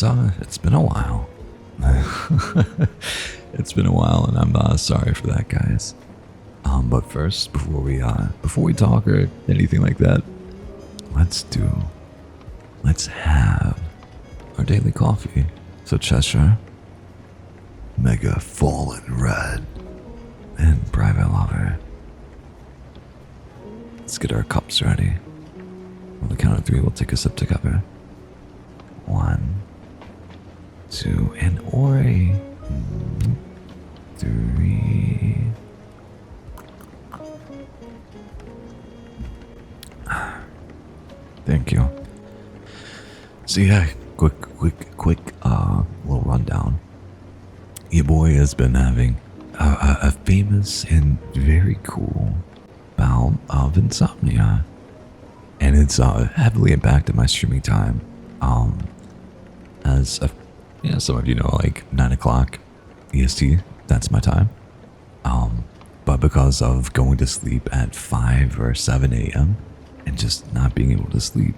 it's been a while. It's been a while, and I'm sorry for that, guys. But first, before we talk or anything like that, let's have our daily coffee. So Cheshire, Mega Fallen Red, and Private Lover. Let's get our cups ready. On the count of 3, we'll take a sip together. 1, 2, and Ori. 3. Thank you. So yeah, quick little rundown. Your boy has been having a famous and very cool bout of insomnia, and it's heavily impacted my streaming time. As some of you know, like 9 o'clock EST, that's my time. But because of going to sleep at 5 or 7 a.m. and just not being able to sleep,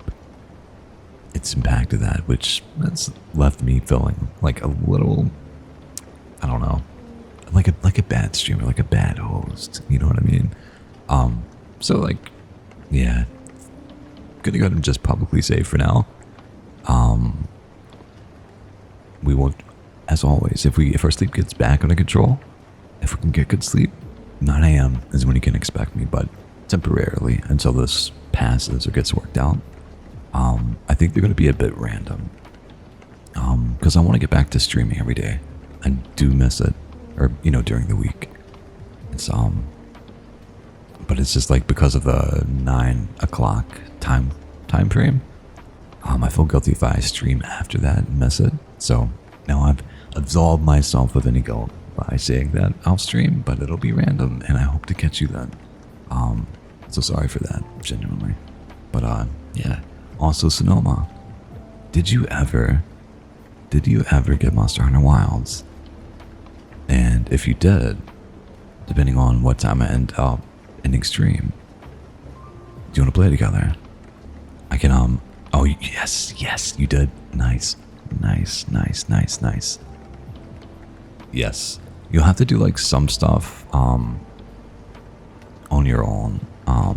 it's impacted that, which has left me feeling like a little, I don't know, like a bad streamer, like a bad host. You know what I mean? So like, yeah, gonna go ahead and just publicly say for now, we won't, as always, if our sleep gets back under control, if we can get good sleep, 9 a.m. is when you can expect me, but temporarily until this passes or gets worked out. I think they're going to be a bit random, because I want to get back to streaming every day. I do miss it, or during the week. It's but it's just like because of the 9 o'clock time frame. I feel guilty if I stream after that and miss it. So now I've absolved myself of any guilt by saying that I'll stream, but it'll be random, and I hope to catch you then. So sorry for that, genuinely. But yeah. Also, Sonoma, did you ever get Monster Hunter Wilds? And if you did, depending on what time I end up ending stream, do you want to play together? I can oh yes, you did. Nice. Yes, you'll have to do like some stuff on your own,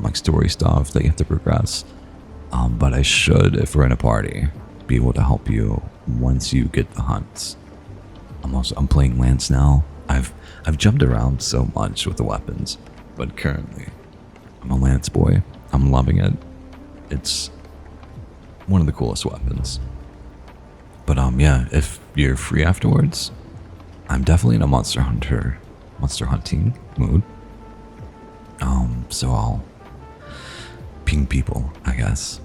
like story stuff that you have to progress. But I should, if we're in a party, be able to help you once you get the hunts. I'm playing Lance now. I've jumped around so much with the weapons, but currently I'm a Lance boy. I'm loving it. It's one of the coolest weapons. But yeah, if you're free afterwards, I'm definitely in a monster hunting mood. So I'll ping people, I guess.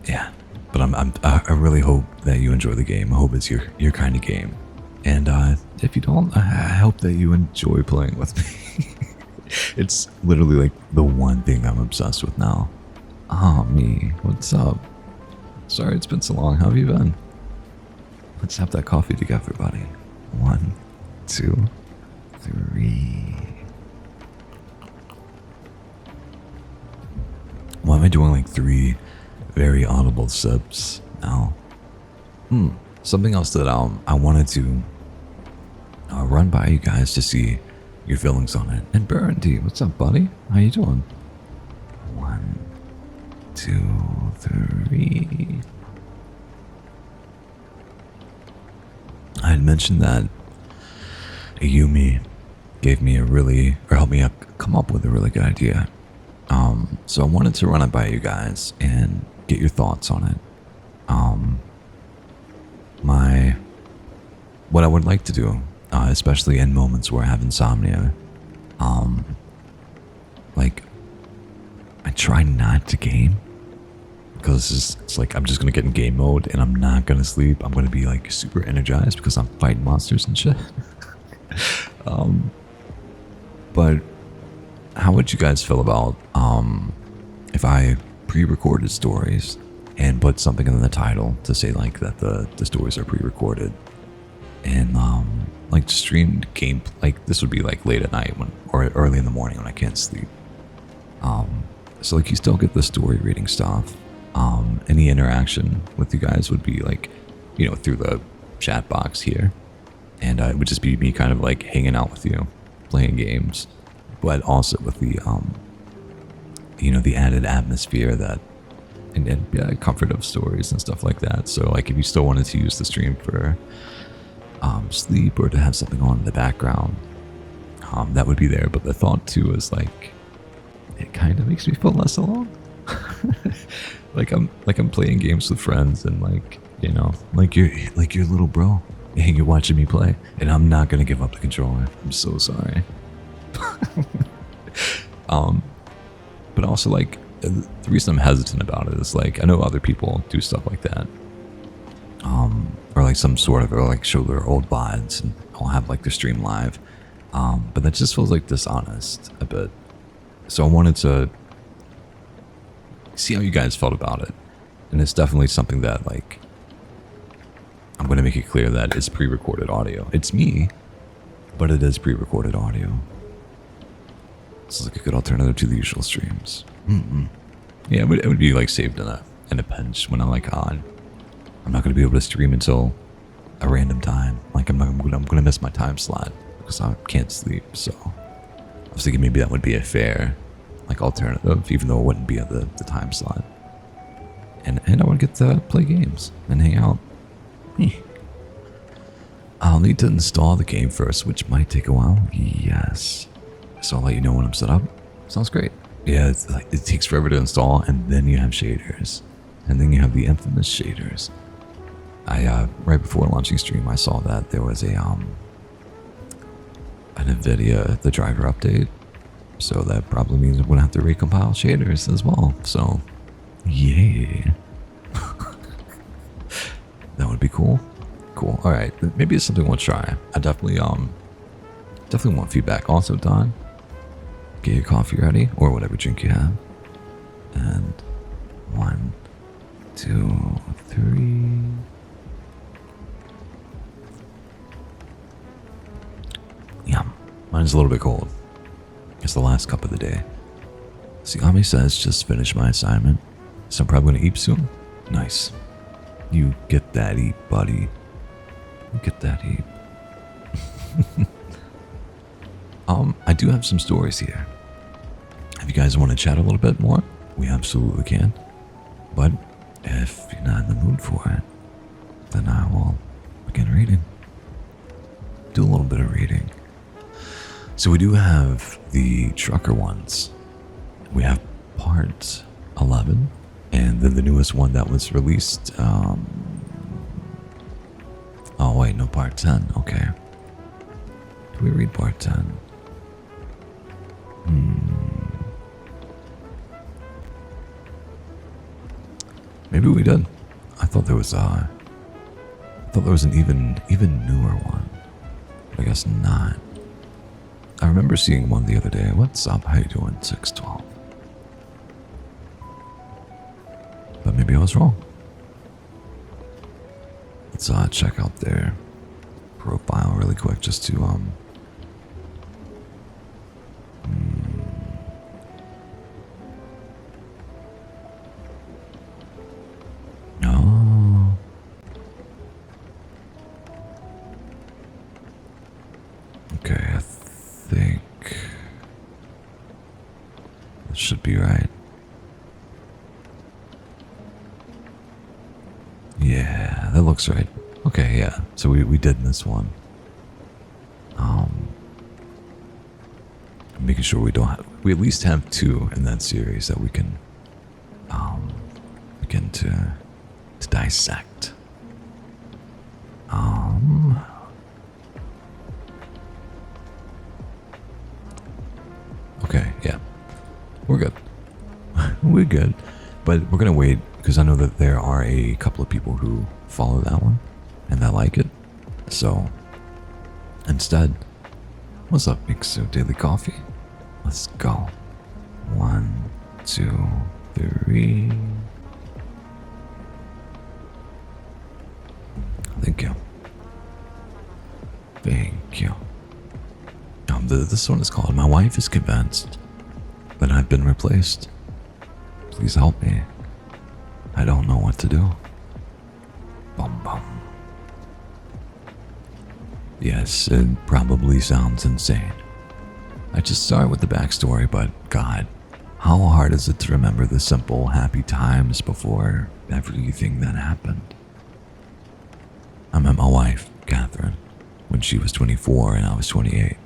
Yeah, but I really hope that you enjoy the game. I hope it's your kind of game. And if you don't, I hope that you enjoy playing with me. It's literally like the one thing I'm obsessed with now. Me, what's up? Sorry it's been so long. How have you been? Let's have that coffee together, buddy. 1, 2, 3. Why am I doing like 3 very audible sips now? Something else that I wanted to run by you guys to see your feelings on it. And Burrendy, what's up, buddy? How you doing? 1, 2, 3. I had mentioned that Ayumi gave me helped me come up with a really good idea. So I wanted to run it by you guys and get your thoughts on it. What I would like to do, especially in moments where I have insomnia, like I try not to game, because it's like I'm just gonna get in game mode and I'm not gonna sleep. I'm gonna be like super energized because I'm fighting monsters and shit. But how would you guys feel about if I pre-recorded stories and put something in the title to say like that the stories are pre-recorded, and like streamed game, like this would be like late at night or early in the morning when I can't sleep. So like you still get the story reading stuff. Any interaction with you guys would be like through the chat box here. And it would just be me kind of like hanging out with you, playing games, but also with the, the added atmosphere that, and comfort of stories and stuff like that. So like if you still wanted to use the stream for sleep or to have something on in the background, that would be there. But the thought too is like, it kind of makes me feel less alone. like I'm playing games with friends and like, like your little bro. And you're watching me play, and I'm not gonna give up the controller. I'm so sorry. But also like the reason I'm hesitant about it is like I know other people do stuff like that, or like some sort of, or like show their old VODs and I'll have like their stream live, but that just feels like dishonest a bit. So I wanted to see how you guys felt about it, and it's definitely something that like. I'm going to make it clear that it's pre-recorded audio. It's me, but it is pre-recorded audio. This is like a good alternative to the usual streams. Yeah, it would be like saved in a pinch when I'm like on. I'm not going to be able to stream until a random time. Like I'm going to miss my time slot because I can't sleep. So I was thinking maybe that would be a fair like alternative, even though it wouldn't be at the time slot. And I would get to play games and hang out. I'll need to install the game first, which might take a while. Yes. So I'll let you know when I'm set up. Sounds great. Yeah, it's like, it takes forever to install, and then you have shaders. And then you have the infamous shaders. Right before launching stream, I saw that there was an NVIDIA, the driver update. So that probably means I'm going to have to recompile shaders as well. So, yay. That would be cool. Cool. All right. Maybe it's something we'll try. I definitely want feedback. Also, Don, get your coffee ready or whatever drink you have. And 1, 2, 3. Yum. Mine's a little bit cold. It's the last cup of the day. Siami says, just finished my assignment, so I'm probably going to eat soon. Nice. You get that eat, buddy. You get that eat. I do have some stories here. If you guys want to chat a little bit more, we absolutely can. But if you're not in the mood for it, then I will begin reading. Do a little bit of reading. So we do have the trucker ones. We have part 11. And then the newest one that was released, oh wait, no, part 10, okay. Do we read part 10? Maybe we did. I thought there was an even newer one. But I guess not. I remember seeing one the other day. What's up? How you doing? 612. But maybe I was wrong. Let's check out their profile really quick just to Oh. Okay, I think that should be right. Yeah, that looks right. Okay, yeah. So we did this one. Making sure we at least have 2 in that series that we can begin to dissect. Okay, yeah. We're good. We're good. But we're gonna wait because I know that there are a couple of people who follow that one and that like it. So instead, what's up, Mixu Daily Coffee? Let's go. 1, 2, 3. Thank you. Thank you. This one is called My Wife is Convinced That I've Been Replaced. Please help me. I don't know what to do. Bum bum. Yes, it probably sounds insane. I just start with the backstory, but God, how hard is it to remember the simple, happy times before everything that happened? I met my wife, Catherine, when she was 24 and I was 28.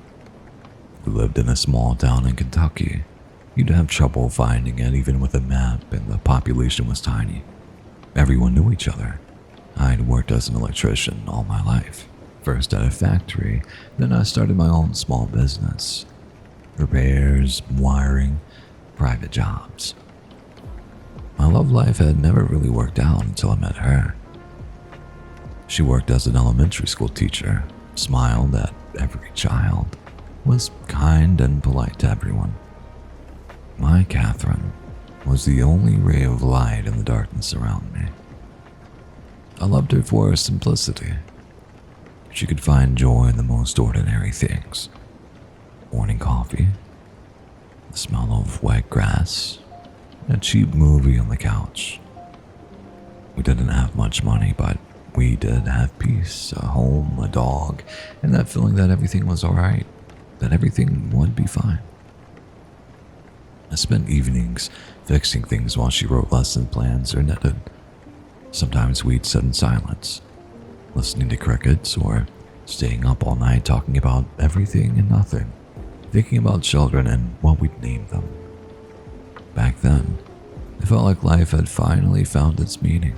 We lived in a small town in Kentucky. You'd have trouble finding it even with a map, and the population was tiny. Everyone knew each other. I'd worked as an electrician all my life, first at a factory, then I started my own small business. Repairs, wiring, private jobs. My love life had never really worked out until I met her. She worked as an elementary school teacher, smiled at every child, was kind and polite to everyone. My Catherine was the only ray of light in the darkness around me. I loved her for her simplicity. She could find joy in the most ordinary things. Morning coffee, the smell of wet grass, a cheap movie on the couch. We didn't have much money, but we did have peace, a home, a dog, and that feeling that everything was alright, that everything would be fine. I spent evenings fixing things while she wrote lesson plans or knitted. Sometimes we'd sit in silence, listening to crickets or staying up all night talking about everything and nothing, thinking about children and what we'd name them. Back then, it felt like life had finally found its meaning.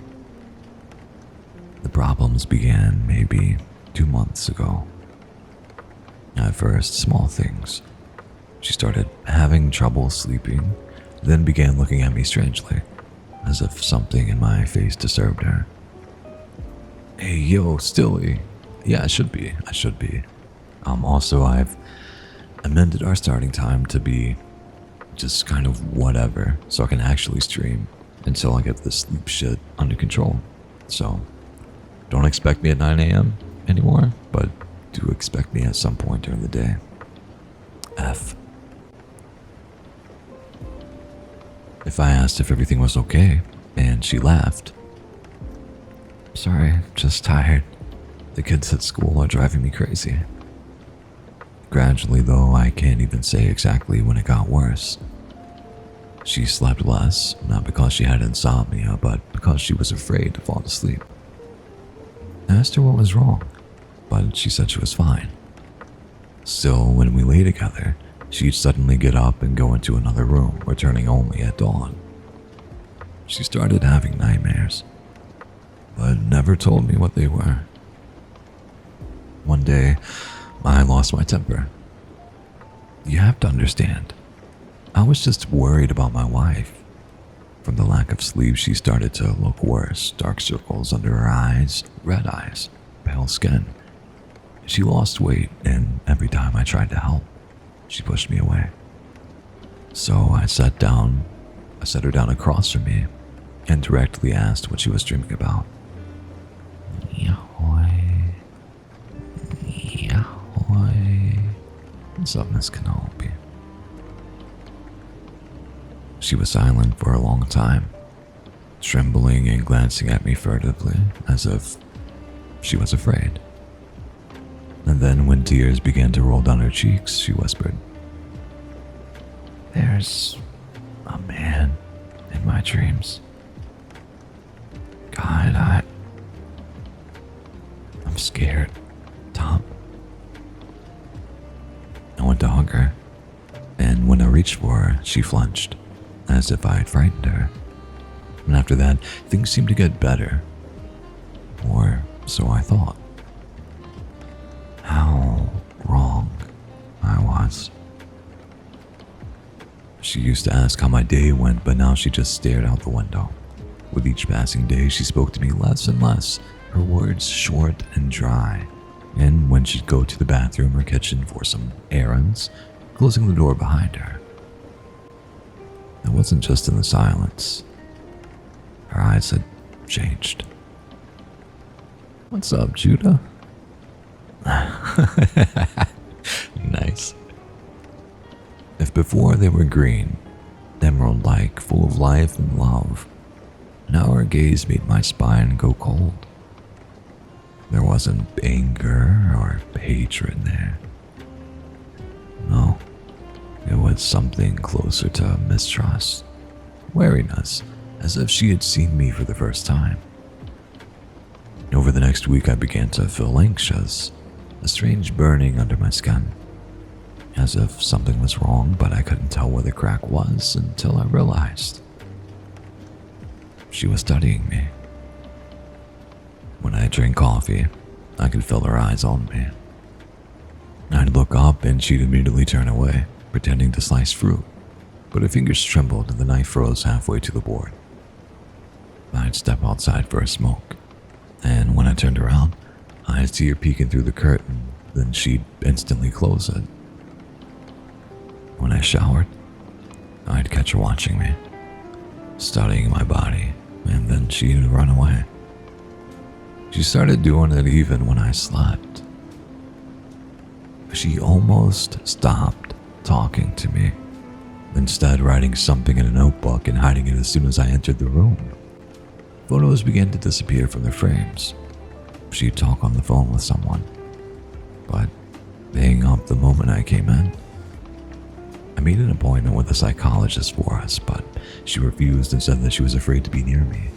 The problems began maybe 2 months ago. At first, small things. She started having trouble sleeping, then began looking at me strangely, as if something in my face disturbed her. Hey, yo, Stilly. Yeah, I should be. Also, I've amended our starting time to be just kind of whatever, so I can actually stream until I get this sleep shit under control. So, don't expect me at 9 a.m. anymore, but do expect me at some point during the day. F. If I asked if everything was okay, and she laughed. Sorry, just tired. The kids at school are driving me crazy. Gradually, though, I can't even say exactly when it got worse. She slept less, not because she had insomnia, but because she was afraid to fall asleep. I asked her what was wrong, but she said she was fine. Still, when we lay together, she'd suddenly get up and go into another room, returning only at dawn. She started having nightmares, but never told me what they were. One day, I lost my temper. You have to understand, I was just worried about my wife. From the lack of sleep, she started to look worse, dark circles under her eyes, red eyes, pale skin. She lost weight, and every time I tried to help, she pushed me away. So I sat her down across from me, and directly asked what she was dreaming about. Yahoy. What's up, Miss Kenobi? She was silent for a long time, trembling and glancing at me furtively, as if she was afraid. And then when tears began to roll down her cheeks, she whispered, "There's a man in my dreams. God, I'm scared, Tom." I went to hug her, and when I reached for her, she flinched, as if I had frightened her. And after that, things seemed to get better. Or so I thought. How wrong I was. She used to ask how my day went, but now she just stared out the window. With each passing day, she spoke to me less and less, her words short and dry. And when she'd go to the bathroom or kitchen for some errands, closing the door behind her. It wasn't just in the silence. Her eyes had changed. "What's up, Judah?" Nice. If before they were green, emerald-like, full of life and love, now her gaze made my spine go cold. There wasn't anger or hatred there. No, it was something closer to mistrust, wariness, as if she had seen me for the first time. Over the next week, I began to feel anxious, a strange burning under my skin, as if something was wrong, but I couldn't tell where the crack was until I realized she was studying me. When I drank coffee, I could feel her eyes on me. I'd look up and she'd immediately turn away, pretending to slice fruit, but her fingers trembled and the knife froze halfway to the board. I'd step outside for a smoke, and when I turned around, I'd see her peeking through the curtain, then she'd instantly close it. When I showered, I'd catch her watching me, studying my body, and then she'd run away. She started doing it even when I slept. She almost stopped talking to me, instead writing something in a notebook and hiding it as soon as I entered the room. Photos began to disappear from their frames. She'd talk on the phone with someone, but they hang up the moment I came in. I made an appointment with a psychologist for us, but she refused and said that she was afraid to be near me.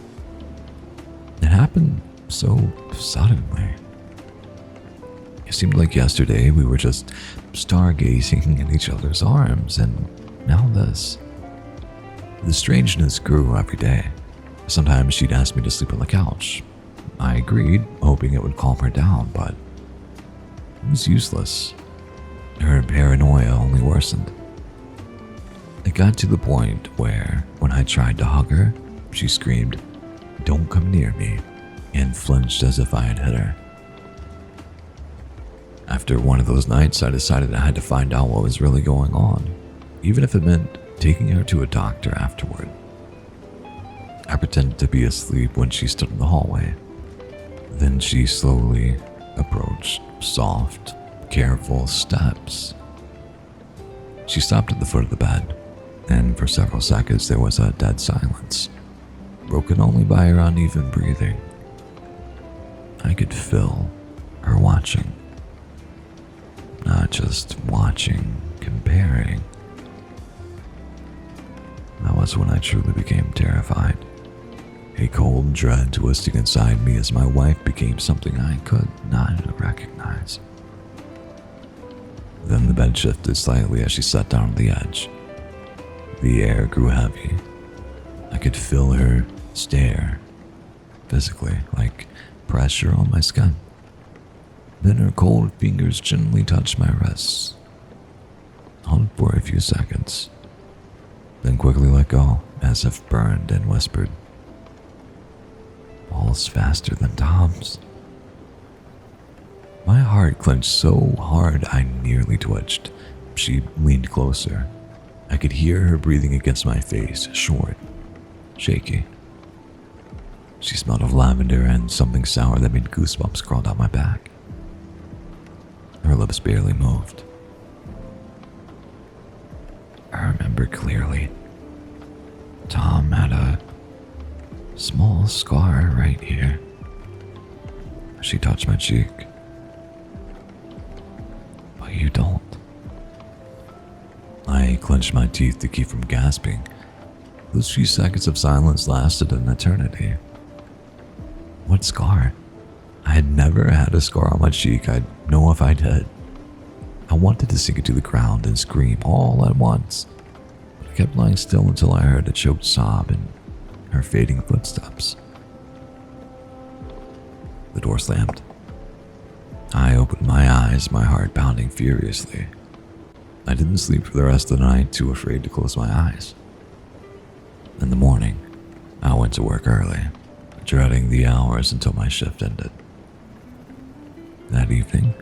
It happened so suddenly. It seemed like yesterday we were just stargazing in each other's arms, and now this. The strangeness grew every day. Sometimes she'd ask me to sleep on the couch. I agreed, hoping it would calm her down, but it was useless. Her paranoia only worsened. It got to the point where, when I tried to hug her, she screamed, "Don't come near me," and flinched as if I had hit her. After one of those nights, I decided I had to find out what was really going on, even if it meant taking her to a doctor afterward. I pretended to be asleep when she stood in the hallway. Then she slowly approached, soft, careful steps. She stopped at the foot of the bed, and for several seconds there was a dead silence, broken only by her uneven breathing. I could feel her watching. Not just watching, comparing. That was when I truly became terrified. A cold dread twisting inside me as my wife became something I could not recognize. Then the bed shifted slightly as she sat down on the edge. The air grew heavy. I could feel her stare, physically, like pressure on my skin. Then her cold fingers gently touched my wrists, held for a few seconds, then quickly let go as if burned, and whispered, "Pulse faster than Tom's." My heart clenched so hard I nearly twitched. She leaned closer. I could hear her breathing against my face, short, shaky. She smelled of lavender and something sour that made goosebumps crawl down my back. Her lips barely moved. I remember clearly. Tom had a small scar right here. She touched my cheek. But you don't. I clenched my teeth to keep from gasping. Those few seconds of silence lasted an eternity. What scar? I had never had a scar on my cheek. I'd know if I did. I wanted to sink it to the ground and scream all at once, but I kept lying still until I heard a choked sob and her fading footsteps. The door slammed. I opened my eyes, my heart pounding furiously. I didn't sleep for the rest of the night, too afraid to close my eyes. In the morning, I went to work early, dreading the hours until my shift ended. That evening,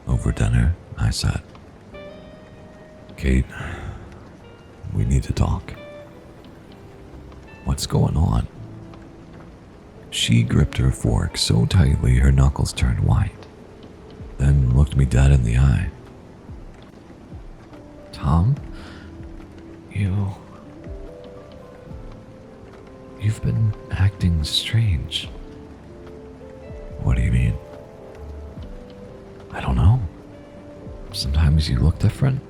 over dinner, I said, "Kate, we need to talk." "What's going on?" She gripped her fork so tightly her knuckles turned white, then looked me dead in the eye. "Tom, you've been acting strange." "What do you mean?" I don't know. Sometimes you look different.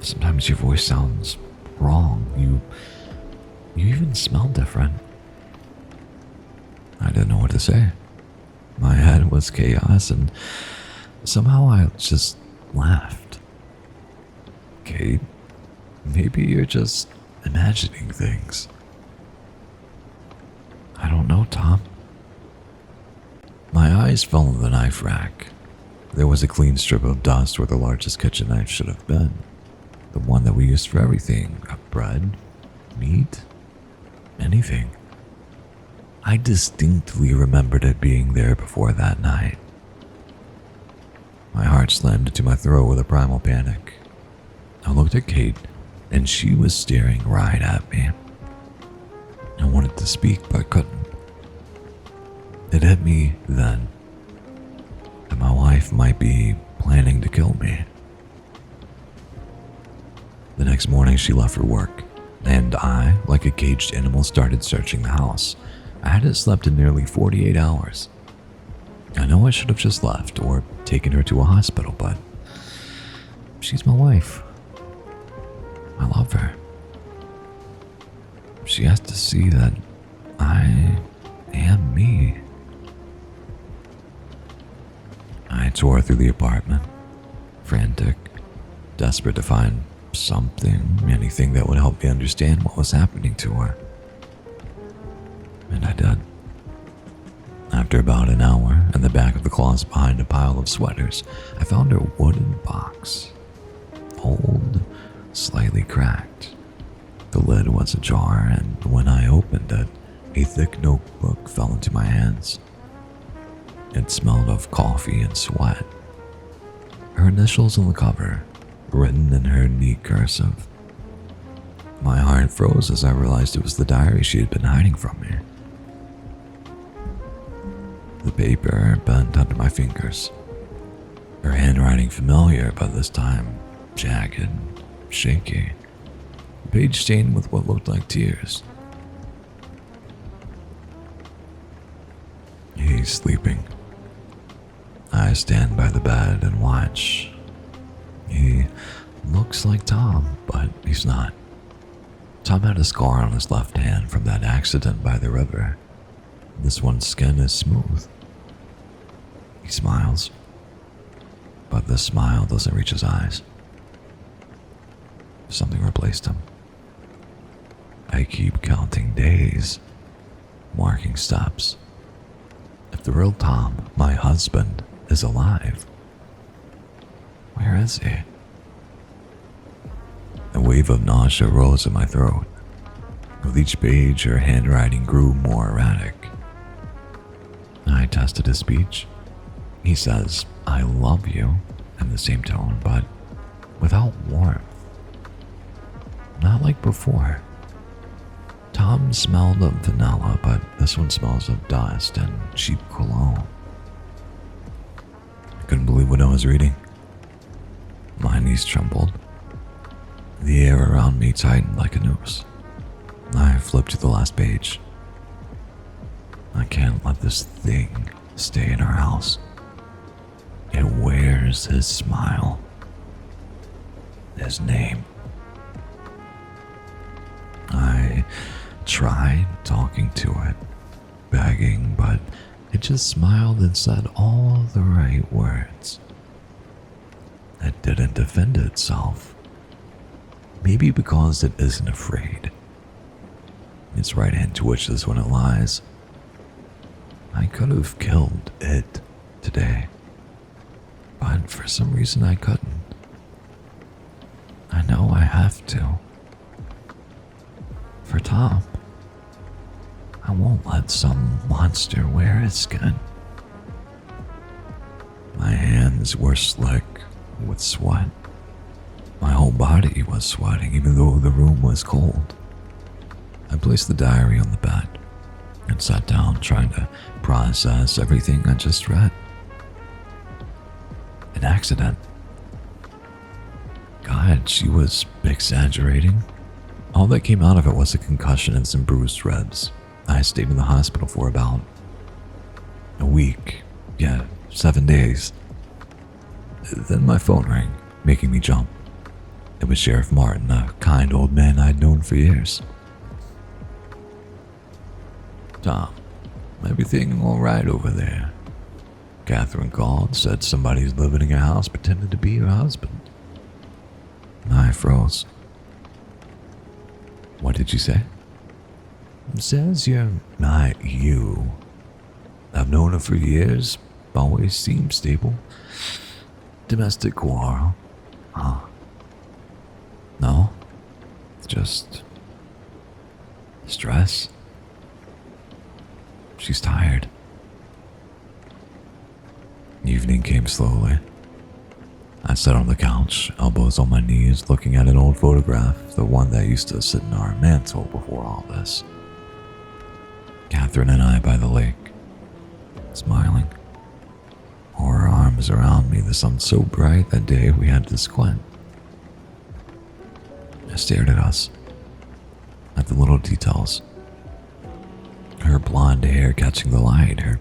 Sometimes your voice sounds wrong. You even smell different. I didn't know what to say. My head was chaos, and somehow I just laughed. Kate, maybe you're just imagining things. I don't know, Tom. My eyes fell on the knife rack. There was a clean strip of dust where the largest kitchen knife should have been. The one that we used for everything. Bread, meat, anything. I distinctly remembered it being there before that night. My heart slammed into my throat with a primal panic. I looked at Kate, and she was staring right at me. I wanted to speak, but couldn't. It hit me then that my wife might be planning to kill me. The next morning, she left for work, and I, like a caged animal, started searching the house. I hadn't slept in nearly 48 hours. I know I should have just left or taken her to a hospital, but she's my wife. I love her. She has to see that I am me. I tore through the apartment, frantic, desperate to find something, anything that would help me understand what was happening to her. And I did. After about an hour, in the back of the closet behind a pile of sweaters, I found a wooden box. Old, slightly cracked. The lid was ajar, and when I opened it, a thick notebook fell into my hands. It smelled of coffee and sweat. Her initials on the cover, written in her neat cursive. My heart froze as I realized it was the diary she had been hiding from me. The paper bent under my fingers. Her handwriting familiar, but this time jagged, shaky. The page stained with what looked like tears. He's sleeping. I stand by the bed and watch. He looks like Tom, but he's not. Tom had a scar on his left hand from that accident by the river. This one's skin is smooth. He smiles, but the smile doesn't reach his eyes. Something replaced him. I keep counting days, marking steps. If the real Tom, my husband, is alive, where is he? A wave of nausea rose in my throat. With each page, her handwriting grew more erratic. I tested his speech. He says, "I love you," in the same tone, but without warmth. Not like before. Tom smelled of vanilla, but this one smells of dust and cheap cologne. I couldn't believe what I was reading. My knees trembled. The air around me tightened like a noose. I flipped to the last page. I can't let this thing stay in our house. It wears his smile. His name. I tried talking to it, begging, but it just smiled and said all the right words. It didn't defend itself. Maybe because it isn't afraid. Its right hand twitches when it lies. I could have killed it today, but for some reason I couldn't. I know I have to. For Tom, I won't let some monster wear his skin. My hands were slick with sweat. My whole body was sweating, even though the room was cold. I placed the diary on the bed and sat down, trying to process everything I just read. An accident. God, she was exaggerating. All that came out of it was a concussion and some bruised ribs. I stayed in the hospital for about a week. Yeah, 7 days. Then my phone rang, making me jump. It was Sheriff Martin, a kind old man I'd known for years. "Tom, everything all right over there?" Catherine called, said somebody's living in your house pretending to be your husband. I froze. "What did you say?" "Says you're not you. I've known her for years, always seemed stable. Domestic quarrel." "Huh? No, just stress. She's tired." Evening came slowly. I sat on the couch, elbows on my knees, looking at an old photograph, the one that used to sit in our mantel before all this. Catherine and I by the lake, smiling. Her arms around me, the sun so bright that day we had to squint. I stared at us, at the little details. Her blonde hair catching the light, her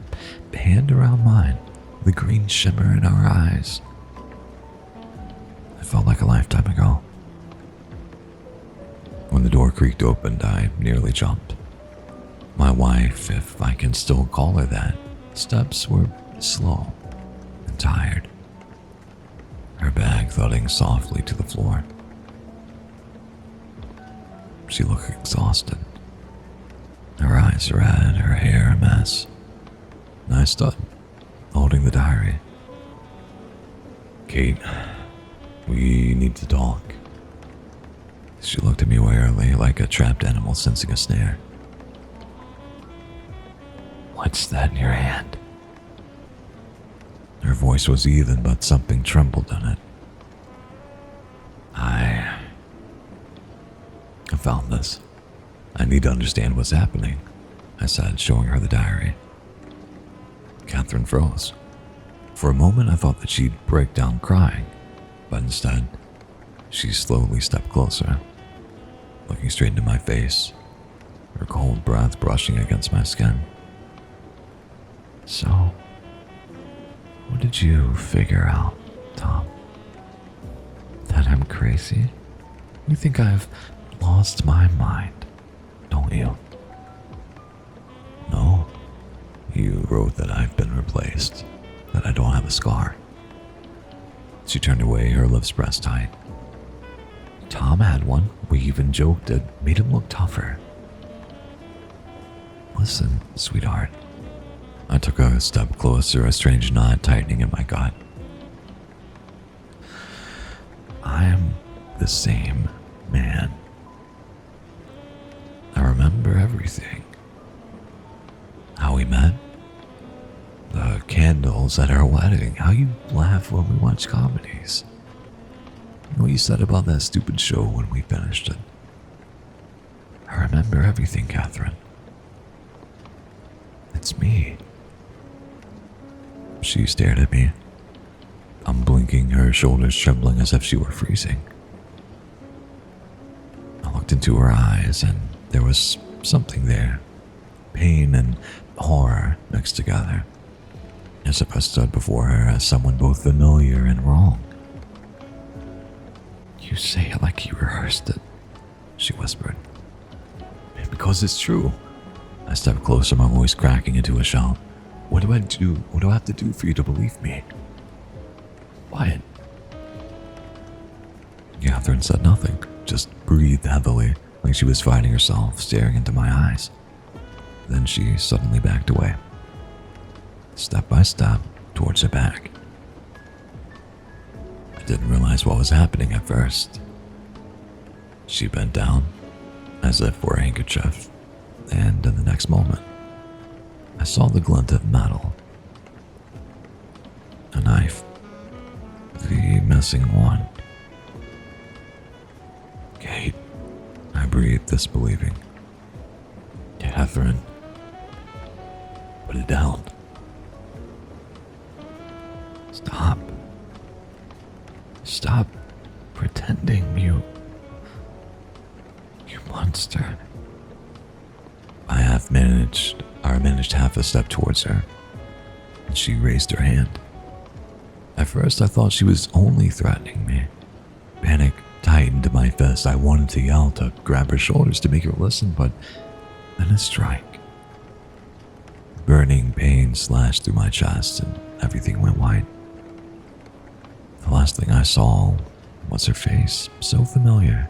hand around mine, the green shimmer in our eyes. It felt like a lifetime ago. When the door creaked open, I nearly jumped. My wife, if I can still call her that, steps were slow and tired, her bag thudding softly to the floor. She looked exhausted. Her eyes red, her hair a mess. And I stood, holding the diary. "Kate, we need to talk." She looked at me warily, like a trapped animal sensing a snare. "What's that in your hand?" Her voice was even, but something trembled in it. I found this. I need to understand what's happening," I said, showing her the diary. Catherine froze. For a moment, I thought that she'd break down crying, but instead, she slowly stepped closer, looking straight into my face, her cold breath brushing against my skin. "So, what did you figure out, Tom? That I'm crazy? You think I've lost my mind, don't you?" "No. You wrote that I've been replaced, that I don't have a scar." She turned away, her lips pressed tight. "Tom had one. We even joked it made him look tougher." "Listen, sweetheart." I took a step closer, a strange knot tightening in my gut. "I am the same man. I remember everything. How we met, the candles at our wedding, how you laugh when we watch comedies, what you said about that stupid show when we finished it. I remember everything, Catherine. It's me." She stared at me, unblinking, her shoulders trembling as if she were freezing. I looked into her eyes, and there was something there, pain and horror mixed together, as if I stood before her as someone both familiar and wrong. "You say it like you rehearsed it," she whispered. "Because it's true." I stepped closer, my voice cracking into a shout. "What do I do? What do I have to do for you to believe me?" "What?" Catherine said nothing, just breathed heavily, like she was fighting herself, staring into my eyes. Then she suddenly backed away, step by step, towards her back. I didn't realize what was happening at first. She bent down, as if for a handkerchief, and in the next moment, I saw the glint of metal. A knife. The missing one. "Kate," I breathed, disbelieving. "Catherine, put it down. Stop. Stop pretending, you monster." I managed half a step towards her, and she raised her hand. At first, I thought she was only threatening me. Panic tightened my fist. I wanted to yell, to grab her shoulders to make her listen, but then a strike. Burning pain slashed through my chest and everything went white. The last thing I saw was her face, so familiar,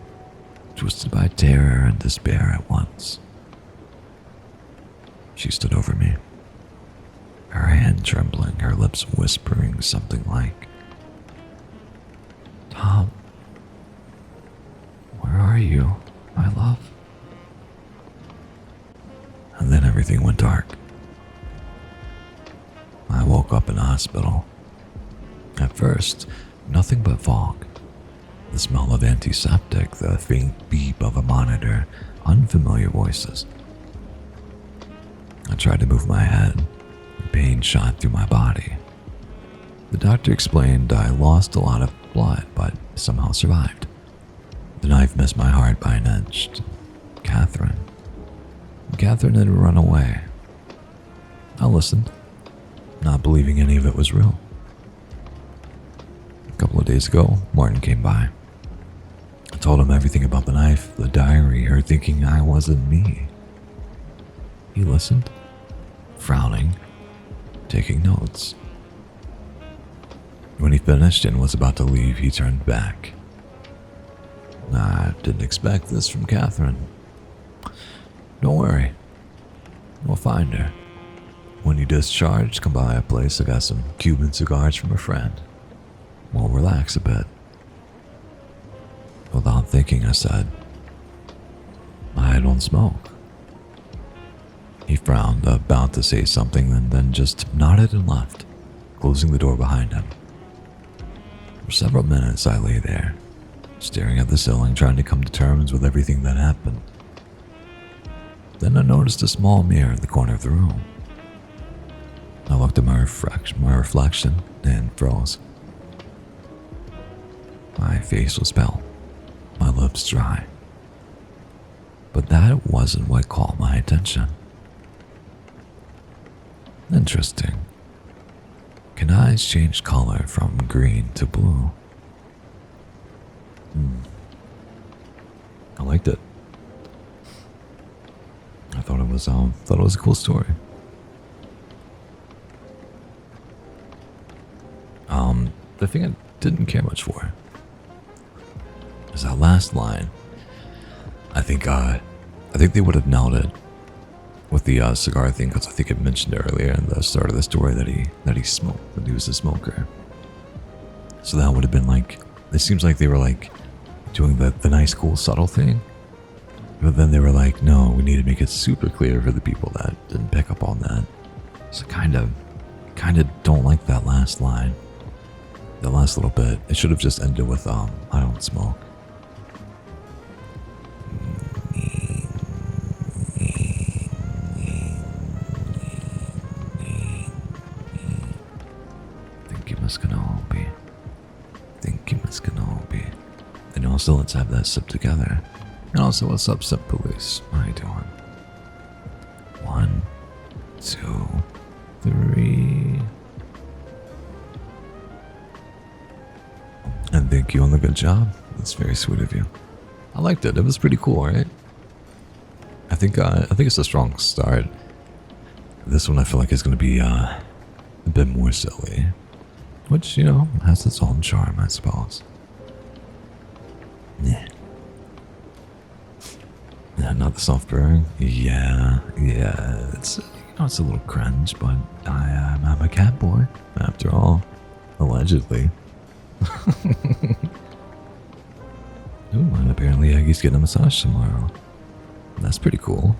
twisted by terror and despair at once. She stood over me, her hand trembling, her lips whispering something like, "Tom, where are you, my love?" And then everything went dark. I woke up in a hospital. At first, nothing but fog. The smell of antiseptic, the faint beep of a monitor, unfamiliar voices. I tried to move my head. Pain shot through my body. The doctor explained I lost a lot of blood, but somehow survived. The knife missed my heart by an inch. Catherine had run away. I listened, not believing any of it was real. A couple of days ago, Martin came by. I told him everything about the knife, the diary, her thinking I wasn't me. He listened, frowning, taking notes. When he finished and was about to leave, he turned back. I didn't expect this from Catherine. Don't worry, we'll find her. When you discharge, come by a place. I got some Cuban cigars from a friend. We'll relax a bit. Without thinking, I said, "I don't smoke." He frowned, about to say something, and then just nodded and left, closing the door behind him. For several minutes, I lay there, staring at the ceiling, trying to come to terms with everything that happened. Then I noticed a small mirror in the corner of the room. I looked at my reflection and froze. My face was pale, my lips dry. But that wasn't what caught my attention. Interesting. Can eyes change color from green to blue? I liked it. I thought it was a cool story. The thing I didn't care much for is that last line. I think they would have nailed it with the cigar thing, because I think it mentioned earlier in the start of the story that he smoked, that he was a smoker. So that would have been like, it seems like they were like doing the nice, cool, subtle thing. But then they were like, no, we need to make it super clear for the people that didn't pick up on that. So kind of don't like that last line. The last little bit. It should have just ended with, I don't smoke. And also, let's have that sip together. And also, what's up, Sip Police? How you doing? 1, 2, 3. And thank you on the good job. That's very sweet of you. I liked it. It was pretty cool, right? I think it's a strong start. This one I feel like is going to be a bit more silly, which, you know, has its own charm, I suppose. Yeah. Not the soft purring. Yeah. It's it's a little cringe, but I'm a cat boy after all, allegedly. Ooh, and apparently Aggie's getting a massage tomorrow. That's pretty cool.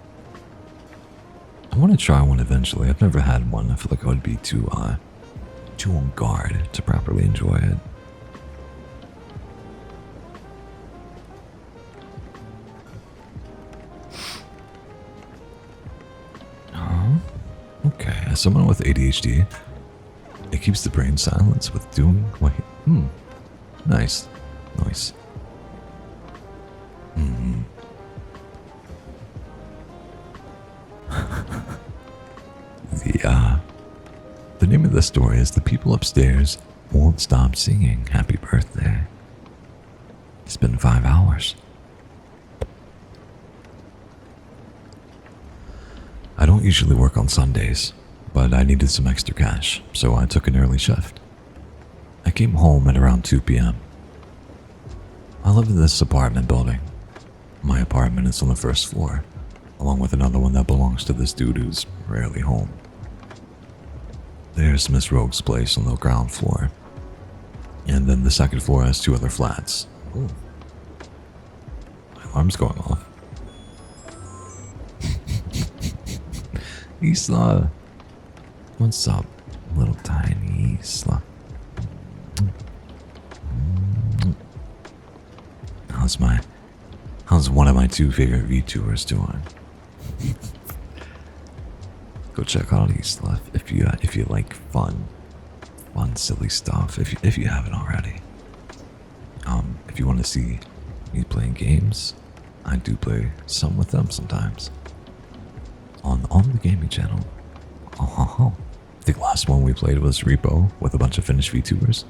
I want to try one eventually. I've never had one. I feel like I would be too on guard to properly enjoy it. Okay, as someone with ADHD, it keeps the brain silent with doing. Wait, nice. The name of the story is "The People Upstairs won't stop singing happy birthday. It's been 5 hours. I don't usually work on Sundays, but I needed some extra cash, so I took an early shift. I came home at around 2 p.m. I live in this apartment building. My apartment is on the first floor, along with another one that belongs to this dude who's rarely home. There's Miss Rogue's place on the ground floor, and then the second floor has 2 other flats. Ooh. My alarm's going off. Isla, what's up, little tiny Isla? How's one of my 2 favorite VTubers doing? Go check out Isla if you like fun silly stuff. If you haven't already. If you want to see me playing games, I do play some with them sometimes. On the gaming channel. I think last one we played was Repo with a bunch of Finnish VTubers.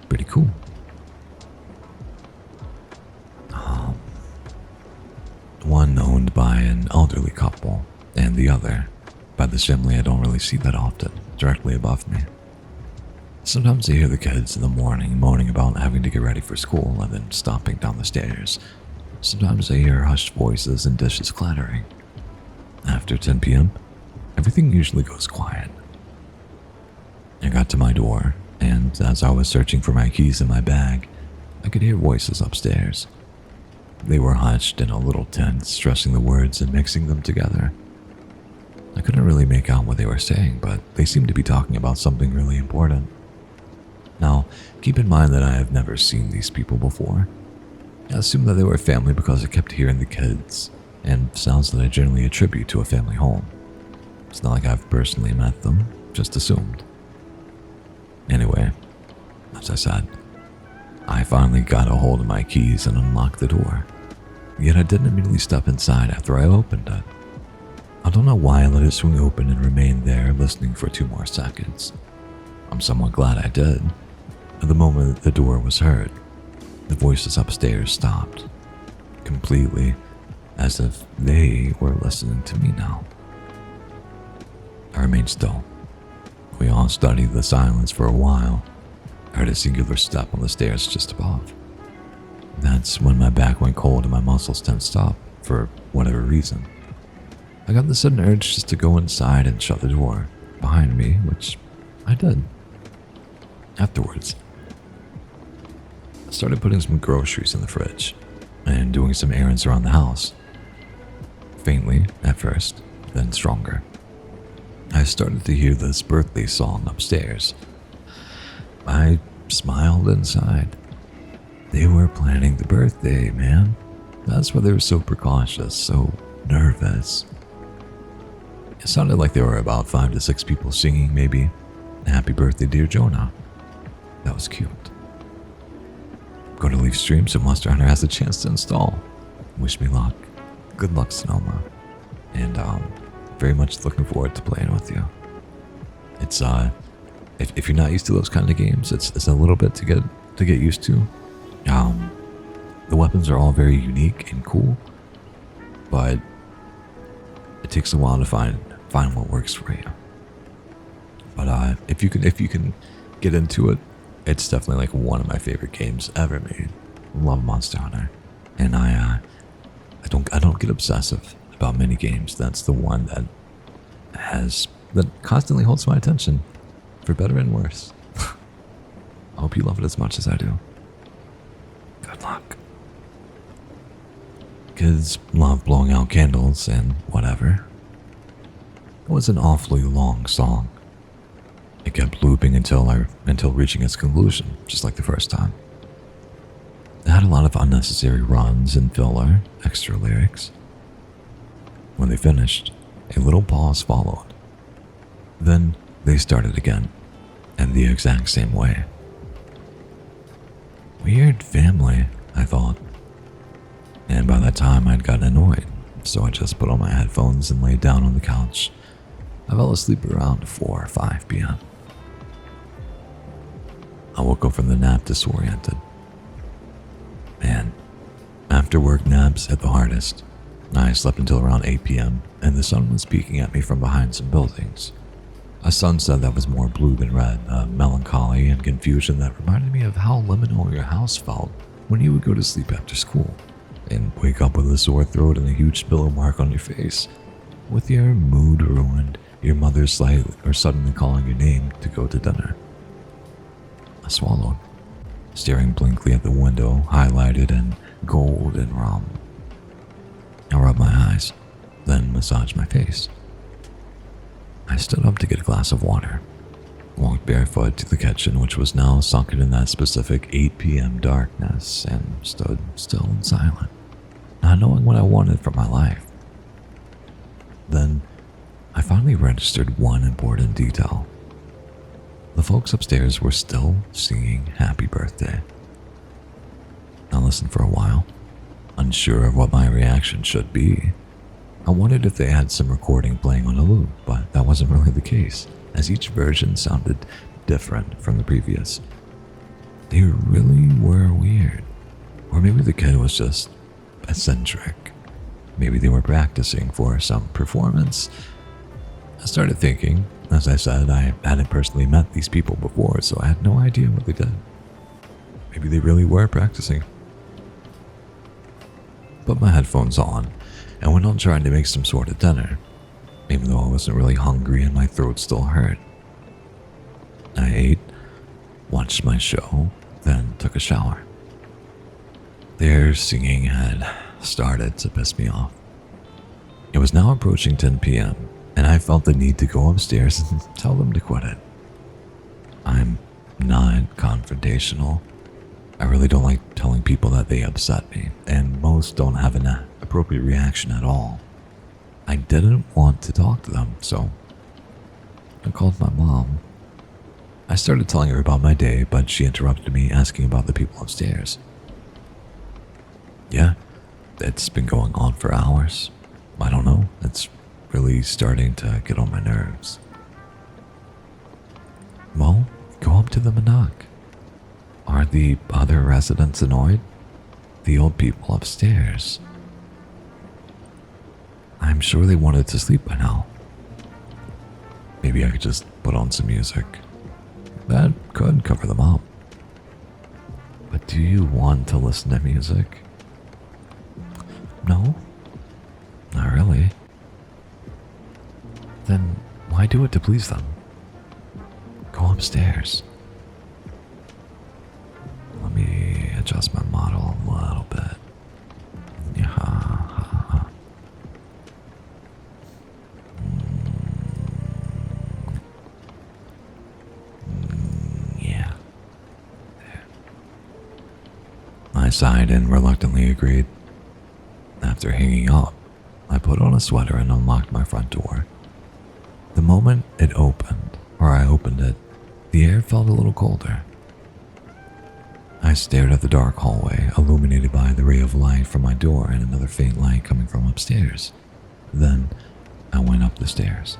Pretty cool. One owned by an elderly couple, and the other by this family I don't really see that often, directly above me. Sometimes I hear the kids in the morning moaning about having to get ready for school and then stomping down the stairs. Sometimes I hear hushed voices and dishes clattering. After 10 p.m., everything usually goes quiet. I got to my door, and as I was searching for my keys in my bag, I could hear voices upstairs. They were hushed and a little tense, stressing the words and mixing them together. I couldn't really make out what they were saying, but they seemed to be talking about something really important. Now, keep in mind that I have never seen these people before. I assumed that they were family because I kept hearing the kids, and sounds that I generally attribute to a family home. It's not like I've personally met them, just assumed. Anyway, as I said, I finally got a hold of my keys and unlocked the door. Yet I didn't immediately step inside after I opened it. I don't know why I let it swing open and remained there listening for 2 more seconds. I'm somewhat glad I did. At the moment the door was heard, the voices upstairs stopped. Completely, as if they were listening to me now. I remained still. We all studied the silence for a while. I heard a singular step on the stairs just above. That's when my back went cold and my muscles tensed up, for whatever reason. I got the sudden urge just to go inside and shut the door behind me, which I did. Afterwards, I started putting some groceries in the fridge and doing some errands around the house. Faintly at first, then stronger. I started to hear this birthday song upstairs. I smiled inside. They were planning the birthday, man. That's why they were so precautious, so nervous. It sounded like there were about 5 to 6 people singing, maybe, "Happy birthday, dear Jonah." That was cute. Go to leave stream so Monster Hunter has a chance to install. Wish me luck. Good luck, Sonoma. And very much looking forward to playing with you. It's if you're not used to those kind of games, it's a little bit to get used to. The weapons are all very unique and cool, but it takes a while to find what works for you. But if you can get into it, it's definitely like one of my favorite games ever made. Love Monster Hunter, and I don't get obsessive about many games. That's the one that constantly holds my attention, for better and worse. I hope you love it as much as I do. Good luck. Kids love blowing out candles and whatever. It was an awfully long song. It kept looping until reaching its conclusion, just like the first time. It had a lot of unnecessary runs and filler, extra lyrics. When they finished, a little pause followed. Then they started again, and the exact same way. Weird family, I thought. And by that time I'd gotten annoyed, so I just put on my headphones and laid down on the couch. I fell asleep around 4 or 5 p.m. I woke up from the nap disoriented. Man, after work naps hit the hardest. I slept until around 8 p.m., and the sun was peeking at me from behind some buildings. A sunset that was more blue than red, a melancholy and confusion that reminded me of how liminal your house felt when you would go to sleep after school and wake up with a sore throat and a huge pillow mark on your face, with your mood ruined, your mother slightly or suddenly calling your name to go to dinner. I swallowed, staring blankly at the window highlighted in gold and rum. I rubbed my eyes, then massaged my face. I stood up to get a glass of water, walked barefoot to the kitchen, which was now sunken in that specific 8 p.m. darkness, and stood still and silent, not knowing what I wanted from my life. Then, I finally registered one important detail. The folks upstairs were still singing Happy Birthday. I listened for a while, unsure of what my reaction should be. I wondered if they had some recording playing on a loop, but that wasn't really the case, as each version sounded different from the previous. They really were weird. Or maybe the kid was just eccentric. Maybe they were practicing for some performance. I started thinking. As I said, I hadn't personally met these people before, so I had no idea what they did. Maybe they really were practicing. Put my headphones on and went on trying to make some sort of dinner, even though I wasn't really hungry and my throat still hurt. I ate, watched my show, then took a shower. Their singing had started to piss me off. It was now approaching 10 p.m., and I felt the need to go upstairs and tell them to quit it. I'm not confrontational. I really don't like telling people that they upset me, and most don't have an appropriate reaction at all. I didn't want to talk to them, so I called my mom. I started telling her about my day, but she interrupted me asking about the people upstairs. Yeah, it's been going on for hours. I don't know, it's really starting to get on my nerves. Well, go up to them and knock. Are the other residents annoyed? The old people upstairs. I'm sure they wanted to sleep by now. Maybe I could just put on some music. That could cover them up. But do you want to listen to music? No? Not really. Then why do it to please them? Go upstairs. Let me adjust my model a little bit. Yeah. Yeah. There. I sighed and reluctantly agreed. After hanging up, I put on a sweater and unlocked my front door. The moment it opened, or I opened it, the air felt a little colder. I stared at the dark hallway, illuminated by the ray of light from my door and another faint light coming from upstairs. Then, I went up the stairs.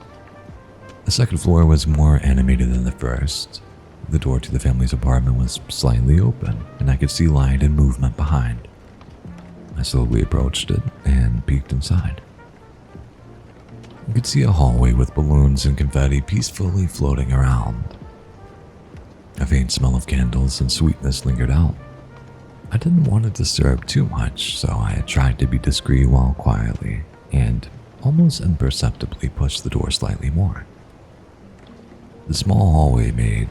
The second floor was more animated than the first. The door to the family's apartment was slightly open, and I could see light and movement behind. I slowly approached it and peeked inside. You could see a hallway with balloons and confetti peacefully floating around. A faint smell of candles and sweetness lingered out. I didn't want to disturb too much, so I tried to be discreet while quietly and almost imperceptibly pushed the door slightly more. The small hallway made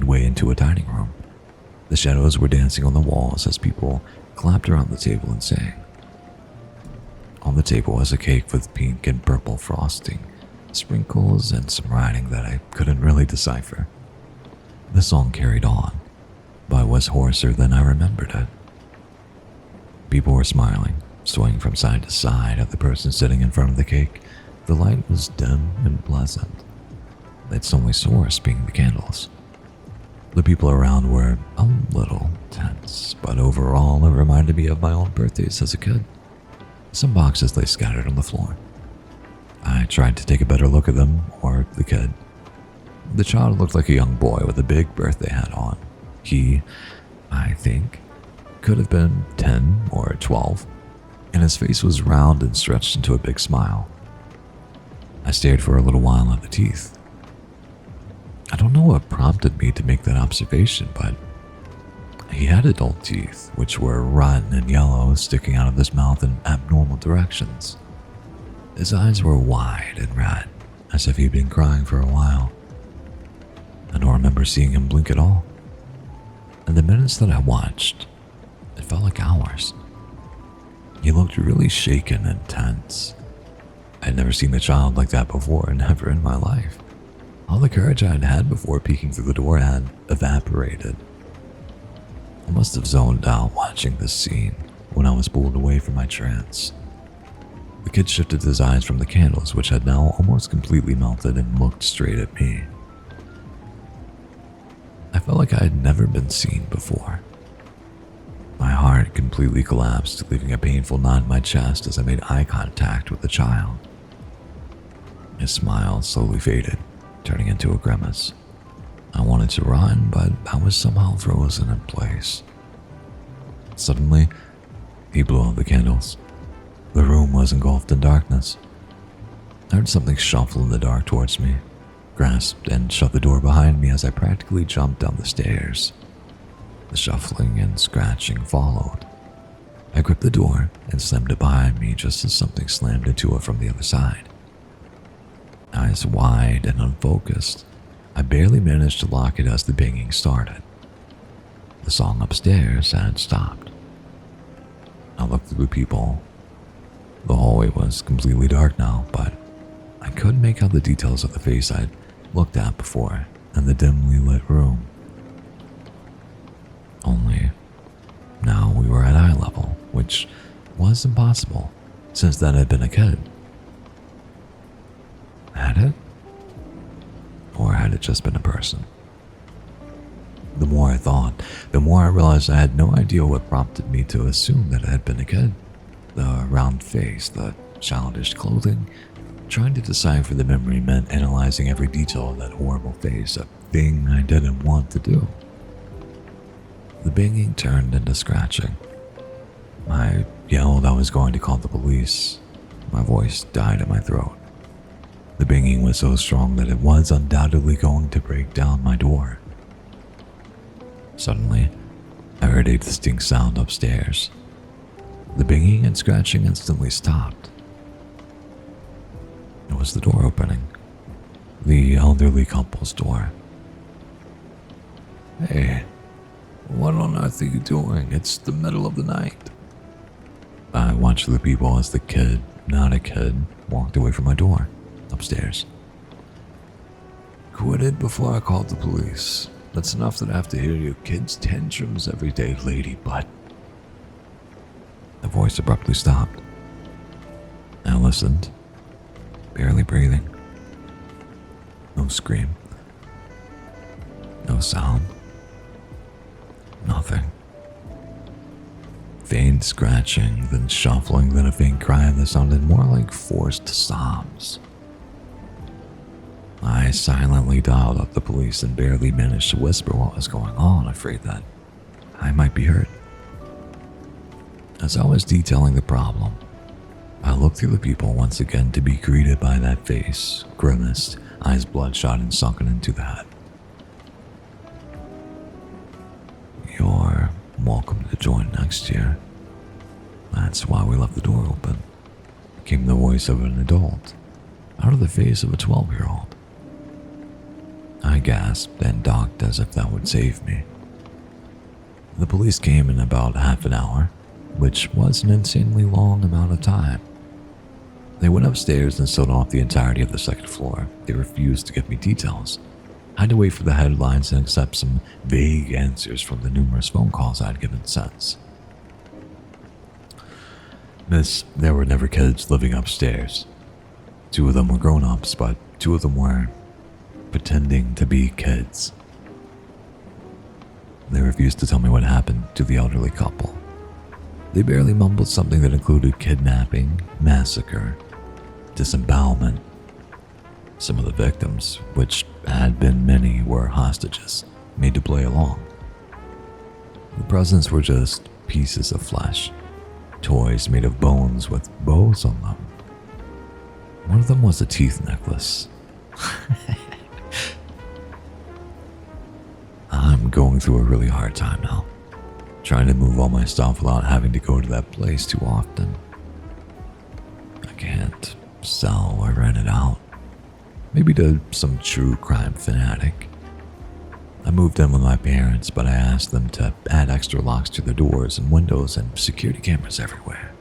way into a dining room. The shadows were dancing on the walls as people clapped around the table and sang. On the table was a cake with pink and purple frosting, sprinkles, and some writing that I couldn't really decipher. The song carried on, but was hoarser than I remembered it. People were smiling, swaying from side to side at the person sitting in front of the cake. The light was dim and pleasant, its only source being the candles. The people around were a little tense, but overall it reminded me of my own birthdays as a kid. Some boxes lay scattered on the floor. I tried to take a better look at them, or the kid. The child looked like a young boy with a big birthday hat on. He, I think, could have been 10 or 12, and his face was round and stretched into a big smile. I stared for a little while at the teeth. I don't know what prompted me to make that observation, but he had adult teeth, which were rotten and yellow, sticking out of his mouth in abnormal directions. His eyes were wide and red, as if he'd been crying for a while. I don't remember seeing him blink at all. And the minutes that I watched, it felt like hours. He looked really shaken and tense. I'd never seen a child like that before, never in my life. All the courage I had had before peeking through the door had evaporated. I must have zoned out watching this scene when I was pulled away from my trance. The kid shifted his eyes from the candles, which had now almost completely melted, and looked straight at me. I felt like I had never been seen before. My heart completely collapsed, leaving a painful knot in my chest as I made eye contact with the child. His smile slowly faded, turning into a grimace. I wanted to run, but I was somehow frozen in place. Suddenly, he blew out the candles. The room was engulfed in darkness. I heard something shuffle in the dark towards me, grasped and shut the door behind me as I practically jumped down the stairs. The shuffling and scratching followed. I gripped the door and slammed it behind me just as something slammed into it from the other side. Eyes wide and unfocused, I barely managed to lock it as the banging started. The song upstairs had stopped. I looked through the peephole. The hallway was completely dark now, but I couldn't make out the details of the face I'd looked at before in the dimly lit room. Only now we were at eye level, which was impossible since that had been a kid. Had it? Or had it just been a person? The more I thought, the more I realized I had no idea what prompted me to assume that it had been a kid. The round face, the childish clothing. Trying to decipher the memory meant analyzing every detail of that horrible face, a thing I didn't want to do. The banging turned into scratching. I yelled I was going to call the police. My voice died in my throat. The banging was so strong that it was undoubtedly going to break down my door. Suddenly, I heard a distinct sound upstairs. The banging and scratching instantly stopped. It was the door opening. The elderly couple's door. "Hey, what on earth are you doing? It's the middle of the night." I watched the people as the kid, not a kid, walked away from my door, upstairs. "Quit it before I called the police. That's enough that I have to hear your kids' tantrums every day, lady butt." The voice abruptly stopped. I listened, barely breathing. No scream. No sound. Nothing. Faint scratching, then shuffling, then a faint cry that sounded more like forced sobs. I silently dialed up the police and barely managed to whisper what was going on, afraid that I might be hurt. As I was detailing the problem, I looked through the people once again to be greeted by that face, grimaced, eyes bloodshot and sunken into the head. "You're welcome to join next year. That's why we left the door open," came the voice of an adult, out of the face of a 12-year-old. I gasped and ducked as if that would save me. The police came in about half an hour, which was an insanely long amount of time. They went upstairs and sealed off the entirety of the second floor. They refused to give me details. I had to wait for the headlines and accept some vague answers from the numerous phone calls I had given since. Miss, there were never kids living upstairs. 2 of them were grown-ups, but 2 of them were pretending to be kids. They refused to tell me what happened to the elderly couple. They barely mumbled something that included kidnapping, massacre, disembowelment. Some of the victims, which had been many were hostages, made to play along. The presents were just pieces of flesh, toys made of bones with bows on them. One of them was a teeth necklace. I'm going through a really hard time now, trying to move all my stuff without having to go to that place too often. I can't sell or rent it out. Maybe to some true crime fanatic. I moved in with my parents, but I asked them to add extra locks to the doors and windows and security cameras everywhere.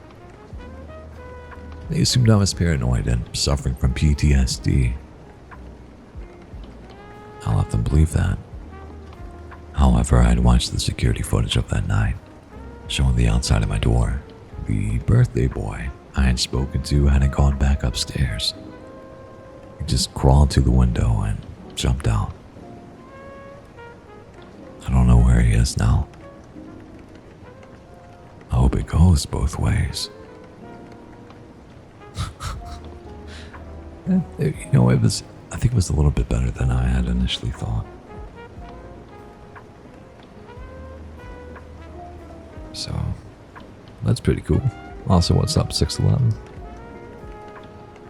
They assumed I was paranoid and suffering from PTSD. I let them believe that. However, I had watched the security footage of that night, showing the outside of my door. The birthday boy I had spoken to hadn't gone back upstairs. He just crawled to the window and jumped out. I don't know where he is now. I hope it goes both ways. I think it was a little bit better than I had initially thought. So, that's pretty cool. Also, what's up, 611?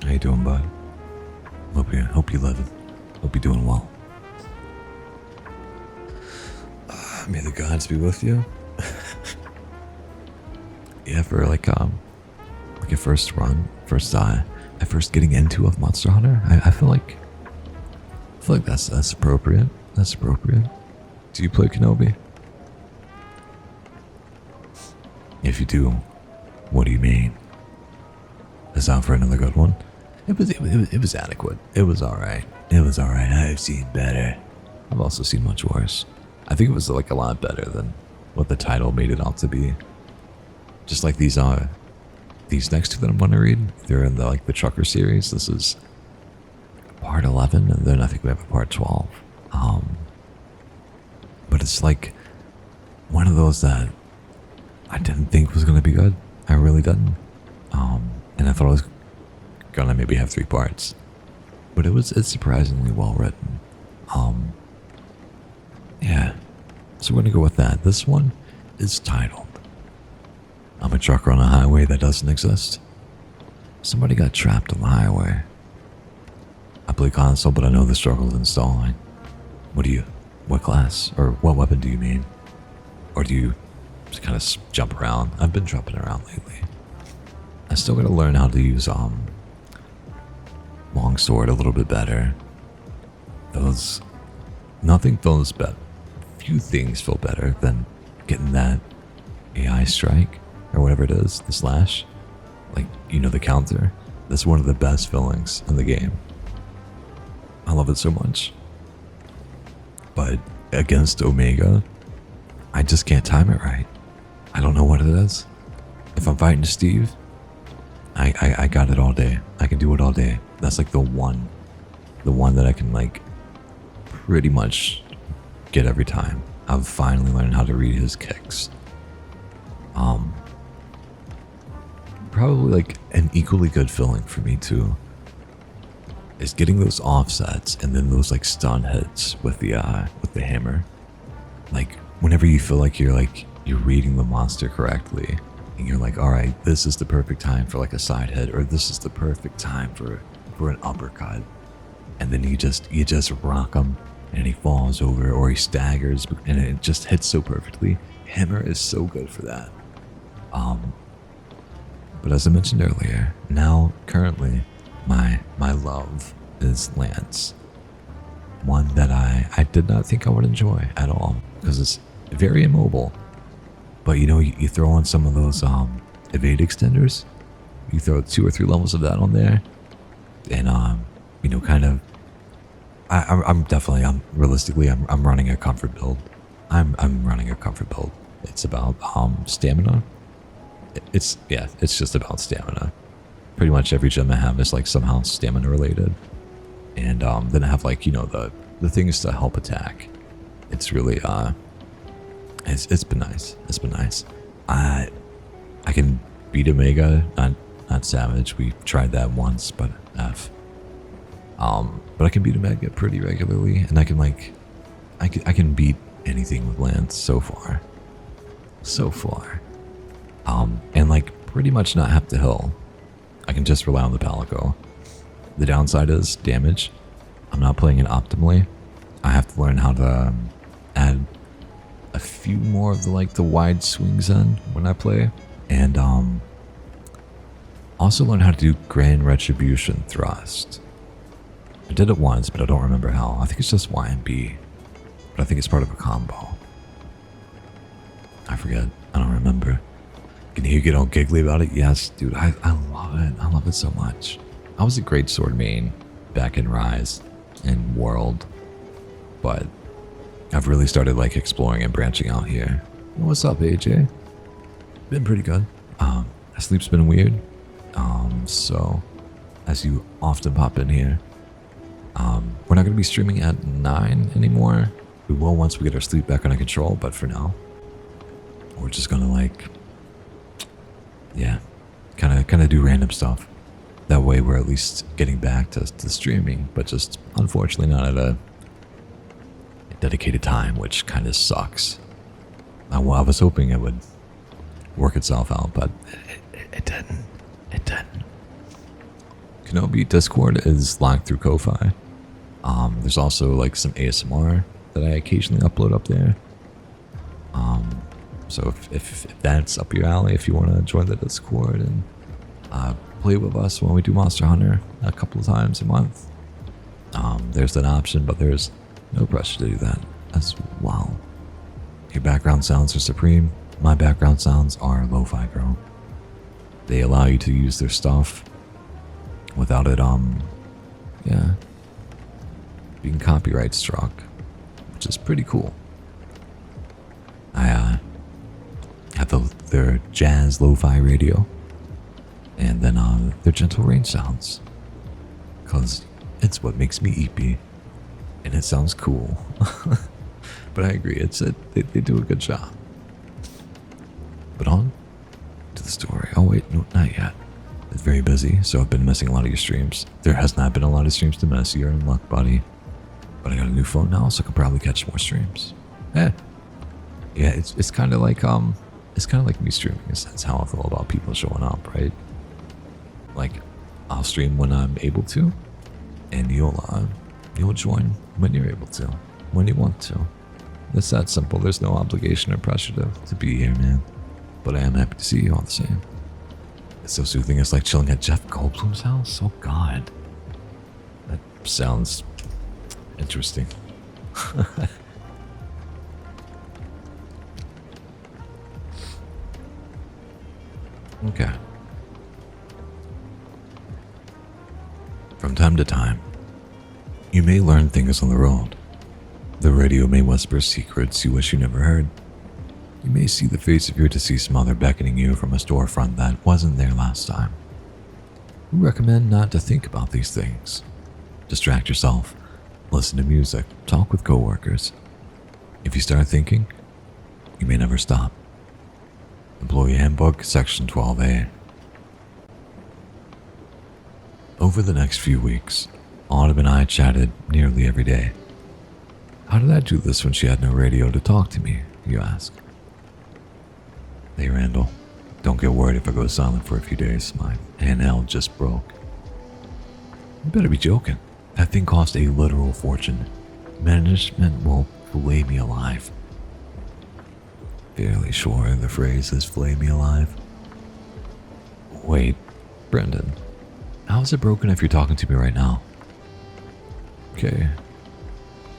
How you doing, bud? Hope you're living. Hope you're doing well. May the gods be with you. Yeah, for like a first run, at first getting into a Monster Hunter, I feel like that's appropriate. That's appropriate. Do you play Kenobi? If you do, what do you mean? Is that for another good one? It was adequate. It was alright. I've seen better. I've also seen much worse. I think it was like a lot better than what the title made it out to be. Just like these next two that I'm going to read, they're in the Trucker series. This is part 11, and then I think we have a part 12. But it's like one of those that I didn't think was going to be good. I really didn't. And I thought it was going to maybe have 3 parts. But it's surprisingly well written. Yeah. So we're going to go with that. This one is titled, I'm a trucker on a highway that doesn't exist. Somebody got trapped on the highway. I play console, but I know the struggle of installing. What class, or what weapon do you mean? Or do you just kind of jump around? I've been jumping around lately. I still gotta learn how to use, longsword a little bit better. Nothing feels better. Few things feel better than getting that AI strike, or whatever it is, the slash. The counter. That's one of the best feelings in the game. I love it so much. But against Omega, I just can't time it right. I don't know what it is. If I'm fighting Steve, I got it all day. I can do it all day. That's like the one that I can pretty much get every time. I've finally learned how to read his kicks. Probably an equally good feeling for me too is getting those offsets and then those stun hits with the hammer. Whenever you feel like you're reading the monster correctly, and you're all right, this is the perfect time for a side hit, or this is the perfect time for an uppercut, and then you just rock him and he falls over or he staggers and it just hits so perfectly. Hammer is so good for that. But as I mentioned earlier, now currently my love is Lance. One that I did not think I would enjoy at all, because it's very immobile. But you throw on some of those evade extenders, you throw 2 or 3 levels of that on there, and I'm realistically running a comfort build. I'm running a comfort build. It's about stamina. It's just about stamina. Pretty much every gem I have is somehow stamina related, and then I have the things to help attack. It's really it's been nice. It's been nice. I can beat Omega, not Savage. We tried that once, but F. But I can beat a Mega pretty regularly, and I can beat anything with Lance so far. So far. And like pretty much not have to heal. I can just rely on the Palico. The downside is damage. I'm not playing it optimally. I have to learn how to add a few more of the wide swings in when I play, and also learn how to do Grand Retribution Thrust. I did it once, but I don't remember how. I think it's just Y and B, but I think it's part of a combo. I forget. I don't remember. Can you get all giggly about it? Yes, dude. I love it. I love it so much. I was a great sword main back in Rise and World, but I've really started exploring and branching out here. What's up, AJ? Been pretty good. Sleep's been weird. So as you often pop in here, we're not gonna be streaming at 9 anymore. We will once we get our sleep back under control, but for now, we're just gonna kind of do random stuff. That way we're at least getting back to streaming, but just unfortunately not at a dedicated time, which kind of sucks. I was hoping it would work itself out, but it didn't. It didn't. Kenobi Discord is locked through Ko-Fi. There's also some ASMR that I occasionally upload up there. So if that's up your alley, if you want to join the Discord and play with us when we do Monster Hunter a couple of times a month, there's that option, but there's no pressure to do that as well. Your background sounds are supreme. My background sounds are lo-fi, bro. They allow you to use their stuff without it, being copyright struck, which is pretty cool. I have their jazz lo-fi radio, and then their gentle rain sounds, because it's what makes me EP, and it sounds cool. But I agree, they do a good job. But on to the story. Oh wait, no, not yet. It's very busy, so I've been missing a lot of your streams. There has not been a lot of streams to miss. You're in luck, buddy. But I got a new phone now, so I can probably catch more streams. Yeah, it's kind of like me streaming. That's how I feel about people showing up, right? I'll stream when I'm able to, and you'll join when you're able to, when you want to. It's that simple. There's no obligation or pressure to be here, man. But I am happy to see you all the same. It's so soothing. It's like chilling at Jeff Goldblum's house. Oh God, that sounds interesting. Okay. From time to time, you may learn things on the road. The radio may whisper secrets you wish you never heard. You may see the face of your deceased mother beckoning you from a storefront that wasn't there last time. We recommend not to think about these things. Distract yourself, listen to music, talk with coworkers. If you start thinking, you may never stop. Employee Handbook, Section 12A. Over the next few weeks, Autumn and I chatted nearly every day. How did I do this when she had no radio to talk to me, you ask? Hey Randall, don't get worried if I go silent for a few days. My handheld just broke. You better be joking. That thing cost a literal fortune. Management will fillet me alive. Fairly sure the phrase is fillet me alive. Wait, Brendan, how is it broken if you're talking to me right now? Okay,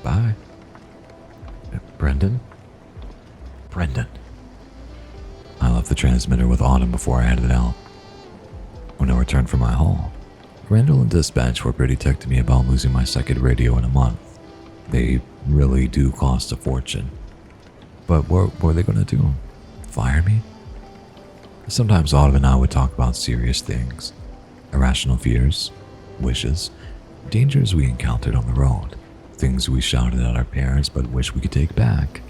bye. Brendan? I left the transmitter with Autumn before I headed out. When I returned from my haul, Randall and Dispatch were pretty ticked to me about losing my second radio in a month. They really do cost a fortune. But what were they gonna do? Fire me? Sometimes Autumn and I would talk about serious things. Irrational fears, wishes, dangers we encountered on the road. Things we shouted at our parents but wish we could take back.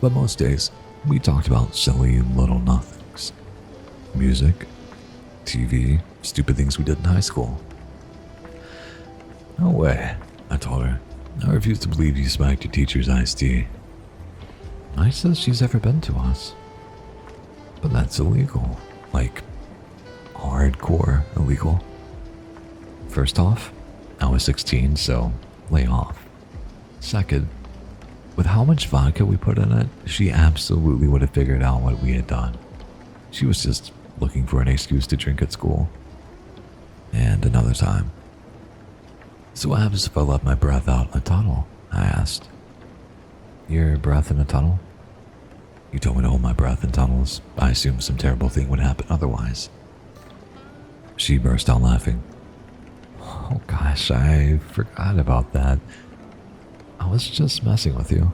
But most days, we talked about silly little nothings. Music, TV, stupid things we did in high school. No way, I told her. I refuse to believe you spiked your teacher's iced tea. Nicest she's ever been to us. But that's illegal. Like, hardcore illegal. First off, I was 16, so lay off. Second, with how much vodka we put in it, she absolutely would have figured out what we had done. She was just looking for an excuse to drink at school. And another time. So what happens if I let my breath out in a tunnel? I asked. Your breath in a tunnel? You told me to hold my breath in tunnels. I assumed some terrible thing would happen otherwise. She burst out laughing. Oh gosh, I forgot about that. I was just messing with you.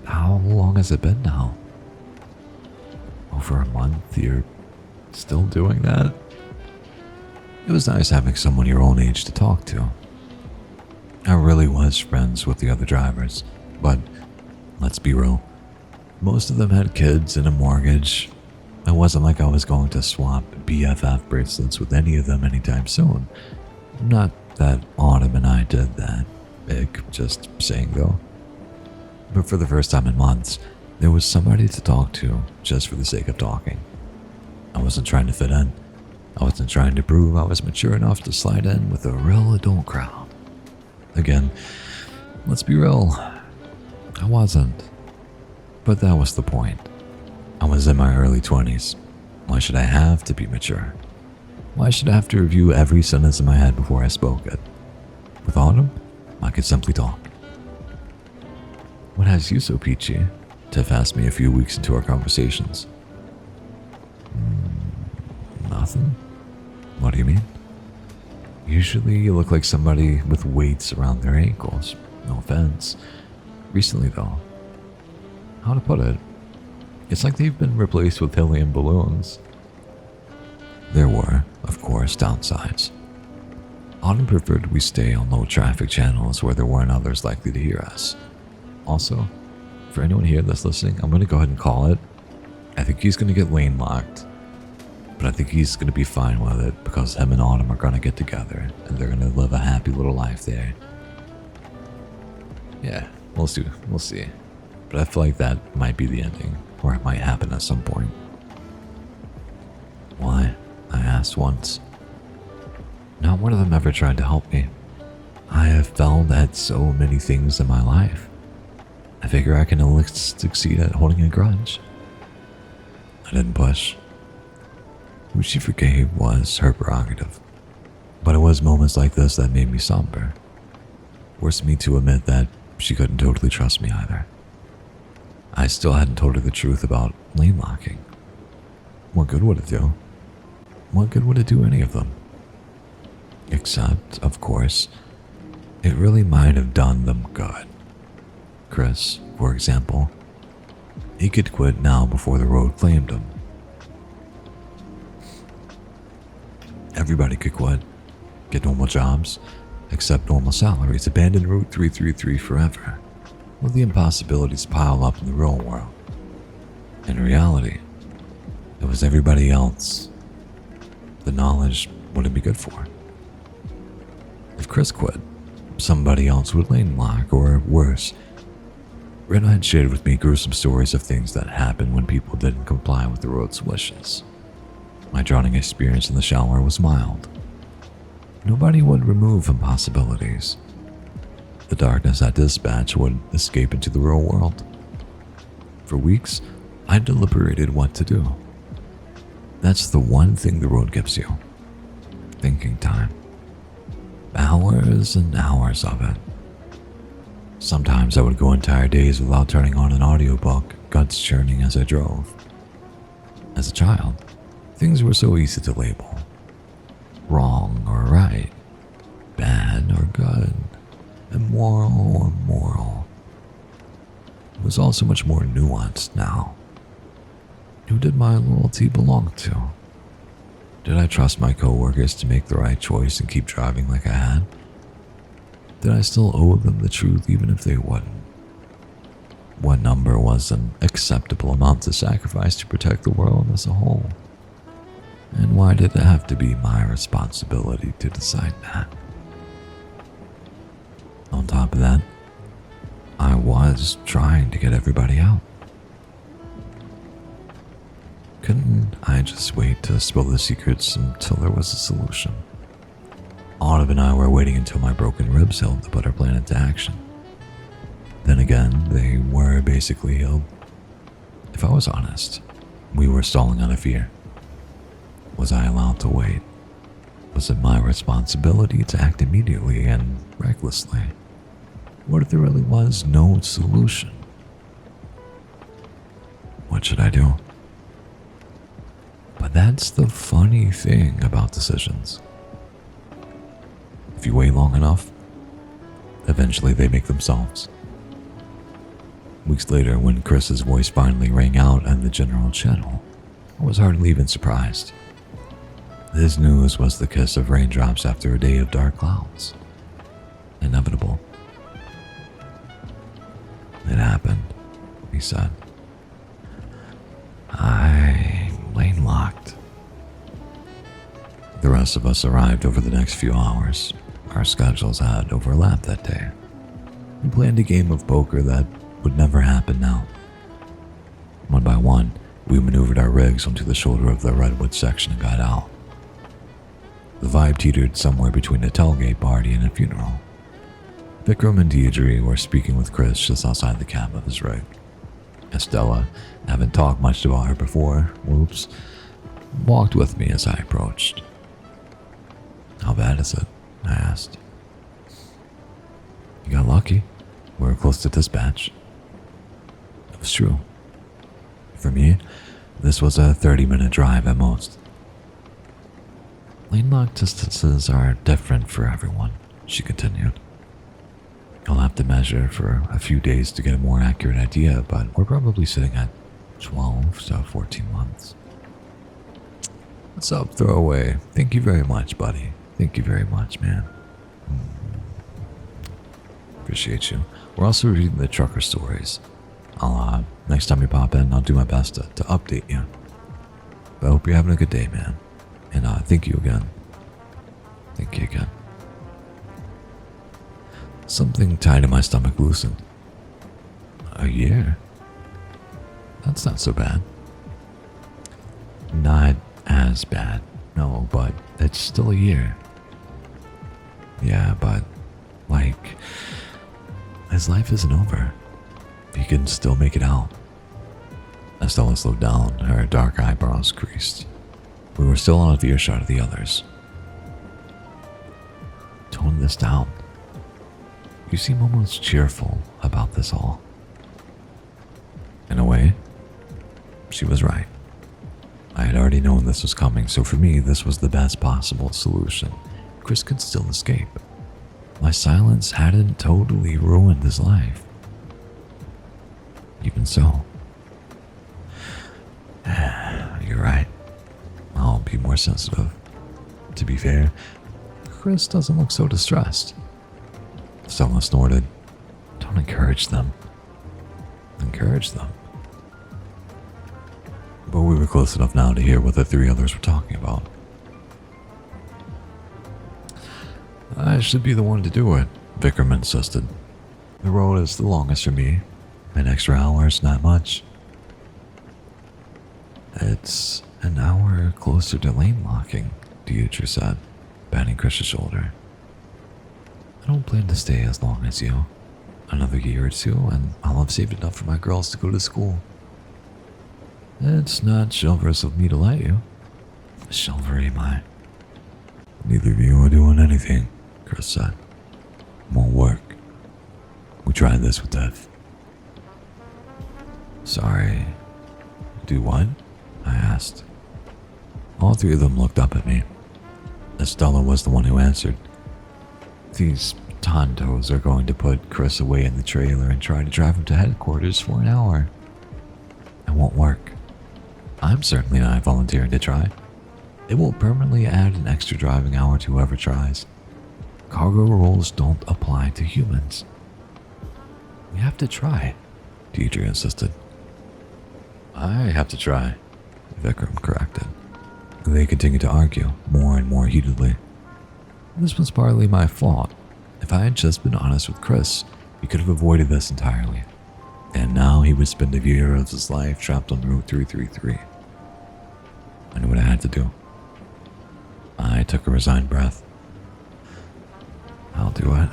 How long has it been now? Over a month? You're still doing that? It was nice having someone your own age to talk to. I really was friends with the other drivers, but let's be real. Most of them had kids and a mortgage. It wasn't like I was going to swap BFF bracelets with any of them anytime soon. Not that Autumn and I did that. Big, just saying though. But for the first time in months, there was somebody to talk to just for the sake of talking. I wasn't trying to fit in. I wasn't trying to prove I was mature enough to slide in with a real adult crowd. Again, let's be real. I wasn't. But that was the point. I was in my early 20s. Why should I have to be mature? Why should I have to review every sentence in my head before I spoke it? With Autumn, I could simply talk. What has you so peachy? Tiff asked me a few weeks into our conversations. Nothing? What do you mean? Usually you look like somebody with weights around their ankles. No offense. Recently though, how to put it? It's like they've been replaced with helium balloons. There were, of course, downsides. Autumn preferred we stay on low traffic channels where there weren't others likely to hear us. Also, for anyone here that's listening, I'm going to go ahead and call it. I think he's going to get lane locked. But I think he's going to be fine with it because him and Autumn are going to get together and they're going to live a happy little life there. Yeah, we'll see. We'll see. But I feel like that might be the ending, or it might happen at some point. Why? I asked once. Not one of them ever tried to help me. I have failed at so many things in my life. I figure I can at least succeed at holding a grudge. I didn't push. Who she forgave was her prerogative. But it was moments like this that made me somber. Forced me to admit that she couldn't totally trust me either. I still hadn't told her the truth about lane locking. What good would it do? What good would it do any of them? Except, of course, it really might have done them good. Chris, for example, he could quit now before the road claimed him. Everybody could quit, get normal jobs, accept normal salaries, abandon Route 333 forever, will the impossibilities pile up in the real world? In reality, it was everybody else the knowledge wouldn't be good for. If Chris quit, somebody else would lane lock, or worse. Red had shared with me gruesome stories of things that happened when people didn't comply with the road's wishes. My drowning experience in the shower was mild. Nobody would remove impossibilities. The darkness at dispatch would escape into the real world. For weeks, I deliberated what to do. That's the one thing the road gives you. Thinking time. Hours and hours of it. Sometimes I would go entire days without turning on an audiobook, guts churning as I drove. As a child, things were so easy to label. Wrong or right, bad or good, immoral or moral. It was all so much more nuanced now. Who did my loyalty belong to? Did I trust my coworkers to make the right choice and keep driving like I had? Did I still owe them the truth even if they wouldn't? What number was an acceptable amount to sacrifice to protect the world as a whole? And why did it have to be my responsibility to decide that? On top of that, I was trying to get everybody out. Couldn't I just wait to spill the secrets until there was a solution? Autumn and I were waiting until my broken ribs healed to put our plan into action. Then again, they were basically healed. If I was honest, we were stalling out of fear. Was I allowed to wait? Was it my responsibility to act immediately and recklessly? What if there really was no solution? What should I do? But that's the funny thing about decisions. If you wait long enough, eventually they make themselves. Weeks later, when Chris's voice finally rang out on the general channel, I was hardly even surprised. His news was the kiss of raindrops after a day of dark clouds. Inevitable. It happened, he said. I lane locked. The rest of us arrived over the next few hours. Our schedules had overlapped that day. We planned a game of poker that would never happen now. One by one, we maneuvered our rigs onto the shoulder of the redwood section and got out. The vibe teetered somewhere between a tailgate party and a funeral. Vikram and Deirdre were speaking with Chris just outside the cab of his rig. Estella, haven't talked much about her before, walked with me as I approached. How bad is it? I asked. You got lucky. We were close to dispatch. It was true. For me, this was a 30-minute drive at most. Lane lock distances are different for everyone, she continued. I'll have to measure for a few days to get a more accurate idea, but we're probably sitting at 12 to 14 months. What's up, throwaway? Thank you very much, buddy. Thank you very much, man. Appreciate you. We're also reading the trucker stories. Next time you pop in, I'll do my best to update you. But I hope you're having a good day, man. And thank you again. Thank you again. Something tight in my stomach loosened. A year? That's not so bad. Not as bad, no, but it's still a year. Yeah, but, his life isn't over. He can still make it out. Estella slowed down, her dark eyebrows creased. We were still out of earshot of the others. Tone this down. You seem almost cheerful about this all. In a way, she was right. I had already known this was coming, so for me, this was the best possible solution. Chris could still escape. My silence hadn't totally ruined his life. Even so. You're right. I'll be more sensitive. To be fair, Chris doesn't look so distressed. Stella snorted. Don't encourage them. Encourage them. But we were close enough now to hear what the three others were talking about. I should be the one to do it, Vikram insisted. The road is the longest for me. An extra hour is not much. It's an hour closer to lane locking, Deirdre said, patting Chris's shoulder. I don't plan to stay as long as you. Another year or two, and I'll have saved enough for my girls to go to school. It's not chivalrous of me to let you. Chivalry, my. Neither of you are doing anything, Chris said. Won't work. We tried this with death. Sorry. Do what? I asked. All three of them looked up at me. Estella was the one who answered. These tontos are going to put Chris away in the trailer and try to drive him to headquarters for an hour. It won't work. I'm certainly not volunteering to try. It will permanently add an extra driving hour to whoever tries. Cargo rules don't apply to humans. We have to try, Deirdre insisted. I have to try, Vikram corrected. They continued to argue, more and more heatedly. This was partly my fault. If I had just been honest with Chris, he could have avoided this entirely. And now he would spend a year of his life trapped on Route 333. I knew what I had to do. I took a resigned breath. I'll do it.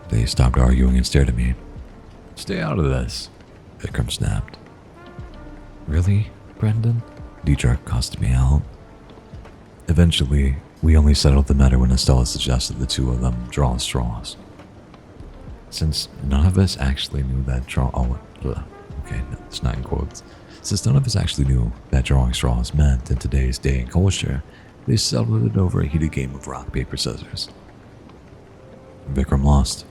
They stopped arguing and stared at me. Stay out of this, Vikram snapped. Really, Brendan? Dietrich cussed me out. Eventually, we only settled the matter when Estella suggested the two of them draw straws. Since none of us actually knew that it's not in quotes. Since none of us actually knew that drawing straws meant in today's day and culture, they settled it over a heated game of rock, paper, scissors. Vikram lost.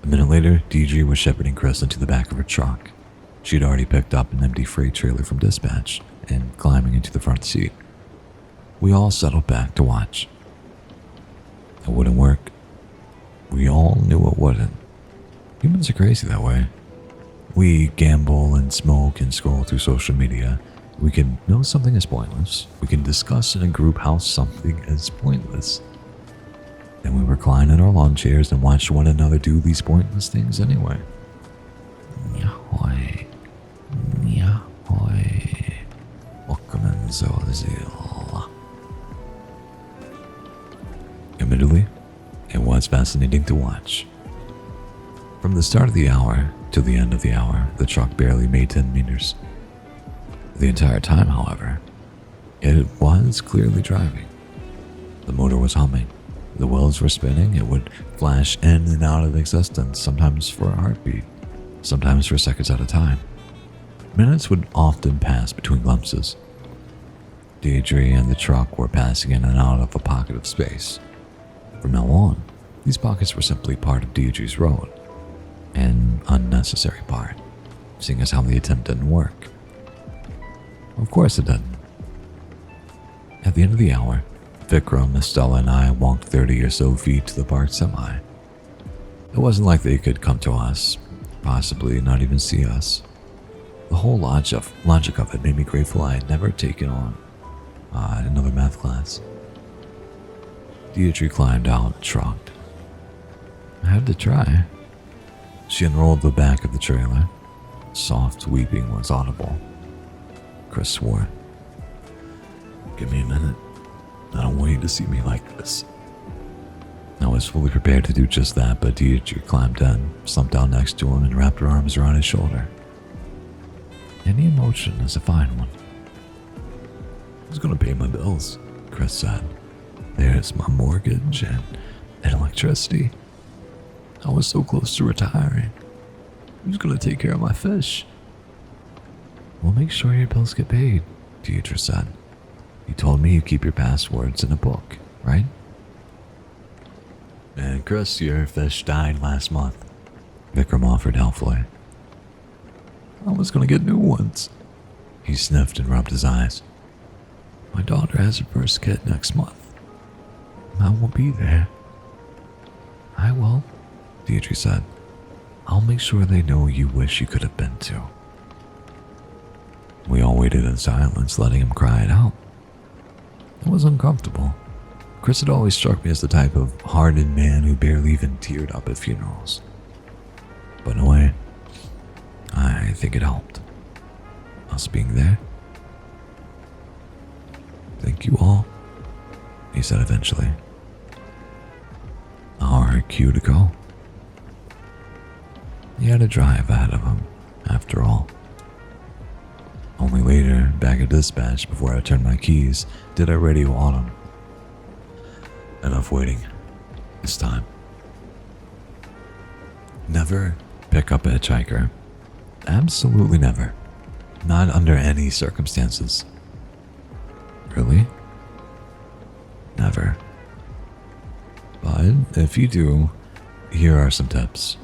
A minute later, Deidre was shepherding Chris into the back of her truck. She'd already picked up an empty freight trailer from dispatch and climbing into the front seat. We all settled back to watch. It wouldn't work. We all knew it wouldn't. Humans are crazy that way. We gamble and smoke and scroll through social media. We can know something is pointless. We can discuss in a group how something is pointless. Then we recline in our lawn chairs and watch one another do these pointless things anyway. Yahoy. Yahoy. Welcome in Zolazil. Admittedly, it was fascinating to watch. From the start of the hour to the end of the hour, the truck barely made 10 meters. The entire time, however, it was clearly driving. The motor was humming. The wheels were spinning. It would flash in and out of existence, sometimes for a heartbeat, sometimes for seconds at a time. Minutes would often pass between glimpses. Deirdre and the truck were passing in and out of a pocket of space. From now on, these pockets were simply part of Deirdre's road, an unnecessary part, seeing as how the attempt didn't work. Of course it didn't. At the end of the hour, Vikram, Estella, and I walked 30 or so feet to the parked semi. It wasn't like they could come to us, possibly not even see us. The whole logic of it made me grateful I had never taken on another math class. Deirdre climbed out and shrugged. I had to try. She unrolled the back of the trailer. Soft weeping was audible. Chris swore. Give me a minute. I don't want you to see me like this. I was fully prepared to do just that, but Deirdre climbed in, slumped down next to him, and wrapped her arms around his shoulder. Any emotion is a fine one. Who's gonna pay my bills? Chris said. There's my mortgage and electricity. I was so close to retiring. Who's gonna take care of my fish? We'll make sure your bills get paid, Deirdre said. You told me you keep your passwords in a book, right? And Chris, your fish died last month, Vikram offered helpfully. I was gonna get new ones. He sniffed and rubbed his eyes. My daughter has her first kid next month. I won't be there. I will, Deirdre said. I'll make sure they know you wish you could have been too. We all waited in silence, letting him cry it out. It was uncomfortable. Chris had always struck me as the type of hardened man who barely even teared up at funerals. But in a way, I think it helped. Us being there. Thank you all, he said eventually. Our cue to go. He had a drive ahead of him, after all. Only later, back at dispatch, before I turned my keys, did I radio on him. Enough waiting. It's time. Never pick up a hitchhiker. Absolutely never. Not under any circumstances. Really? Never. But if you do, here are some tips.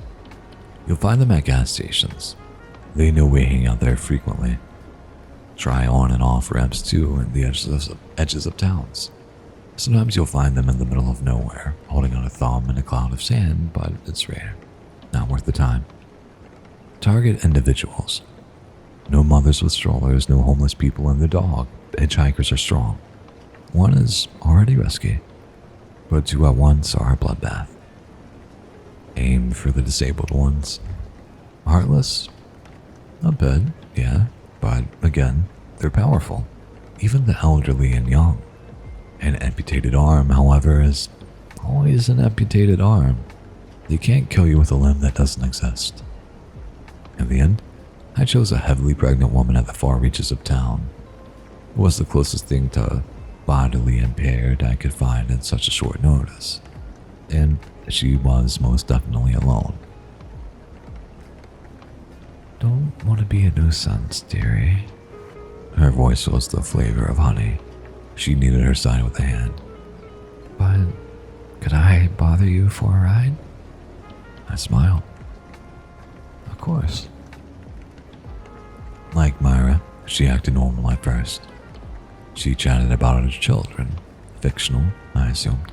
You'll find them at gas stations. They know we hang out there frequently. Try on and off ramps too in the edges of towns. Sometimes you'll find them in the middle of nowhere, holding on a thumb in a cloud of sand, but it's rare. Not worth the time. Target individuals. No mothers with strollers, no homeless people and their dog. Hitchhikers are strong. One is already risky. but two at once are a bloodbath. Aim for the disabled ones. Heartless? Not bad, yeah, but again, they're powerful. Even the elderly and young. An amputated arm, however, is always an amputated arm. They can't kill you with a limb that doesn't exist. In the end, I chose a heavily pregnant woman at the far reaches of town. It was the closest thing to bodily impaired I could find in such a short notice, and she was most definitely alone. Don't want to be a nuisance, dearie. Her voice was the flavor of honey. She kneaded her side with a hand. But could I bother you for a ride? I smiled. Of course. Like Myra, she acted normal at first. She chatted about her children, fictional, I assumed,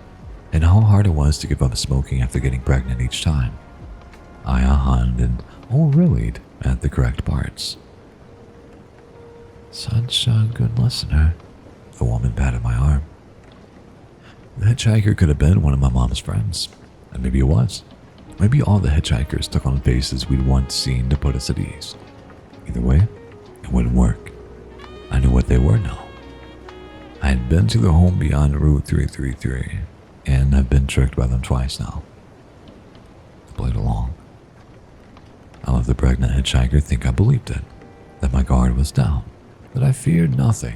and how hard it was to give up smoking after getting pregnant each time. I ahaned and oh-really'd at the correct parts. Such a good listener. The woman patted my arm. The hitchhiker could have been one of my mom's friends, and maybe it was. Maybe all the hitchhikers took on faces we'd once seen to put us at ease. Either way, it wouldn't work. I knew what they were now. I had been to their home beyond Route 333, and I've been tricked by them twice now. I played along. I let the pregnant hitchhiker think I believed it, that my guard was down, that I feared nothing.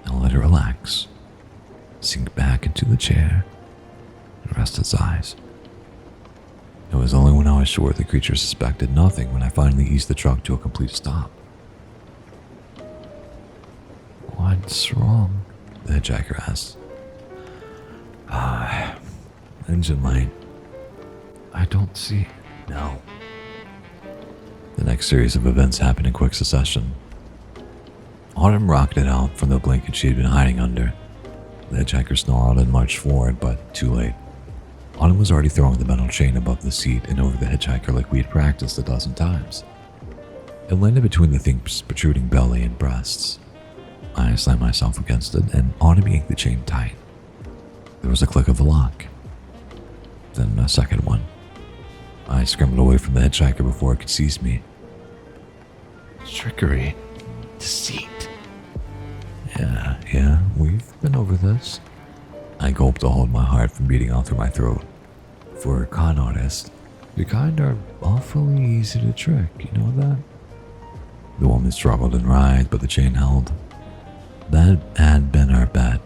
I let her relax, sink back into the chair, and rest its eyes. It was only when I was sure the creature suspected nothing when I finally eased the truck to a complete stop. What's wrong? The hitchhiker asked. Engine light. I don't see. No. The next series of events happened in quick succession. Autumn rocketed out from the blanket she had been hiding under. The hitchhiker snarled and marched forward, but too late. Autumn was already throwing the metal chain above the seat and over the hitchhiker like we had practiced a dozen times. It landed between the thing's protruding belly and breasts. I slammed myself against it, and Autumn yanked the chain tight. There was a click of the lock. Then a second one. I scrambled away from the hitchhiker before it could seize me. Trickery. Deceit. Yeah, we've been over this. I gulped to hold my heart from beating out through my throat. For a con artist, the kind are awfully easy to trick, you know that? The woman struggled and writhed, but the chain held. That had been our bet.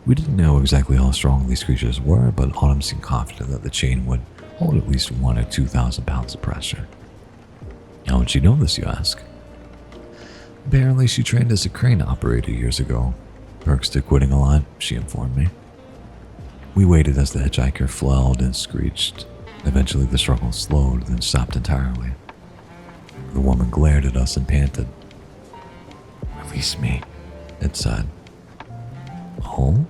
We didn't know exactly how strong these creatures were, but Autumn seemed confident that the chain would hold at least 1,000 or 2,000 pounds of pressure. How would she know this, you ask? Apparently, she trained as a crane operator years ago. Perks to quitting a lot, she informed me. We waited as the hitchhiker flailed and screeched. Eventually, the struggle slowed, then stopped entirely. The woman glared at us and panted. Release me, it said. Oh?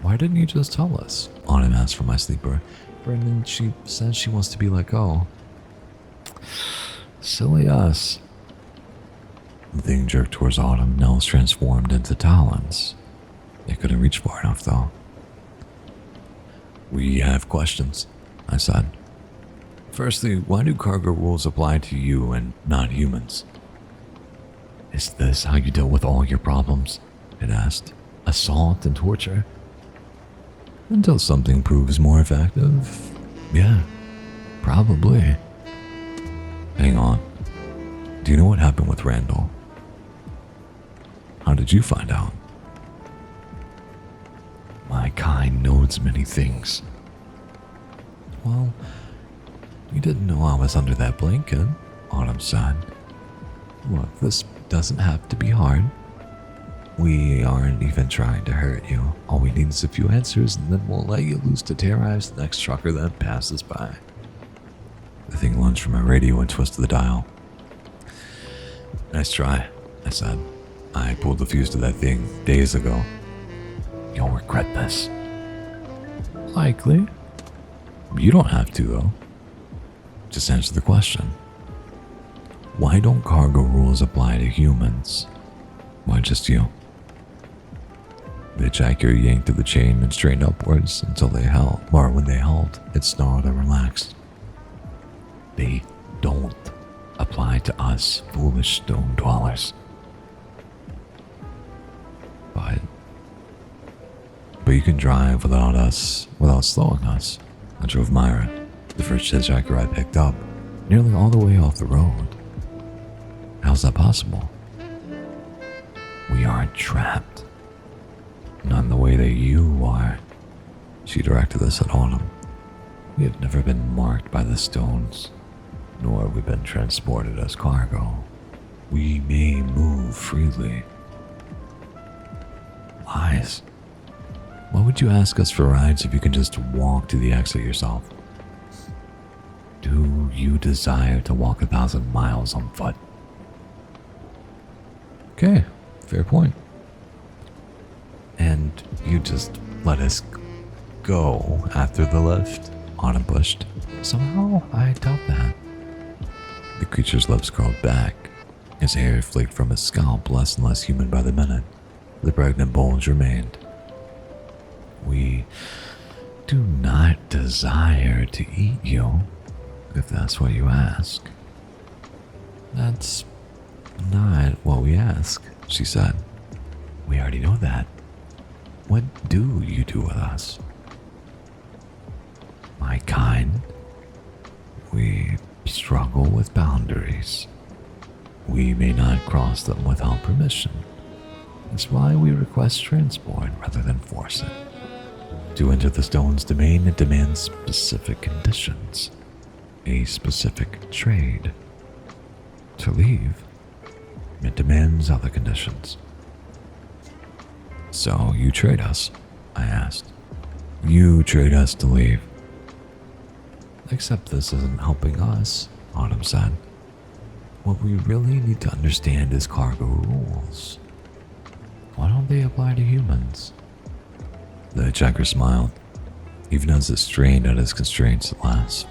Why didn't you just tell us? Autumn asked from my sleeper. Brendan, she says she wants to be let go. Silly us. The thing jerked towards Autumn, nails transformed into talons. They couldn't reach far enough, though. We have questions, I said. Firstly, why do cargo rules apply to you and not humans? Is this how you deal with all your problems? It asked. Assault and torture? Until something proves more effective. Yeah, probably. Hang on. Do you know what happened with Randall? How did you find out? My kind knows many things. Well, you didn't know I was under that blanket, Autumn said. Look, this doesn't have to be hard. We aren't even trying to hurt you. All we need is a few answers, and then we'll let you loose to terrorize the next trucker that passes by. The thing lunged from my radio and twisted the dial. Nice try, I said. I pulled the fuse to that thing days ago. You'll regret this. Likely. You don't have to, though. Just answer the question. Why don't cargo rules apply to humans? Why just you? The hitchhiker yanked at the chain and strained upwards until they held, or when they held, it snarled and relaxed. They don't apply to us, foolish stone dwellers. But you can drive without us, without slowing us. I drove Myra, the first hitchhiker I picked up, nearly all the way off the road. How's that possible? We aren't trapped. Not in the way that you are. She directed us at Autumn. We have never been marked by the stones, nor have we been transported as cargo. We may move freely. Lies. Why would you ask us for rides if you can just walk to the exit yourself? Do you desire to walk 1,000 miles on foot? Okay, fair point. And you just let us go after the lift? Autumn pushed. Somehow, I doubt that. The creature's lips curled back. His hair flaked from his scalp, less and less human by the minute. The pregnant bulge remained. We do not desire to eat you, if that's what you ask. That's not what we ask, she said. We already know that. What do you do with us? My kind, we struggle with boundaries. We may not cross them without permission. That's why we request transport rather than force it. To enter the stone's domain, it demands specific conditions, a specific trade. To leave, it demands other conditions. So you trade us? I asked. You trade us to leave. Except this isn't helping us, Autumn said. What we really need to understand is cargo rules. Why don't they apply to humans? The hitchhiker smiled, even as it strained at his constraints at last.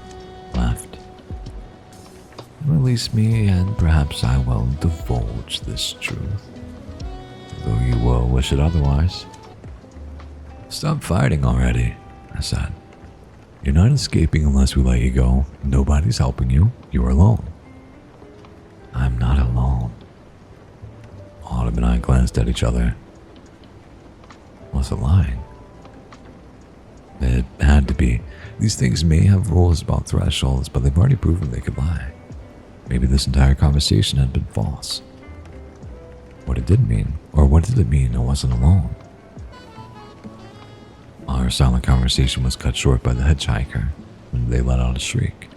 Laughed. Release me, and perhaps I will divulge this truth, though you will wish it otherwise. Stop fighting already, I said. You're not escaping unless we let you go. Nobody's helping you. You're alone. I'm not alone. Autumn and I glanced at each other. Was it lying? It had to be. These things may have rules about thresholds, but they've already proven they could lie. Maybe this entire conversation had been false. What it did mean, or what did it mean I wasn't alone? Our silent conversation was cut short by the hitchhiker when they let out a shriek.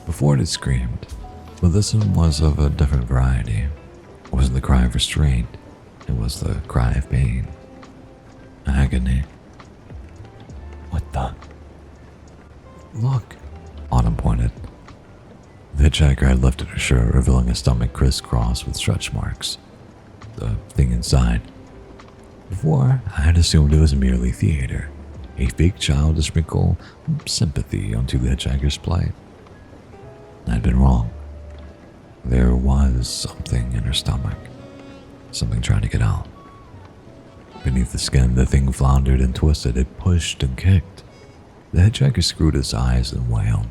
Before it had screamed, but this one was of a different variety. It wasn't the cry of restraint, it was the cry of pain. Agony. What the? Look, Autumn pointed. The hitchhiker had lifted her shirt, revealing a stomach crisscrossed with stretch marks. The thing inside. Before, I had assumed it was merely theater, a fake child to sprinkle sympathy onto the hitchhiker's plight. I'd been wrong. There was something in her stomach, something trying to get out. Beneath the skin, the thing floundered and twisted. It pushed and kicked. The hitchhiker screwed his eyes and wailed.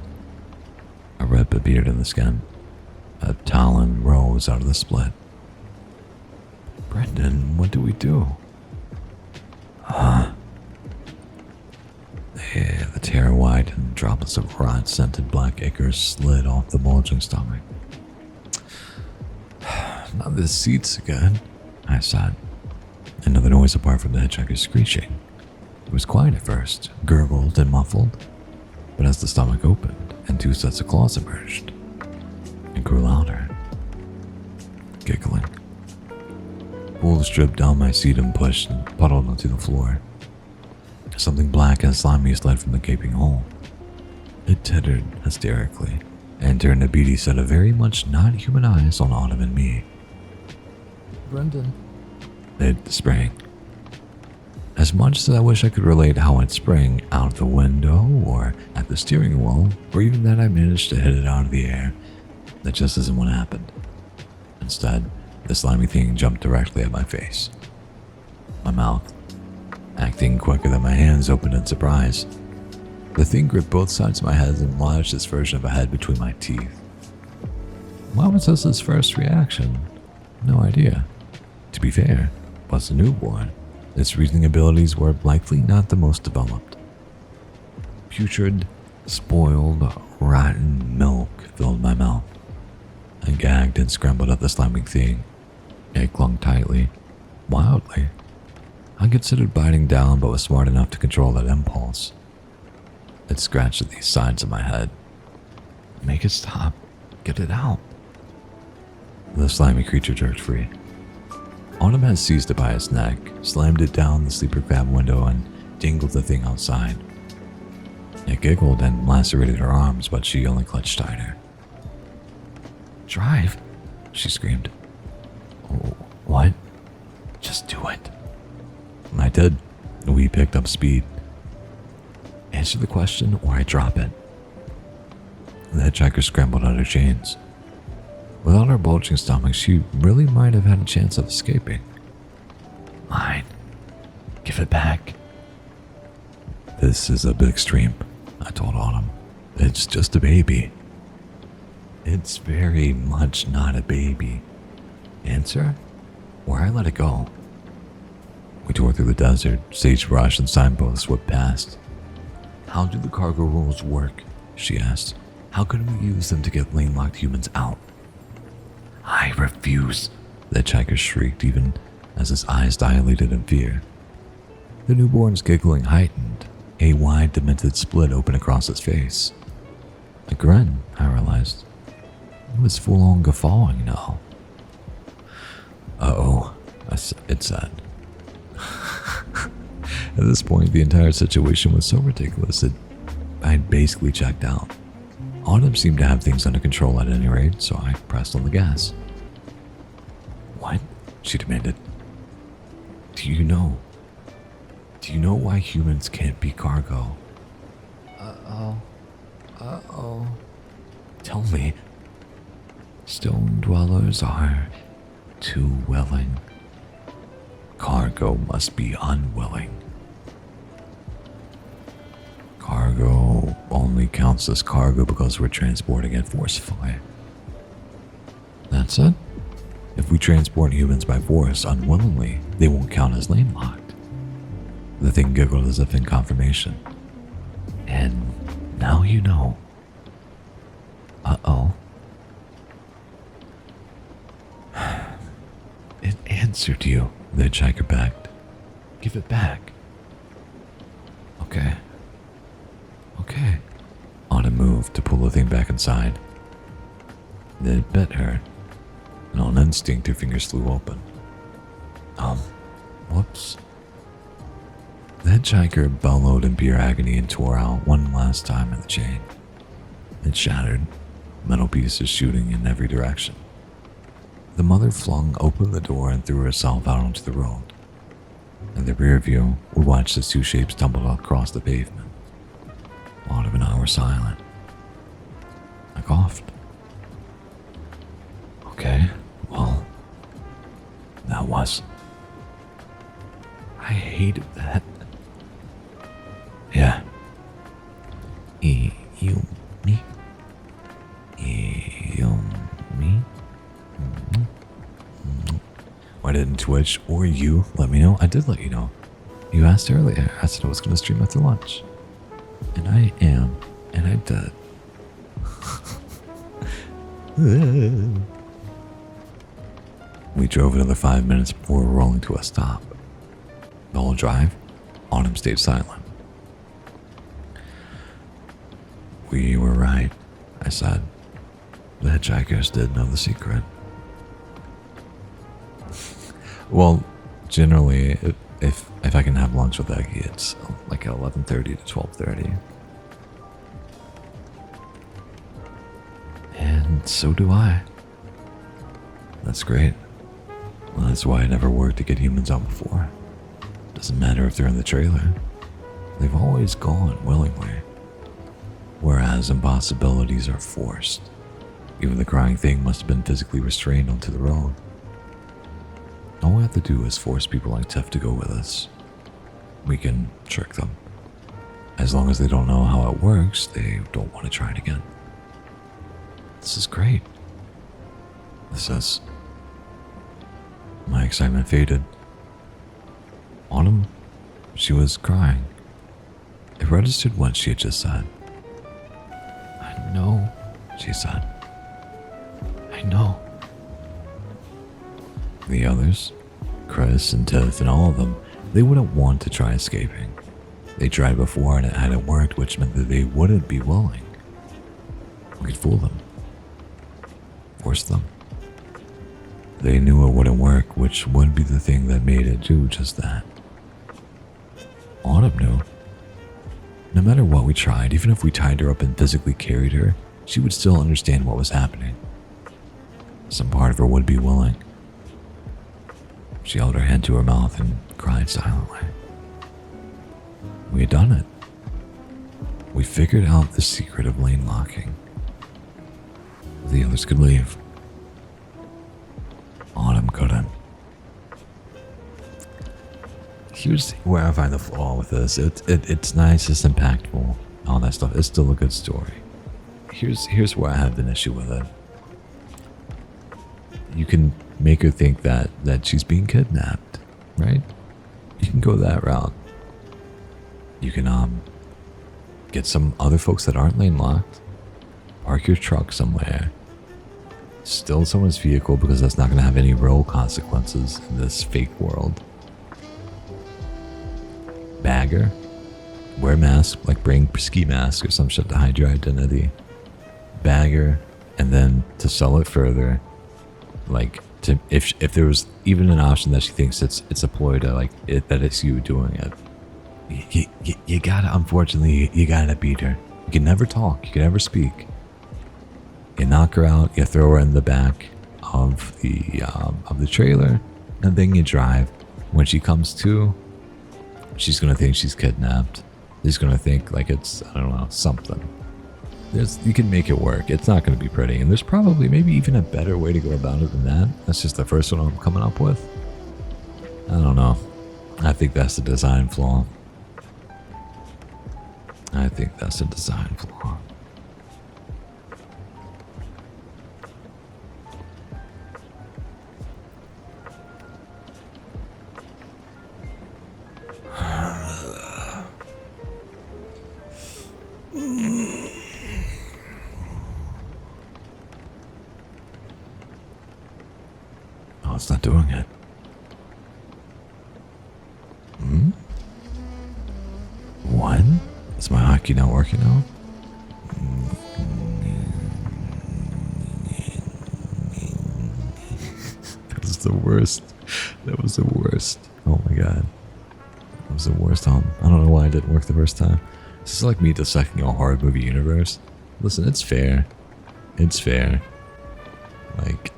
A rip appeared in the skin. A talon rose out of the split. Brendan, what do we do? The tear widened. Droplets of rot-scented black ichor slid off the bulging stomach. Not the seats again, I said. Another noise apart from the hitchhiker's screeching. It was quiet at first, gurgled and muffled, but as the stomach opened and two sets of claws emerged, it grew louder. Giggling. Pools dripped down my seat and pushed and puddled onto the floor. Something black and slimy slid from the gaping hole. It tittered hysterically and turned a beady set of very much not human eyes on Autumn and me. Brendan. It sprang. As much as I wish I could relate how it sprang out the window or at the steering wheel, or even that I managed to hit it out of the air, that just isn't what happened. Instead, the slimy thing jumped directly at my face. My mouth, acting quicker than my hands opened in surprise. The thing gripped both sides of my head and lodged its version of a head between my teeth. Why was this his first reaction? No idea. To be fair, was a newborn. Its reasoning abilities were likely not the most developed. Putrid, spoiled, rotten milk filled my mouth. I gagged and scrambled at the slimy thing. It clung tightly, wildly. I considered biting down, but was smart enough to control that impulse. It scratched at the sides of my head. Make it stop. Get it out. The slimy creature jerked free. Autumn had seized it by its neck, slammed it down the sleeper cab window, and dangled the thing outside. It giggled and lacerated her arms, but she only clutched tighter. Drive, she screamed. Oh, what? Just do it. I did. We picked up speed. Answer the question or I drop it. The hitchhiker scrambled out her chains. Without her bulging stomach, she really might have had a chance of escaping. Mine. Give it back. This is a bit extreme, I told Autumn. It's just a baby. It's very much not a baby. Answer, or I let it go. We tore through the desert, sagebrush and signposts whipped past. How do the cargo rules work? She asked. How can we use them to get lane-locked humans out? I refuse, the hitchhiker shrieked, even as his eyes dilated in fear. The newborn's giggling heightened. A wide, demented split opened across his face. A grin, I realized. It was full-on guffawing now. Uh-oh, it said. At this point, the entire situation was so ridiculous that I'd basically checked out. Autumn seemed to have things under control at any rate, so I pressed on the gas. What? She demanded. Do you know why humans can't be cargo? Uh-oh. Tell me. Stone dwellers are too willing. Cargo must be unwilling. Cargo only counts as cargo because we're transporting it forcefully. That's it? If we transport humans by force unwillingly, they won't count as lane-locked. The thing giggled as if in confirmation. And now you know. Uh-oh. It answered you, the hitchhiker begged. Give it back. Okay. Autumn moved to pull the thing back inside. It bit her, and on instinct her fingers flew open. Whoops. The hitchhiker bellowed in pure agony and tore out one last time at the chain. It shattered, metal pieces shooting in every direction. The mother flung open the door and threw herself out onto the road. In the rear view, we watched the two shapes tumble across the pavement. Autumn and I were silent. I coughed. Okay, well, that was... I hated that. Yeah. Me? Why didn't Twitch or you let me know? I did let you know. You asked earlier. I said I was going to stream after lunch. And I am. And I did. We drove another 5 minutes before rolling to a stop. The whole drive, Autumn stayed silent. We were right, I said. The hitchhikers did know the secret. Well, generally, if I can have lunch with Eggy, it's like at 11:30 to 12:30. And so do I. That's great. Well, that's why I never worked to get humans out before. Doesn't matter if they're in the trailer. They've always gone willingly. Whereas impossibilities are forced. Even the crying thing must have been physically restrained onto the road. All we have to do is force people like Tiff to go with us. We can trick them. As long as they don't know how it works, they don't want to try it again. This is great. This is... My excitement faded. Autumn, she was crying. It registered what she had just said. I know, she said. I know. The others, Chris and Tiff and all of them, they wouldn't want to try escaping. They tried before and it hadn't worked, which meant that they wouldn't be willing. We could fool them. Force them. They knew it wouldn't work, which would be the thing that made it do just that. Autumn knew. No matter what we tried, even if we tied her up and physically carried her, she would still understand what was happening. Some part of her would be willing. She held her hand to her mouth and cried silently. We had done it. We figured out the secret of lane locking. The others could leave. Autumn couldn't. Here's where I find the flaw with this. It's nice, it's impactful, all that stuff. It's still a good story. Here's where I have an issue with it. You can make her think that she's being kidnapped, right? You can go that route. You can get some other folks that aren't lane locked, park your truck somewhere, steal someone's vehicle because that's not going to have any real consequences in this fake world. Bag her, wear a mask, like bring ski mask or some shit to hide your identity. Bag her, and then to sell it further, like to if there was even an option that she thinks it's a ploy to like it that it's you doing it. You gotta, unfortunately, you gotta beat her. You can never talk, you can never speak. You knock her out, you throw her in the back of the trailer, and then you drive. When she comes to, she's gonna think she's kidnapped. She's gonna think like it's, I don't know, something. You can make it work. It's not gonna be pretty, and there's probably maybe even a better way to go about it than that. That's just the first one I'm coming up with. I don't know. I think that's the design flaw. I think that's a design flaw. Oh, it's not doing it. When? Is my hockey not working out? That was the worst. That was the worst. Oh my god. That was the worst. I don't know why it didn't work the first time. This is like me dissecting a horror movie universe. Listen, it's fair. It's fair. Like,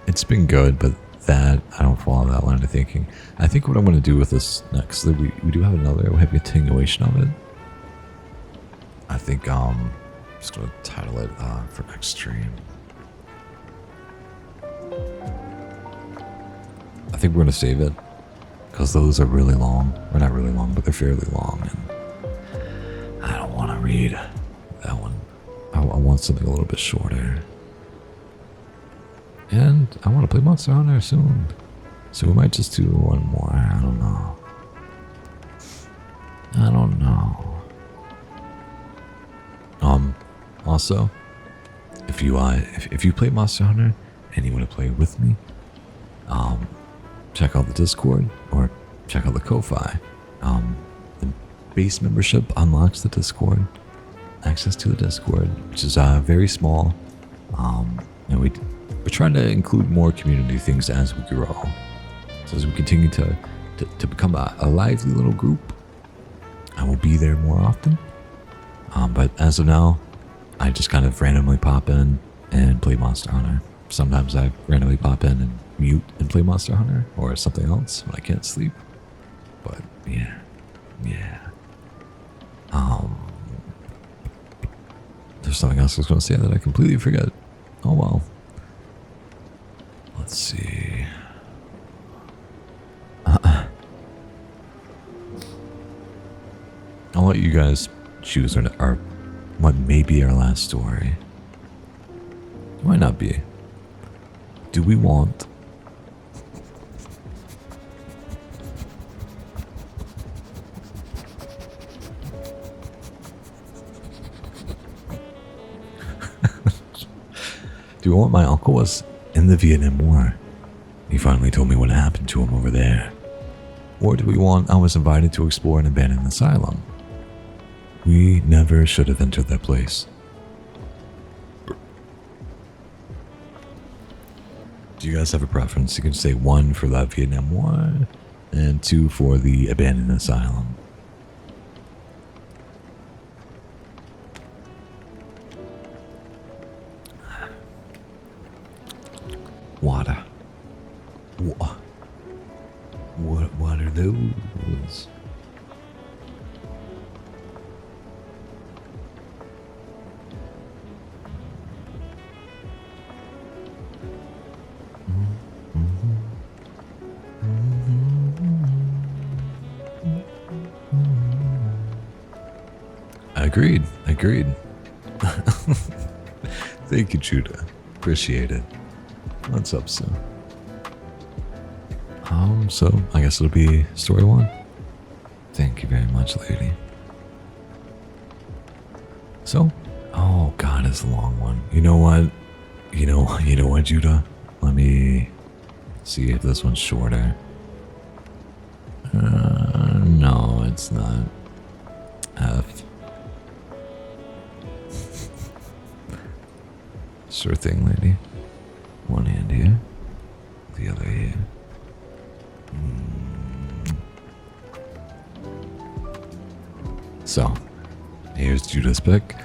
it's been good, but that, I don't follow that line of thinking. I think what I'm going to do with this next, we do have another, we have a continuation of it. I think I'm just going to title it for next stream. I think we're going to save it, because those are really long. Or not really long, but they're fairly long, and I don't want to read that one. I want something a little bit shorter. And I want to play Monster Hunter soon. So we might just do one more. I don't know. I don't know. Also, if you play Monster Hunter and you want to play with me, check out the Discord or check out the Ko-Fi. The base membership unlocks the Discord, access to the Discord, which is very small. And we're trying to include more community things as we grow. So as we continue to become a lively little group, I will be there more often. But as of now, I just kind of randomly pop in and play Monster Hunter. Sometimes I randomly pop in and mute and play Monster Hunter or something else when I can't sleep. But yeah. There's something else I was going to say that I completely forget. Oh well. Let's see. I'll let you guys choose our what may be our last story. It might not be. Do we want Do we want my uncle was in the Vietnam War? He finally told me what happened to him over there. Or do we want I was invited to explore an abandoned asylum? We never should have entered that place. Do you guys have a preference? You can say 1 for the Vietnam War and 2 for the abandoned asylum. Water. What are those? Agreed. Thank you, Judah. Appreciate it. What's up, Sue? So I guess it'll be story 1. Thank you very much, lady. So, oh god, it's a long one. You know what? You know what, Judah? Let me see if this one's shorter. No, it's not. F. Sure thing, lady. One hand here, the other here. So, here's Judah's pick.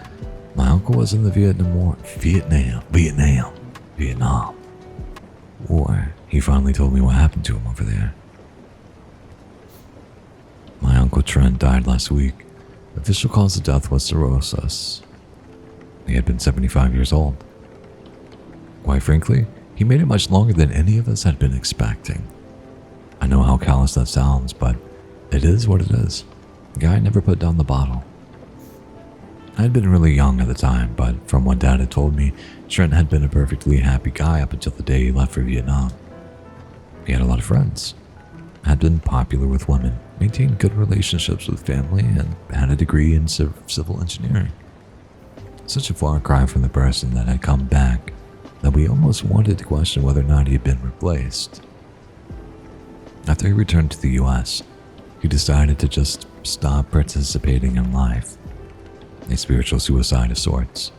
My uncle was in the Vietnam War. Vietnam. War. He finally told me what happened to him over there. My uncle Trent died last week. The official cause of death was cirrhosis. He had been 75 years old. Quite frankly, he made it much longer than any of us had been expecting. I know how callous that sounds, but it is what it is. The guy never put down the bottle. I had been really young at the time, but from what Dad had told me, Trent had been a perfectly happy guy up until the day he left for Vietnam. He had a lot of friends, had been popular with women, maintained good relationships with family, and had a degree in civil engineering. Such a far cry from the person that had come back that we almost wanted to question whether or not he had been replaced. After he returned to the US, he decided to just stop participating in life, a spiritual suicide of sorts.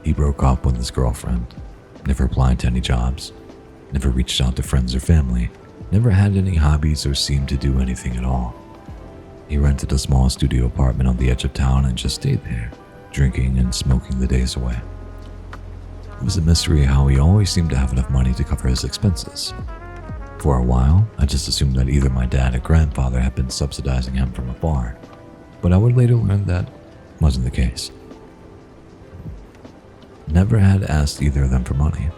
He broke up with his girlfriend, never applied to any jobs, never reached out to friends or family, never had any hobbies or seemed to do anything at all. He rented a small studio apartment on the edge of town and just stayed there, drinking and smoking the days away. It was a mystery how he always seemed to have enough money to cover his expenses. For a while, I just assumed that either my dad or grandfather had been subsidizing him from afar, but I would later learn that wasn't the case. Never had asked either of them for money.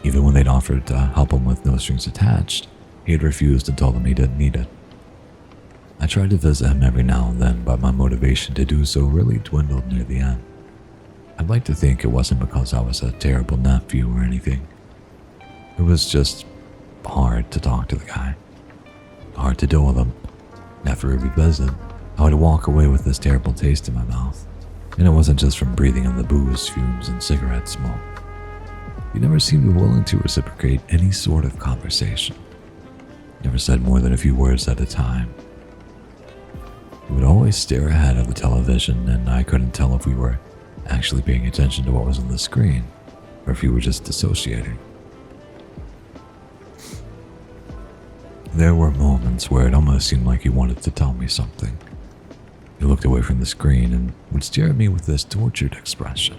Even when they'd offered to help him with no strings attached, he had refused and told them he didn't need it. I tried to visit him every now and then, but my motivation to do so really dwindled near the end. I'd like to think it wasn't because I was a terrible nephew or anything. It was just hard to talk to the guy. Hard to deal with him. After every visit, I would walk away with this terrible taste in my mouth. And it wasn't just from breathing in the booze, fumes, and cigarette smoke. He never seemed willing to reciprocate any sort of conversation. Never said more than a few words at a time. He would always stare ahead of the television, and I couldn't tell if we were actually paying attention to what was on the screen, or if we were just dissociating. There were moments where it almost seemed like he wanted to tell me something. He looked away from the screen and would stare at me with this tortured expression,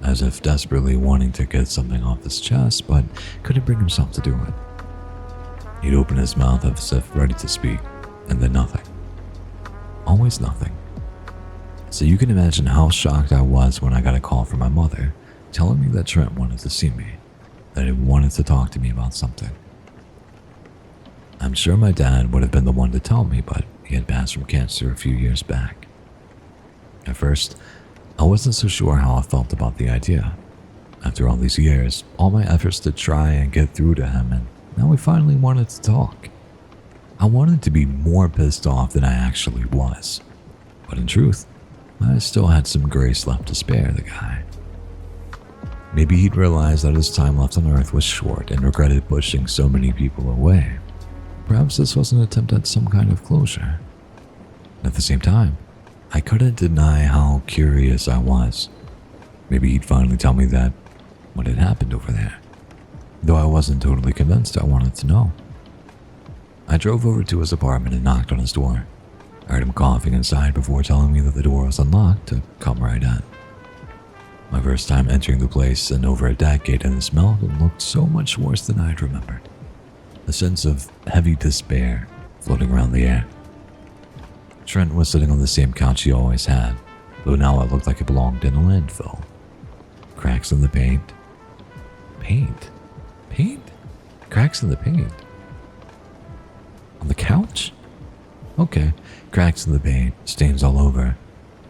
as if desperately wanting to get something off his chest, but couldn't bring himself to do it. He'd open his mouth as if ready to speak, and then nothing. Always nothing. So you can imagine how shocked I was when I got a call from my mother, telling me that Trent wanted to see me, that he wanted to talk to me about something. I'm sure my dad would have been the one to tell me, but He had passed from cancer a few years back. At first, I wasn't so sure how I felt about the idea. After all these years, all my efforts to try and get through to him, and now we finally wanted to talk. I wanted to be more pissed off than I actually was. But in truth, I still had some grace left to spare the guy. Maybe he'd realized that his time left on Earth was short and regretted pushing so many people away. Perhaps this was an attempt at some kind of closure. And at the same time, I couldn't deny how curious I was. Maybe he'd finally tell me that what had happened over there. Though I wasn't totally convinced, I wanted to know. I drove over to his apartment and knocked on his door. I heard him coughing inside before telling me that the door was unlocked to come right in. My first time entering the place in over a decade, and the smell looked so much worse than I'd remembered. A sense of heavy despair floating around the air. Trent was sitting on the same couch he always had, though now it looked like it belonged in a landfill. Cracks in the paint. Paint? Cracks in the paint? On the couch? Okay, cracks in the paint, stains all over.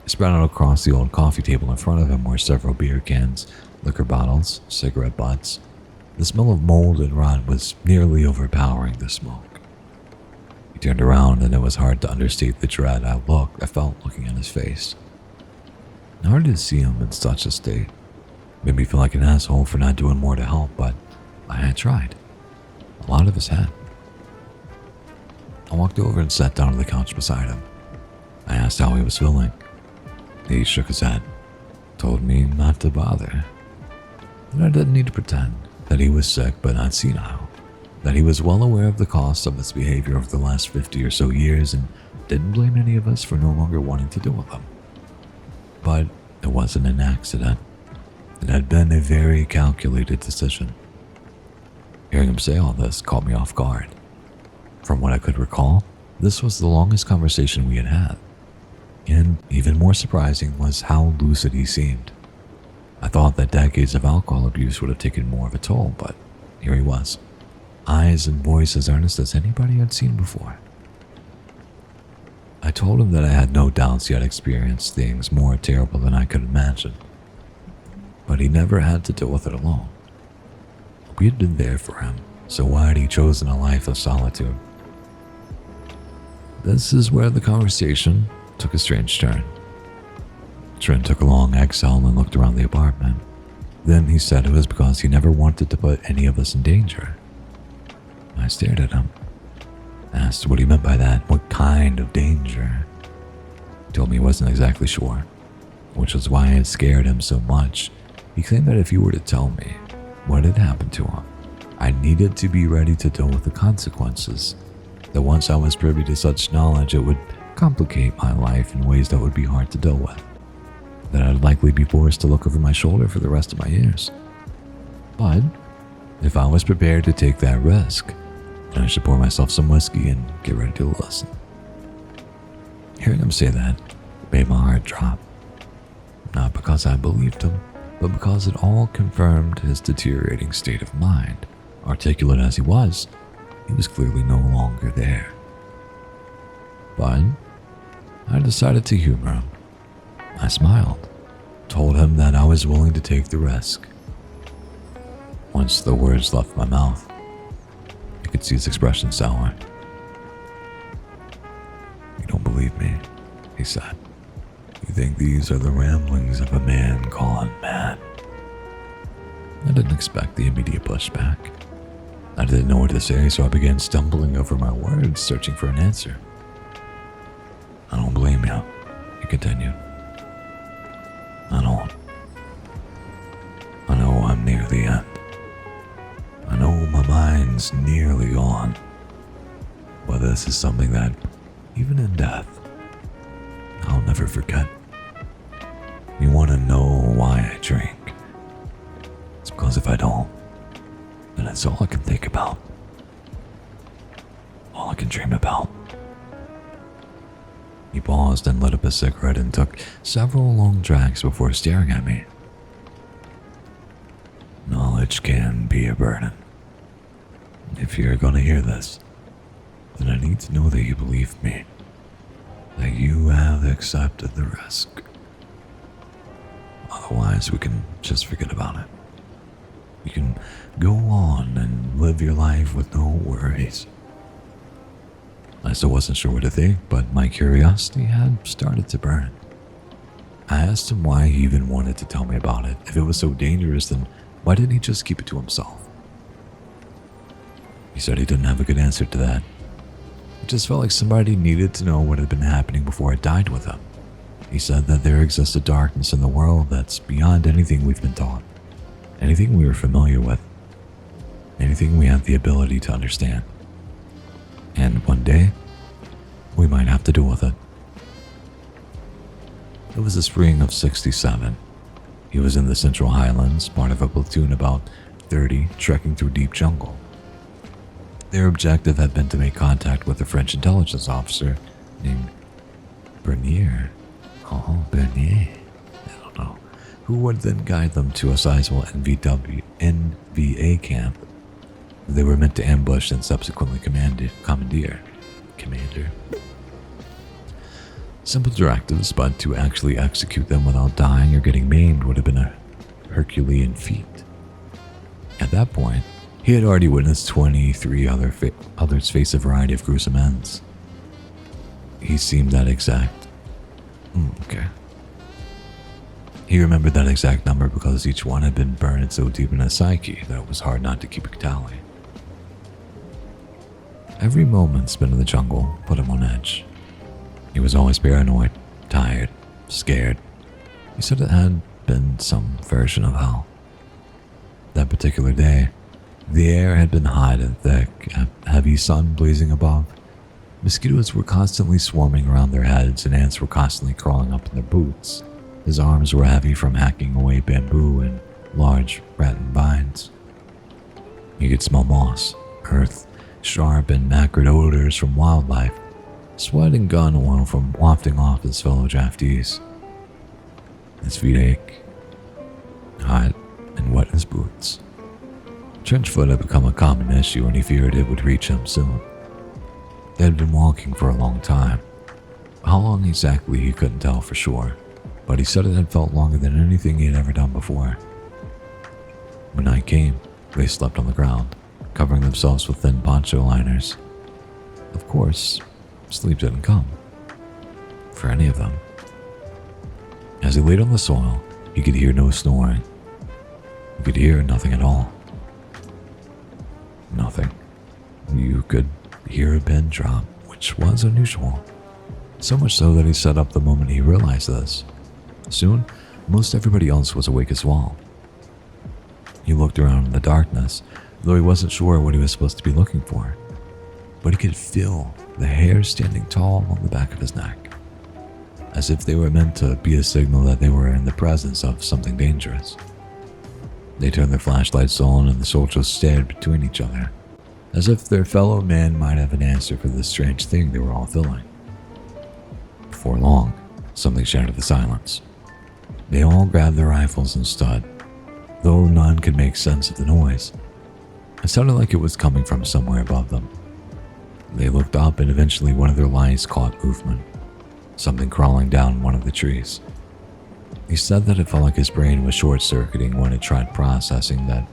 Spread out across the old coffee table in front of him were several beer cans, liquor bottles, cigarette butts. The smell of mold and rot was nearly overpowering the smoke. He turned around, and it was hard to understate the dread I felt looking at his face. Hard to see him in such a state. Made me feel like an asshole for not doing more to help, but I had tried. A lot of us had. I walked over and sat down on the couch beside him. I asked how he was feeling. He shook his head, told me not to bother, that I didn't need to pretend, that he was sick but not senile, that he was well aware of the cost of his behavior over the last 50 or so years and didn't blame any of us for no longer wanting to deal with him. But it wasn't an accident. It had been a very calculated decision. Hearing him say all this caught me off guard. From what I could recall, this was the longest conversation we had had. And even more surprising was how lucid he seemed. I thought that decades of alcohol abuse would have taken more of a toll, but here he was. Eyes and voice as earnest as anybody I'd seen before. I told him that I had no doubts he had experienced things more terrible than I could imagine. But he never had to deal with it alone. We had been there for him, so why had he chosen a life of solitude? This is where the conversation took a strange turn. Trent took a long exhale and looked around the apartment. Then he said it was because he never wanted to put any of us in danger. I stared at him, asked what he meant by that, what kind of danger. He told me he wasn't exactly sure, which was why it scared him so much. He claimed that if he were to tell me what had happened to him, I needed to be ready to deal with the consequences, that once I was privy to such knowledge it would complicate my life in ways that would be hard to deal with, that I'd likely be forced to look over my shoulder for the rest of my years. But if I was prepared to take that risk, then I should pour myself some whiskey and get ready to listen. Hearing him say that made my heart drop, not because I believed him, but because it all confirmed his deteriorating state of mind. Articulate as he was clearly no longer there. But I decided to humor him. I smiled, told him that I was willing to take the risk. Once the words left my mouth, I could see his expression sour. "You don't believe me," he said. "You think these are the ramblings of a man gone mad?" I didn't expect the immediate pushback. I didn't know what to say, so I began stumbling over my words, searching for an answer. "I don't blame you," he continued. I don't. I know I'm near the end. I know my mind's nearly gone. But this is something that, even in death, I'll never forget. You want to know why I drink? It's because if I don't, then it's all I can think about. All I can dream about. He paused and lit up a cigarette and took several long drags before staring at me. Knowledge can be a burden. If you're gonna hear this, then I need to know that you believe me. that you have accepted the risk. Otherwise, we can just forget about it. You can go on and live your life with no worries. I still wasn't sure what to think, but my curiosity had started to burn. I asked him why he even wanted to tell me about it. If it was so dangerous, then why didn't he just keep it to himself? He said he didn't have a good answer to that. It just felt like somebody needed to know what had been happening before it died with him. He said that there exists a darkness in the world that's beyond anything we've been taught, anything we were familiar with, anything we have the ability to understand. And one day, we might have to deal with it. It was the spring of '67. He was in the Central Highlands, part of a platoon about 30 trekking through deep jungle. Their objective had been to make contact with a French intelligence officer named Bernier. Bernier. I don't know. Who would then guide them to a sizable NVA camp they were meant to ambush and subsequently commandeer. Simple directives, but to actually execute them without dying or getting maimed would have been a Herculean feat. At that point, he had already witnessed 23 others face a variety of gruesome ends. He seemed that exact. Okay. He remembered that exact number because each one had been burned so deep in his psyche that it was hard not to keep a tally. Every moment spent in the jungle put him on edge. He was always paranoid, tired, scared. He said it had been some version of hell. That particular day, the air had been hot and thick, a heavy sun blazing above. Mosquitoes were constantly swarming around their heads and ants were constantly crawling up in their boots. His arms were heavy from hacking away bamboo and large rattan vines. He could smell moss, earth, sharp and acrid odors from wildlife, sweat and gun oil from wafting off his fellow draftees. His feet ached, hot and wet in his boots. Trench foot had become a common issue and he feared it would reach him soon. They had been walking for a long time. How long exactly he couldn't tell for sure, but he said it had felt longer than anything he had ever done before. When night came, they slept on the ground, covering themselves with thin poncho liners. Of course, sleep didn't come. For any of them. As he laid on the soil, he could hear no snoring. He could hear nothing at all. Nothing. You could hear a pin drop, which was unusual. So much so that he sat up the moment he realized this. Soon, most everybody else was awake as well. He looked around in the darkness, though he wasn't sure what he was supposed to be looking for. But he could feel the hairs standing tall on the back of his neck, as if they were meant to be a signal that they were in the presence of something dangerous. They turned their flashlights on and the soldiers stared between each other, as if their fellow man might have an answer for this strange thing they were all feeling. Before long, something shattered the silence. They all grabbed their rifles and stood, though none could make sense of the noise. It sounded like it was coming from somewhere above them. They looked up and eventually one of their eyes caught movement, something crawling down one of the trees. He said that it felt like his brain was short-circuiting when it tried processing that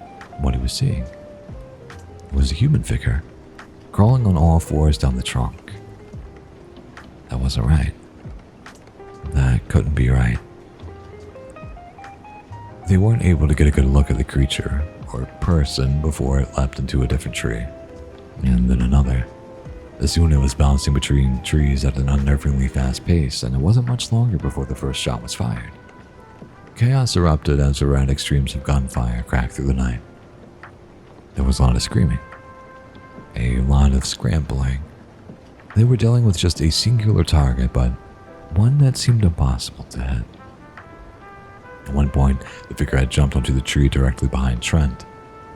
what he was seeing. It was a human figure, crawling on all fours down the trunk. That wasn't right. That couldn't be right. They weren't able to get a good look at the creature, or person, before it leapt into a different tree, and then another. Soon it was bouncing between trees at an unnervingly fast pace, and it wasn't much longer before the first shot was fired. Chaos erupted as erratic streams of gunfire cracked through the night. There was a lot of screaming, a lot of scrambling. They were dealing with just a singular target, but one that seemed impossible to hit. At one point, the figure had jumped onto the tree directly behind Trent.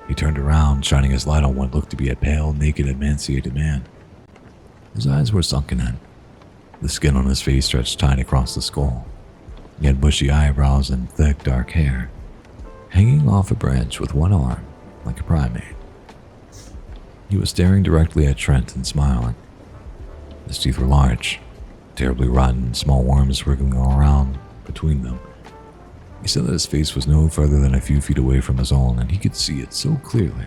He turned around, shining his light on what looked to be a pale, naked, emaciated man. His eyes were sunken in. The skin on his face stretched tight across the skull. He had bushy eyebrows and thick, dark hair, hanging off a branch with one arm, like a primate. He was staring directly at Trent and smiling. His teeth were large, terribly rotten small worms wriggling around between them. He said that his face was no further than a few feet away from his own, and he could see it so clearly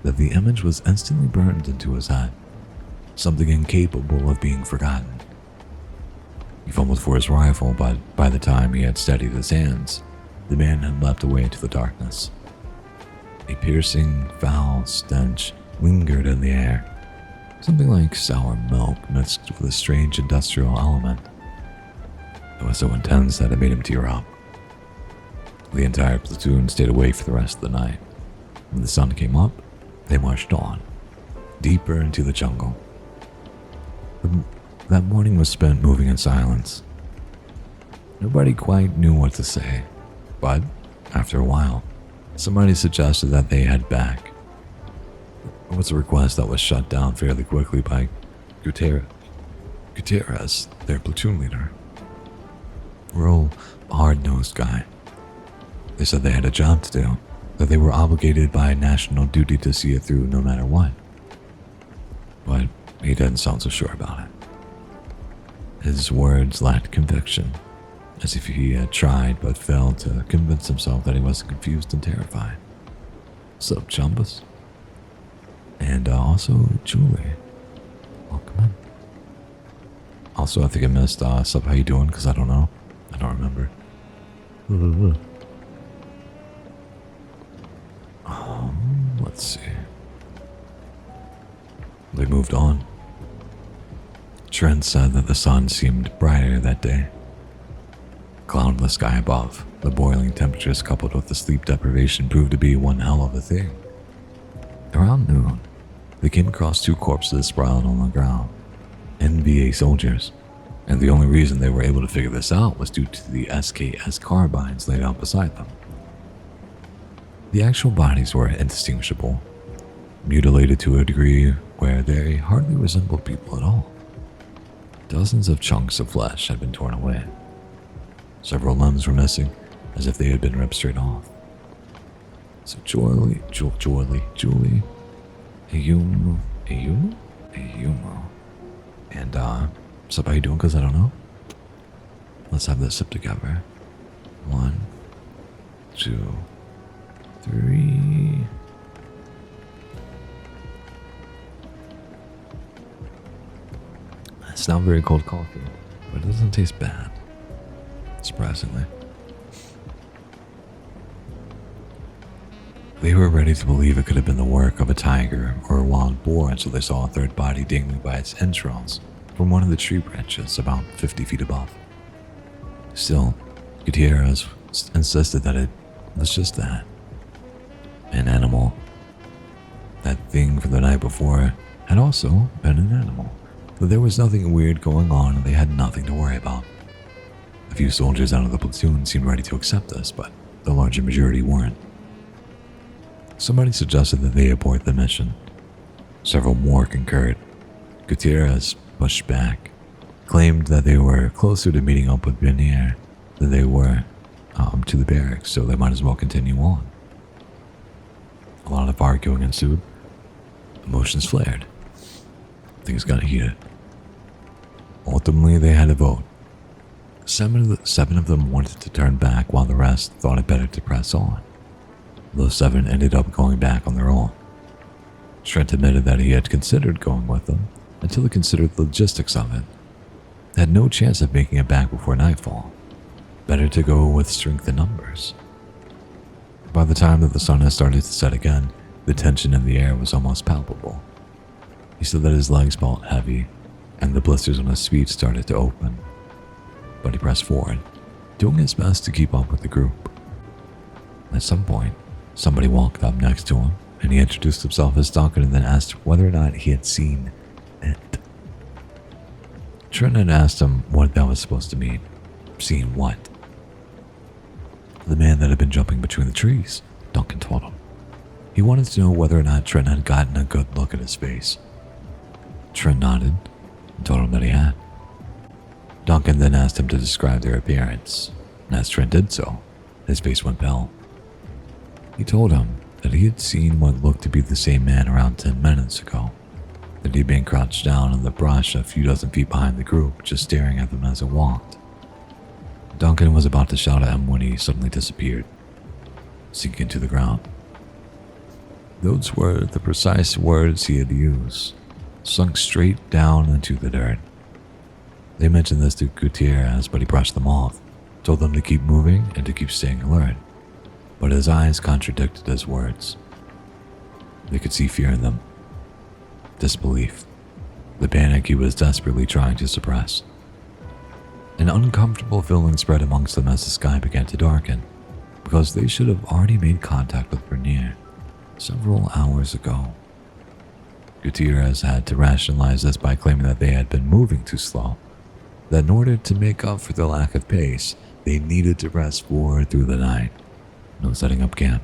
that the image was instantly burned into his head, something incapable of being forgotten. He fumbled for his rifle, but by the time he had steadied his hands, the man had leapt away into the darkness. A piercing, foul stench lingered in the air, something like sour milk mixed with a strange industrial element. It was so intense that it made him tear up. The entire platoon stayed awake for the rest of the night. When the sun came up, they marched on, deeper into the jungle. That morning was spent moving in silence. Nobody quite knew what to say, but after a while, somebody suggested that they head back. It was a request that was shut down fairly quickly by Gutierrez, their platoon leader. Real hard-nosed guy. They said they had a job to do, that they were obligated by national duty to see it through no matter what. But he didn't sound so sure about it. His words lacked conviction, as if he had tried but failed to convince himself that he wasn't confused and terrified. Sup, Chumbus? And also Julie. Welcome in. Also, I think I missed sup, how you doing? Because I don't know. I don't remember. Let's see. They moved on. Trent said that the sun seemed brighter that day. Cloudless sky above, the boiling temperatures coupled with the sleep deprivation proved to be one hell of a thing. Around noon, they came across two corpses sprawled on the ground, NVA soldiers, and the only reason they were able to figure this out was due to the SKS carbines laid out beside them. The actual bodies were indistinguishable, mutilated to a degree where they hardly resembled people at all. Dozens of chunks of flesh had been torn away. Several limbs were missing, as if they had been ripped straight off. So Julie, Ayumu, and so how you doing? Because I don't know. Let's have this sip together. 1, 2, 3. It's not very cold coffee, but it doesn't taste bad, surprisingly. They were ready to believe it could have been the work of a tiger or a wild boar until they saw a third body dangling by its entrails from one of the tree branches about 50 feet above. Still, Gutierrez insisted that it was just that. An animal. That thing from the night before had also been an animal. But there was nothing weird going on and they had nothing to worry about. A few soldiers out of the platoon seemed ready to accept this, but the larger majority weren't. Somebody suggested that they abort the mission. Several more concurred. Gutierrez pushed back, claimed that they were closer to meeting up with Bernier than they were to the barracks, so they might as well continue on. A lot of arguing ensued. Emotions flared. Things got heated. Ultimately, they had a vote. Seven of them wanted to turn back while the rest thought it better to press on. Those 7 ended up going back on their own. Trent admitted that he had considered going with them until he considered the logistics of it. They had no chance of making it back before nightfall. Better to go with strength in numbers. By the time that the sun had started to set again, the tension in the air was almost palpable. He said that his legs felt heavy, and the blisters on his feet started to open. But he pressed forward, doing his best to keep up with the group. At some point, somebody walked up next to him, and he introduced himself as Duncan and then asked whether or not he had seen it. Trent had asked him what that was supposed to mean. Seen what? The man that had been jumping between the trees, Duncan told him. He wanted to know whether or not Trent had gotten a good look at his face. Trent nodded and told him that he had. Duncan then asked him to describe their appearance, and as Trent did so, his face went pale. He told him that he had seen what looked to be the same man around 10 minutes ago, that he'd been crouched down in the brush a few dozen feet behind the group, just staring at them as it walked. Duncan was about to shout at him when he suddenly disappeared, sinking to the ground. Those were the precise words he had used, sunk straight down into the dirt. They mentioned this to Gutierrez, but he brushed them off, told them to keep moving and to keep staying alert. But his eyes contradicted his words. They could see fear in them, disbelief, the panic he was desperately trying to suppress. An uncomfortable feeling spread amongst them as the sky began to darken, because they should have already made contact with Bernier several hours ago. Gutierrez had to rationalize this by claiming that they had been moving too slow, that in order to make up for the lack of pace, they needed to rest forward through the night, no setting up camp.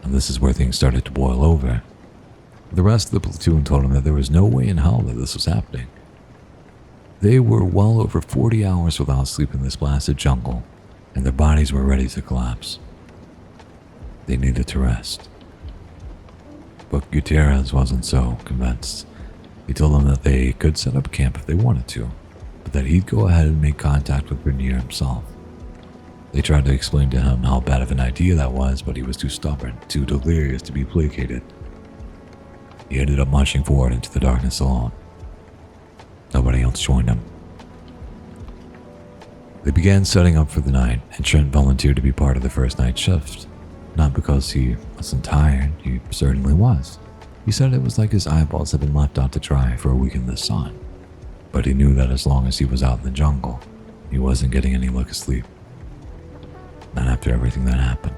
And this is where things started to boil over. The rest of the platoon told him that there was no way in hell that this was happening. They were well over 40 hours without sleep in this blasted jungle, and their bodies were ready to collapse. They needed to rest. But Gutierrez wasn't so convinced. He told them that they could set up camp if they wanted to, but that he'd go ahead and make contact with Bernier himself. They tried to explain to him how bad of an idea that was, but he was too stubborn, too delirious to be placated. He ended up marching forward into the darkness alone. Nobody else joined him. They began setting up for the night, and Trent volunteered to be part of the first night shift. Not because he wasn't tired, he certainly was. He said it was like his eyeballs had been left out to dry for a week in the sun. But he knew that as long as he was out in the jungle, he wasn't getting any look of sleep. Not after everything that happened.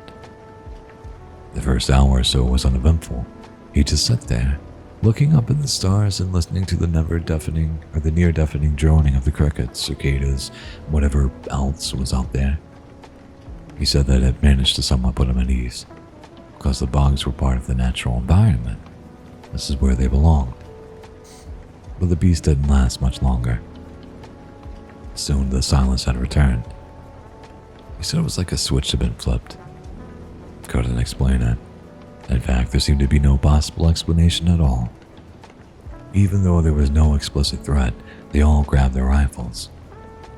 The first hour or so was uneventful. He just sat there, looking up at the stars and listening to the near-deafening droning of the crickets, cicadas, whatever else was out there. He said that it managed to somewhat put him at ease, because the bugs were part of the natural environment. This is where they belonged. But the beast didn't last much longer. Soon the silence had returned. He said it was like a switch had been flipped. Couldn't explain it. In fact, there seemed to be no possible explanation at all. Even though there was no explicit threat, they all grabbed their rifles,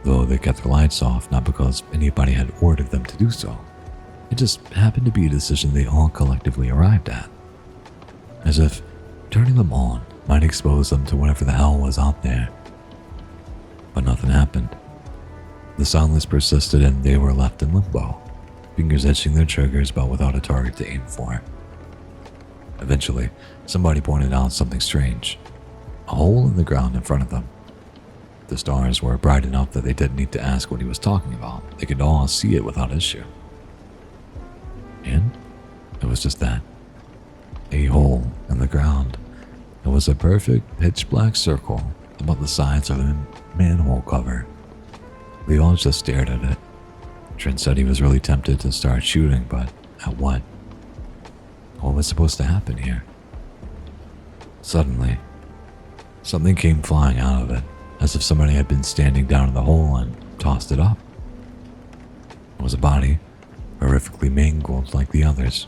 though they kept their lights off not because anybody had ordered them to do so. It just happened to be a decision they all collectively arrived at. As if turning them on might expose them to whatever the hell was out there. But nothing happened. The silence persisted and they were left in limbo, fingers itching their triggers but without a target to aim for. Eventually, somebody pointed out something strange. A hole in the ground in front of them. The stars were bright enough that they didn't need to ask what he was talking about. They could all see it without issue. And it was just that. A hole in the ground. It was a perfect pitch-black circle about the size of a manhole cover. They all just stared at it. Trent said he was really tempted to start shooting, but at what? What was supposed to happen here? Suddenly, something came flying out of it, as if somebody had been standing down in the hole and tossed it up. It was a body, horrifically mangled like the others.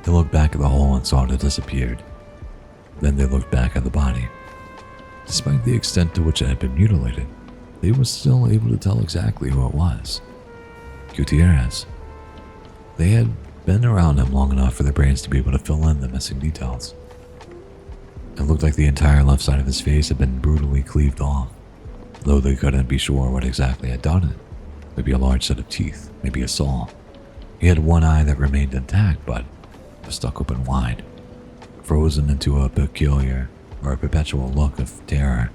They looked back at the hole and saw it had disappeared. Then they looked back at the body. Despite the extent to which it had been mutilated, they were still able to tell exactly who it was. Gutierrez. They had been around him long enough for their brains to be able to fill in the missing details. It looked like the entire left side of his face had been brutally cleaved off, though they couldn't be sure what exactly had done it. Maybe a large set of teeth, maybe a saw. He had one eye that remained intact, but was stuck open wide, frozen into a perpetual look of terror.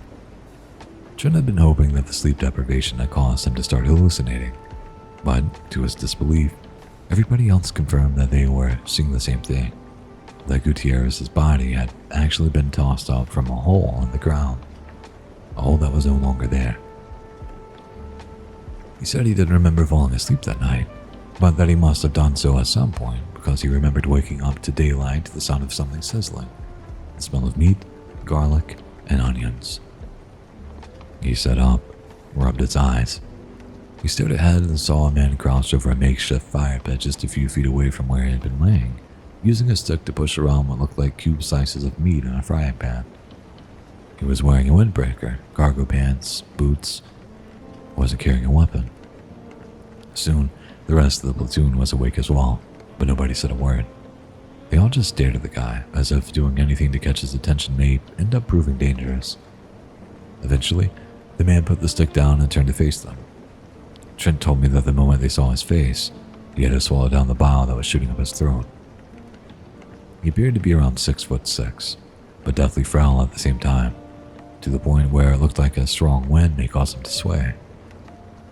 Trent had been hoping that the sleep deprivation had caused him to start hallucinating, but to his disbelief, everybody else confirmed that they were seeing the same thing, that Gutierrez's body had actually been tossed up from a hole in the ground, a hole that was no longer there. He said he didn't remember falling asleep that night, but that he must have done so at some point because he remembered waking up to daylight to the sound of something sizzling, the smell of meat, garlic, and onions. He sat up, rubbed his eyes. He stared ahead and saw a man crouched over a makeshift fire pit just a few feet away from where he had been laying, using a stick to push around what looked like cube slices of meat in a frying pan. He was wearing a windbreaker, cargo pants, boots, wasn't carrying a weapon. Soon, the rest of the platoon was awake as well, but nobody said a word. They all just stared at the guy, as if doing anything to catch his attention may end up proving dangerous. Eventually, the man put the stick down and turned to face them. Trent told me that the moment they saw his face, he had to swallow down the bile that was shooting up his throat. He appeared to be around 6'6", but deathly frail at the same time, to the point where it looked like a strong wind may cause him to sway.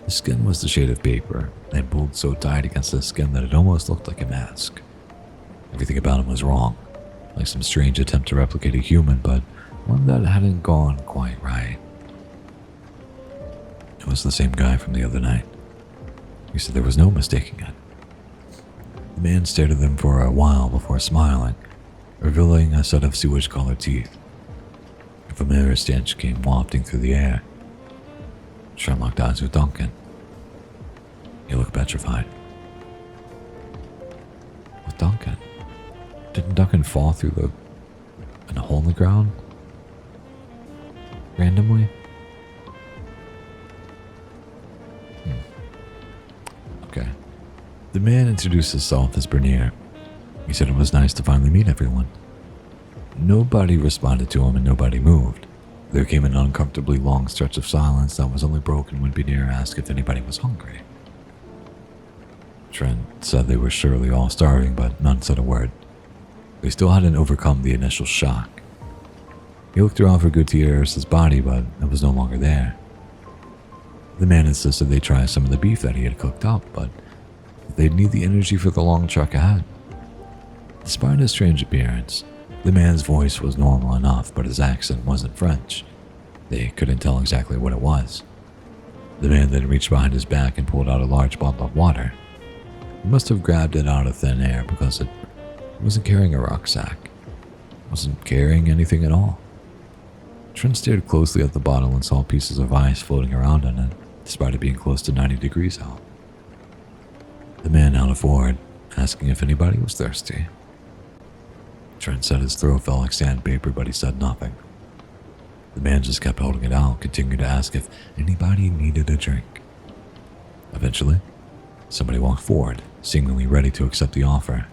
His skin was the shade of paper, and pulled so tight against his skin that it almost looked like a mask. Everything about him was wrong, like some strange attempt to replicate a human, but one that hadn't gone quite right. It was the same guy from the other night. He said there was no mistaking it. The man stared at them for a while before smiling, revealing a set of sewage-colored teeth. A familiar stench came wafting through the air. Trent locked eyes with Duncan. He looked petrified. With Duncan? Didn't Duncan fall through in a hole in the ground? Randomly? Okay. The man introduced himself as Bernier. He said it was nice to finally meet everyone. Nobody responded to him and nobody moved. There came an uncomfortably long stretch of silence that was only broken when Bernier asked if anybody was hungry. Trent said they were surely all starving, but none said a word. They still hadn't overcome the initial shock. He looked around for Gutierrez's body, but it was no longer there. The man insisted they try some of the beef that he had cooked up, but they'd need the energy for the long trek ahead. Despite his strange appearance, the man's voice was normal enough, but his accent wasn't French. They couldn't tell exactly what it was. The man then reached behind his back and pulled out a large bottle of water. He must have grabbed it out of thin air because it wasn't carrying a rucksack. It wasn't carrying anything at all. Trent stared closely at the bottle and saw pieces of ice floating around in it, despite it being close to 90 degrees out. The man held forward, asking if anybody was thirsty. Trent said his throat felt like sandpaper, but he said nothing. The man just kept holding it out, continuing to ask if anybody needed a drink. Eventually, somebody walked forward, seemingly ready to accept the offer.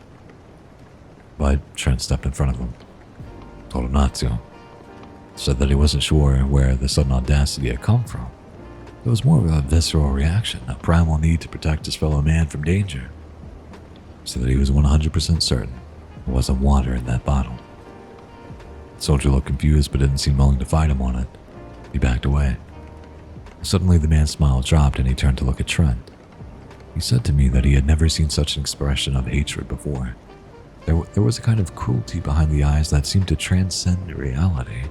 But Trent stepped in front of him, told him not to, said that he wasn't sure where the sudden audacity had come from. It was more of a visceral reaction, a primal need to protect his fellow man from danger. So that he was 100% certain there wasn't water in that bottle. The soldier looked confused but didn't seem willing to fight him on it. He backed away. Suddenly the man's smile dropped and he turned to look at Trent. He said to me that he had never seen such an expression of hatred before. There was a kind of cruelty behind the eyes that seemed to transcend reality.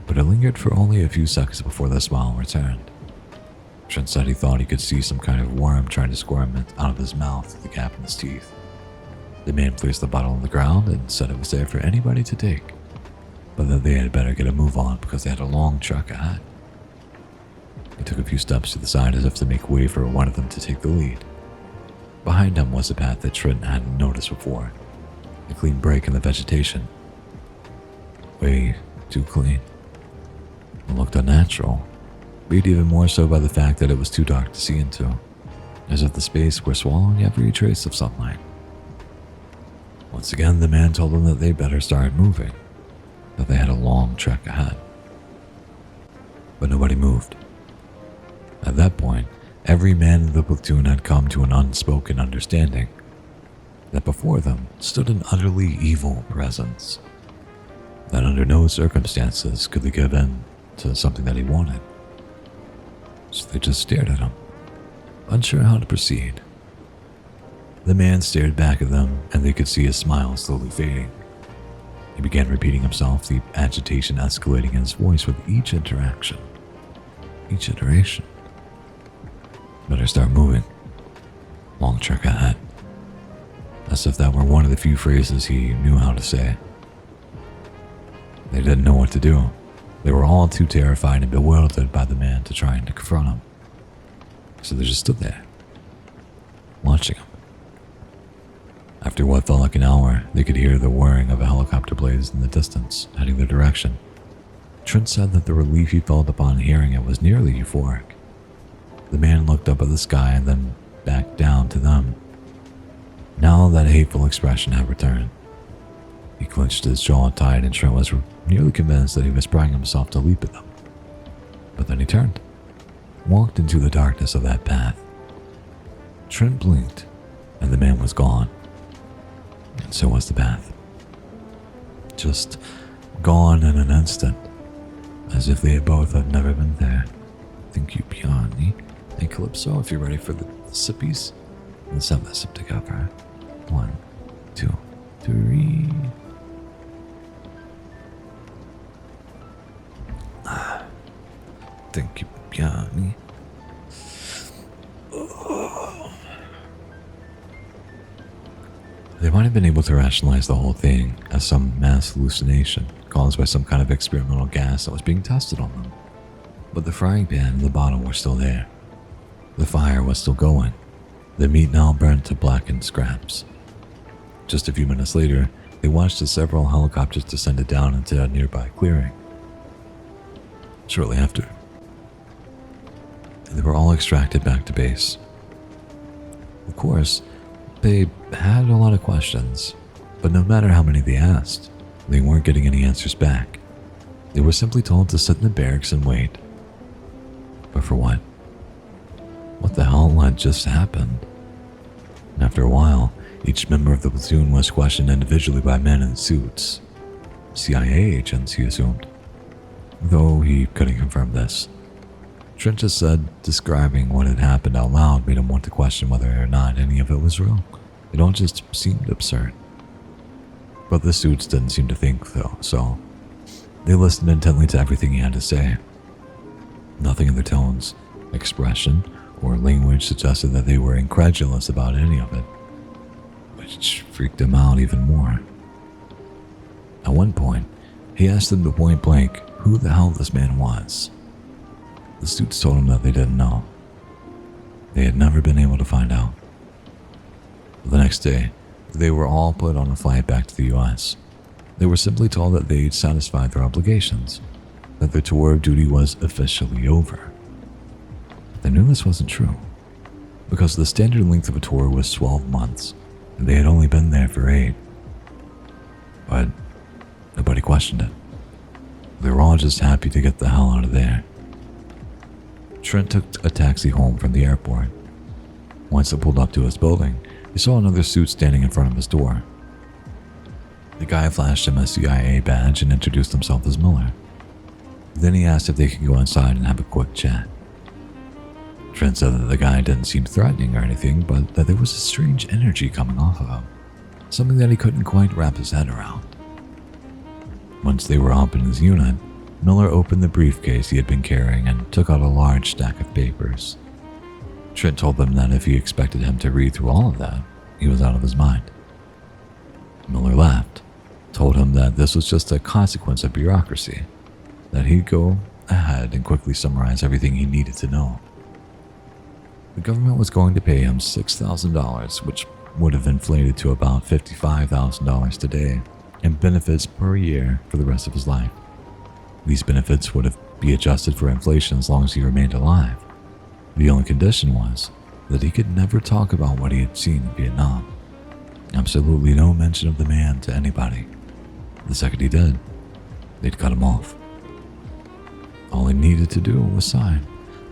But it lingered for only a few seconds before the smile returned. Trent said he thought he could see some kind of worm trying to squirm it out of his mouth through the gap in his teeth. The man placed the bottle on the ground and said it was there for anybody to take, but that they had better get a move on because they had a long trek ahead. He took a few steps to the side as if to make way for one of them to take the lead. Behind him was a path that Trent hadn't noticed before, a clean break in the vegetation. Way too clean. It looked unnatural, made even more so by the fact that it was too dark to see into, as if the space were swallowing every trace of sunlight. Once again, the man told them that they better start moving, that they had a long trek ahead. But nobody moved. At that point, every man in the platoon had come to an unspoken understanding that before them stood an utterly evil presence, that under no circumstances could they give in to something that he wanted. So they just stared at him, unsure how to proceed. The man stared back at them, and they could see his smile slowly fading. He began repeating himself, the agitation escalating in his voice with each interaction, each iteration. Better start moving. Long trek ahead. As if that were one of the few phrases he knew how to say. They didn't know what to do. They were all too terrified and bewildered by the man to try and confront him. So they just stood there, watching him. After what felt like an hour, they could hear the whirring of a helicopter blades in the distance, heading their direction. Trent said that the relief he felt upon hearing it was nearly euphoric. The man looked up at the sky and then back down to them. Now that hateful expression had returned. He clenched his jaw tight, and Trent was nearly convinced that he was preparing himself to leap at them. But then he turned, walked into the darkness of that path. Trent blinked, and the man was gone. And so was the path. Just gone in an instant, as if they both had never been there. Thank you, Piani and Calypso. If you're ready for the sippies, let's have that sip together. 1, 2, 3. Thank you, Piani. They might have been able to rationalize the whole thing as some mass hallucination caused by some kind of experimental gas that was being tested on them. But the frying pan and the bottle were still there. The fire was still going. The meat now burnt to blackened scraps. Just a few minutes later, they watched as several helicopters descended down into a nearby clearing. Shortly after, they were all extracted back to base. Of course, they had a lot of questions, but no matter how many they asked, they weren't getting any answers back. They were simply told to sit in the barracks and wait. But for what? What the hell had just happened? And after a while, each member of the platoon was questioned individually by men in suits. CIA agents, he assumed, though he couldn't confirm this. Trent just said describing what had happened out loud made him want to question whether or not any of it was real. It all just seemed absurd. But the suits didn't seem to think, though, so they listened intently to everything he had to say. Nothing in their tones, expression, or language suggested that they were incredulous about any of it, which freaked him out even more. At one point, he asked them to point blank who the hell this man was. The suits told him that they didn't know. They had never been able to find out. The next day, they were all put on a flight back to the US. They were simply told that they'd satisfied their obligations, that their tour of duty was officially over. But they knew this wasn't true, because the standard length of a tour was 12 months, and they had only been there for 8. But nobody questioned it. They were all just happy to get the hell out of there. Trent took a taxi home from the airport. Once it pulled up to his building, he saw another suit standing in front of his door. The guy flashed him a CIA badge and introduced himself as Miller. Then he asked if they could go inside and have a quick chat. Trent said that the guy didn't seem threatening or anything, but that there was a strange energy coming off of him, something that he couldn't quite wrap his head around. Once they were up in his unit, Miller opened the briefcase he had been carrying and took out a large stack of papers. Trent told them that if he expected him to read through all of that, he was out of his mind. Miller laughed, told him that this was just a consequence of bureaucracy, that he'd go ahead and quickly summarize everything he needed to know. The government was going to pay him $6,000, which would have inflated to about $55,000 today, and benefits per year for the rest of his life. These benefits would be adjusted for inflation as long as he remained alive. The only condition was that he could never talk about what he had seen in Vietnam. Absolutely no mention of the man to anybody. The second he did, they'd cut him off. All he needed to do was sign.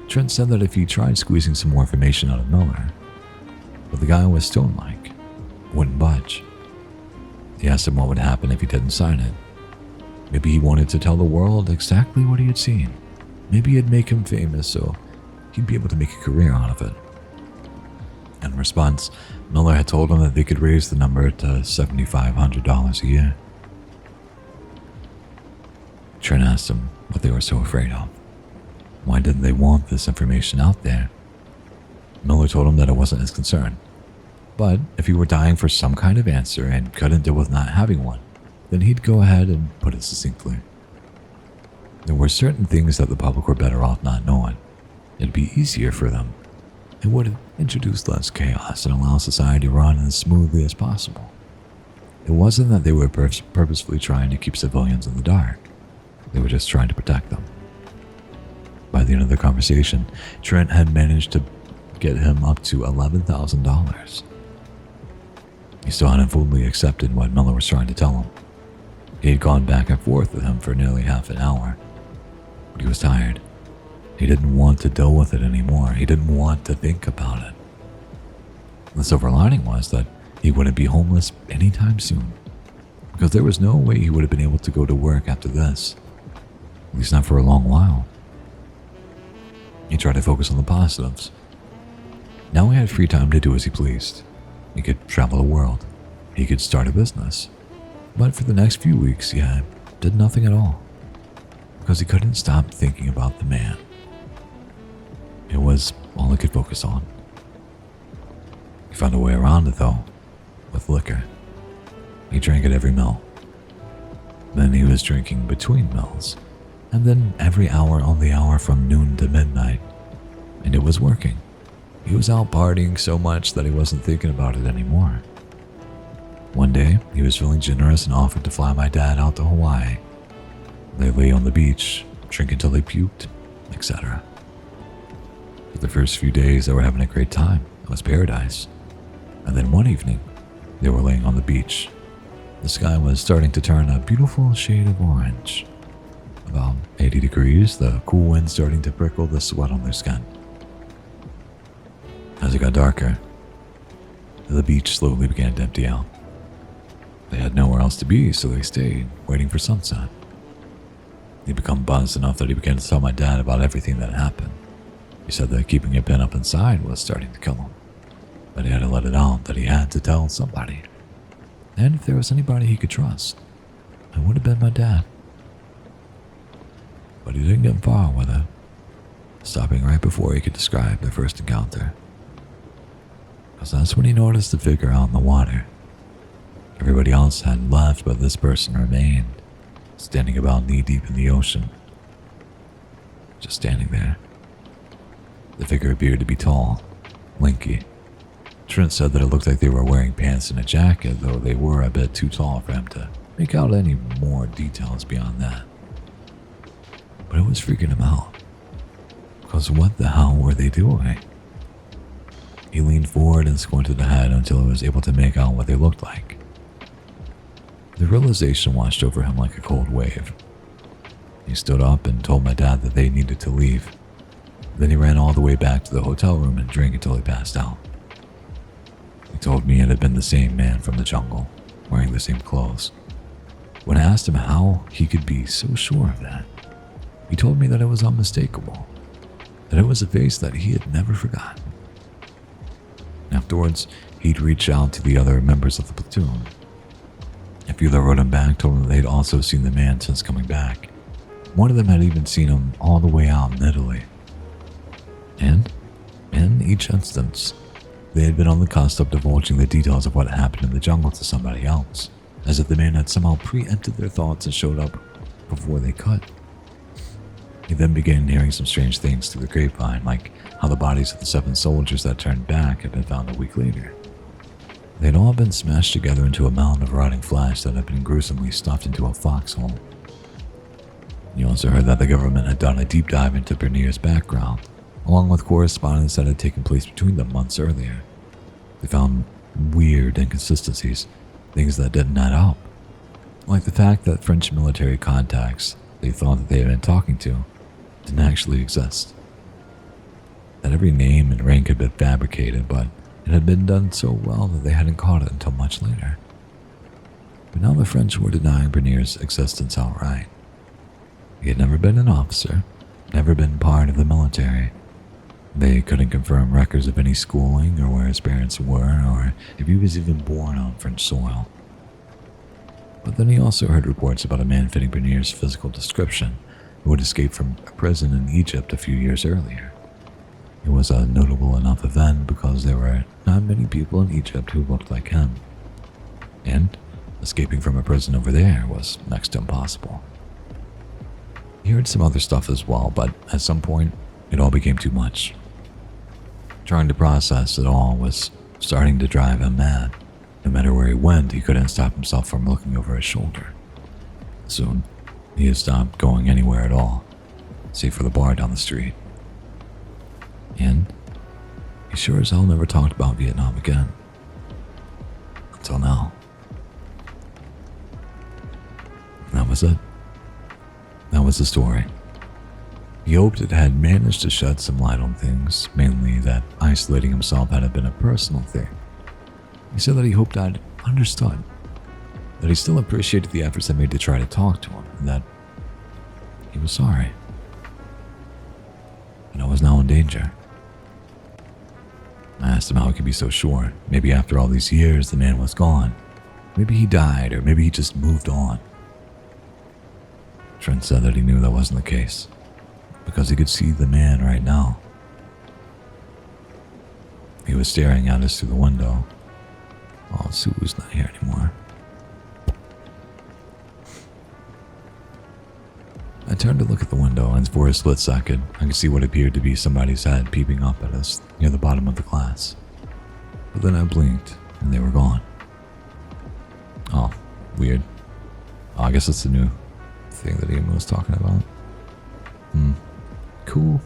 Trent said that if he tried squeezing some more information out of Miller, but the guy was stone-like, wouldn't budge. He asked him what would happen if he didn't sign it. Maybe he wanted to tell the world exactly what he had seen. Maybe it'd make him famous so he'd be able to make a career out of it. In response, Miller had told him that they could raise the number to $7,500 a year. Trent asked him what they were so afraid of. Why didn't they want this information out there? Miller told him that it wasn't his concern. But if he were dying for some kind of answer and couldn't deal with not having one, then he'd go ahead and put it succinctly. There were certain things that the public were better off not knowing. It'd be easier for them, It would introduce less chaos and allow society to run as smoothly as possible. It wasn't that they were purposefully trying to keep civilians in the dark. They were just trying to protect them. By the end of the conversation, Trent had managed to get him up to $11,000. He still hadn't fully accepted what Miller was trying to tell him. He had gone back and forth with him for nearly half an hour, but he was tired. He didn't want to deal with it anymore. He didn't want to think about it. The silver lining was that he wouldn't be homeless anytime soon, because there was no way he would have been able to go to work after this, at least not for a long while. He tried to focus on the positives. Now he had free time to do as he pleased. He could travel the world. He could start a business. But for the next few weeks, he did nothing at all, because he couldn't stop thinking about the man. It was all he could focus on. He found a way around it, though, with liquor. He drank at every meal. Then he was drinking between meals, and then every hour on the hour from noon to midnight. And it was working. He was out partying so much that he wasn't thinking about it anymore. One day, he was feeling generous and offered to fly my dad out to Hawaii. They lay on the beach, drinking till they puked, etc. For the first few days, they were having a great time. It was paradise. And then one evening, they were laying on the beach. The sky was starting to turn a beautiful shade of orange. About 80 degrees, the cool wind starting to prickle the sweat on their skin. As it got darker, the beach slowly began to empty out. They had nowhere else to be, so they stayed, waiting for sunset. He'd become buzzed enough that he began to tell my dad about everything that happened. He said that keeping it pent up inside was starting to kill him, but he had to let it out, that he had to tell somebody. And if there was anybody he could trust, it would have been my dad. But he didn't get far with it, stopping right before he could describe their first encounter. Because that's when he noticed the figure out in the water. Everybody else had left, but this person remained, standing about knee-deep in the ocean. Just standing there. The figure appeared to be tall, lanky. Trent said that it looked like they were wearing pants and a jacket, though they were a bit too tall for him to make out any more details beyond that. But it was freaking him out, because what the hell were they doing? He leaned forward and squinted ahead until he was able to make out what they looked like. The realization washed over him like a cold wave. He stood up and told my dad that they needed to leave. Then he ran all the way back to the hotel room and drank until he passed out. He told me it had been the same man from the jungle, wearing the same clothes. When I asked him how he could be so sure of that, he told me that it was unmistakable, that it was a face that he had never forgotten. Afterwards, he'd reach out to the other members of the platoon. A few that wrote him back told him they'd also seen the man since coming back. One of them had even seen him all the way out in Italy. And, in each instance, they had been on the cusp of divulging the details of what happened in the jungle to somebody else, as if the man had somehow preempted their thoughts and showed up before they could. He then began hearing some strange things through the grapevine, like how the bodies of the 7 soldiers that turned back had been found a week later. They'd all been smashed together into a mound of rotting flesh that had been gruesomely stuffed into a foxhole. He also heard that the government had done a deep dive into Bernier's background, along with correspondence that had taken place between them months earlier. They found weird inconsistencies, things that didn't add up, like the fact that French military contacts they thought that they had been talking to didn't actually exist. That every name and rank had been fabricated, but it had been done so well that they hadn't caught it until much later. But now the French were denying Bernier's existence outright. He had never been an officer, never been part of the military. They couldn't confirm records of any schooling or where his parents were or if he was even born on French soil. But then he also heard reports about a man fitting Bernier's physical description who had escaped from a prison in Egypt a few years earlier. It was a notable enough event because there were not many people in Egypt who looked like him. And escaping from a prison over there was next to impossible. He heard some other stuff as well, but at some point, it all became too much. Trying to process it all was starting to drive him mad. No matter where he went, he couldn't stop himself from looking over his shoulder. Soon, he had stopped going anywhere at all, save for the bar down the street. And he sure as hell never talked about Vietnam again. Until now. That was it. That was the story. He hoped it had managed to shed some light on things, mainly that isolating himself had been a personal thing. He said that he hoped I'd understood, that he still appreciated the efforts I made to try to talk to him, and that he was sorry. And I was now in danger. I asked him how he could be so sure. Maybe after all these years, the man was gone. Maybe he died, or maybe he just moved on. Trent said that he knew that wasn't the case, because he could see the man right now. He was staring at us through the window. Oh, Sue's not here anymore. I turned to look at the window, and for a split second, I could see what appeared to be somebody's head peeping up at us near the bottom of the glass. But then I blinked, and they were gone. Oh, weird. Oh, I guess it's the new thing that Ian was talking about. Cool.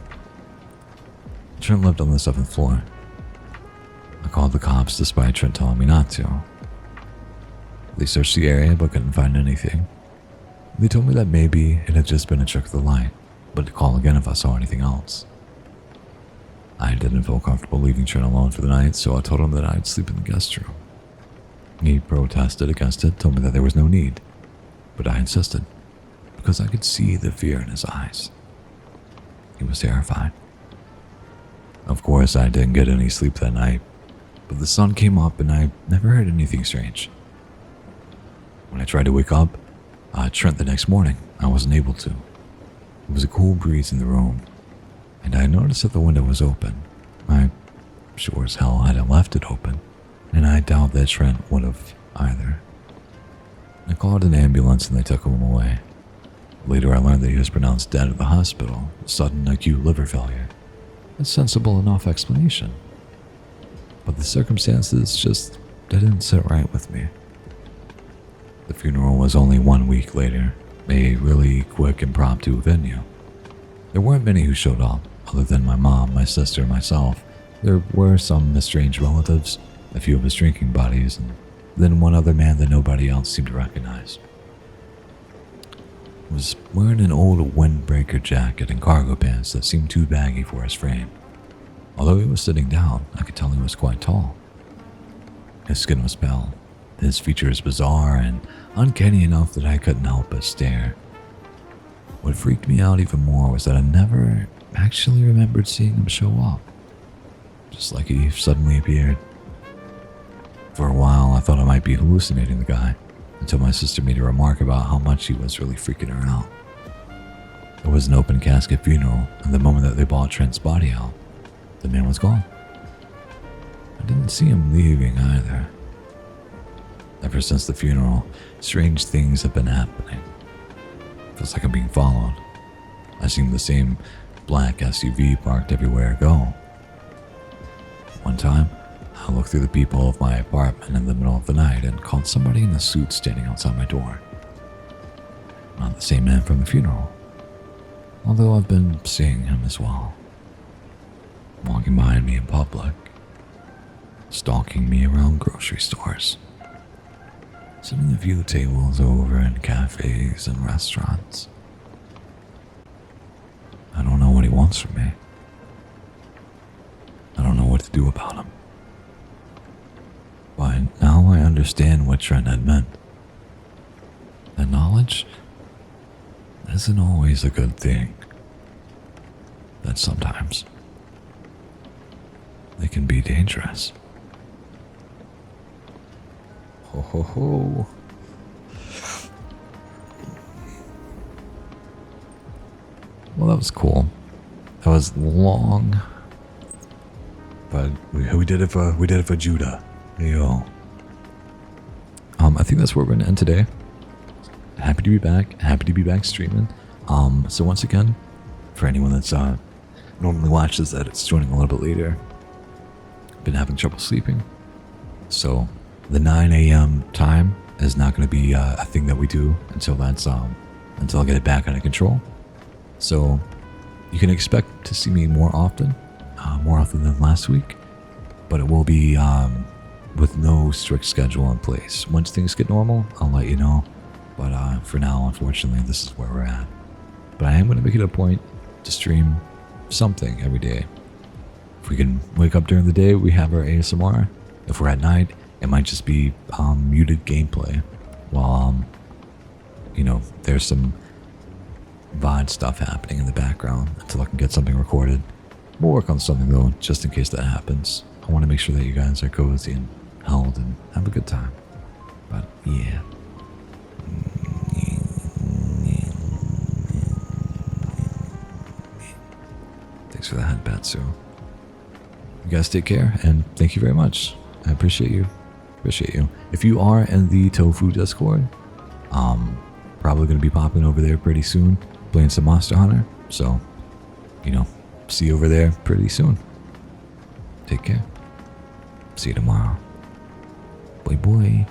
Trent lived on the 7th floor. I called the cops despite Trent telling me not to. They searched the area but couldn't find anything. They told me that maybe it had just been a trick of the light, but to call again if I saw anything else. I didn't feel comfortable leaving Trent alone for the night, so I told him that I'd sleep in the guest room. He protested against it, told me that there was no need, but I insisted, because I could see the fear in his eyes. He was terrified. Of course, I didn't get any sleep that night, but the sun came up and I never heard anything strange. When I tried to wake up, Trent the next morning, I wasn't able to. It was a cool breeze in the room, and I noticed that the window was open. I sure as hell hadn't left it open, and I doubt that Trent would have either. I called an ambulance and they took him away. Later I learned that he was pronounced dead at the hospital, sudden acute liver failure. A sensible enough explanation. But the circumstances just didn't sit right with me. The funeral was only 1 week later, a really quick impromptu venue. There weren't many who showed up, other than my mom, my sister, and myself. There were some estranged relatives, a few of his drinking buddies, and then one other man that nobody else seemed to recognize. He was wearing an old windbreaker jacket and cargo pants that seemed too baggy for his frame. Although he was sitting down, I could tell he was quite tall. His skin was pale, his features bizarre and uncanny enough that I couldn't help but stare. What freaked me out even more was that I never actually remembered seeing him show up. Just like he suddenly appeared. For a while, I thought I might be hallucinating the guy, until my sister made a remark about how much he was really freaking her out. It was an open casket funeral, and the moment that they brought Trent's body out, the man was gone. I didn't see him leaving either. Ever since the funeral, strange things have been happening. Feels like I'm being followed. I seen the same black SUV parked everywhere I go. One time, I looked through the peephole of my apartment in the middle of the night and caught somebody in a suit standing outside my door. Not the same man from the funeral, although I've been seeing him as well. Walking behind me in public, stalking me around grocery stores, sitting a few tables over in cafes and restaurants. I don't know what he wants from me. I don't know what to do about him. But now I understand what Trent had meant. That knowledge isn't always a good thing. That sometimes they can be dangerous. Ho ho ho. Well, that was cool. That was long, but we did it for Judah. Yo. I think that's where we're gonna end today. Happy to be back. Happy to be back streaming. So once again, for anyone that's normally watches that, it's joining a little bit later. been having trouble sleeping. So the 9 a.m. time is not going to be a thing that we do until I get it back under control. So you can expect to see me more often than last week, but it will be with no strict schedule in place. Once things get normal, I'll let you know. But for now, unfortunately, this is where we're at. But I am going to make it a point to stream something every day. If we can wake up during the day, we have our ASMR. If we're at night, it might just be muted gameplay while, there's some VOD stuff happening in the background until I can get something recorded. We'll work on something, though, just in case that happens. I want to make sure that you guys are cozy and held and have a good time. But, yeah. Thanks for the head pat, Sue. You guys take care, and thank you very much. I appreciate you. If you are in the Tofu Discord, probably going to be popping over there pretty soon, playing some Monster Hunter. So, see you over there pretty soon. Take care. See you tomorrow. Boy.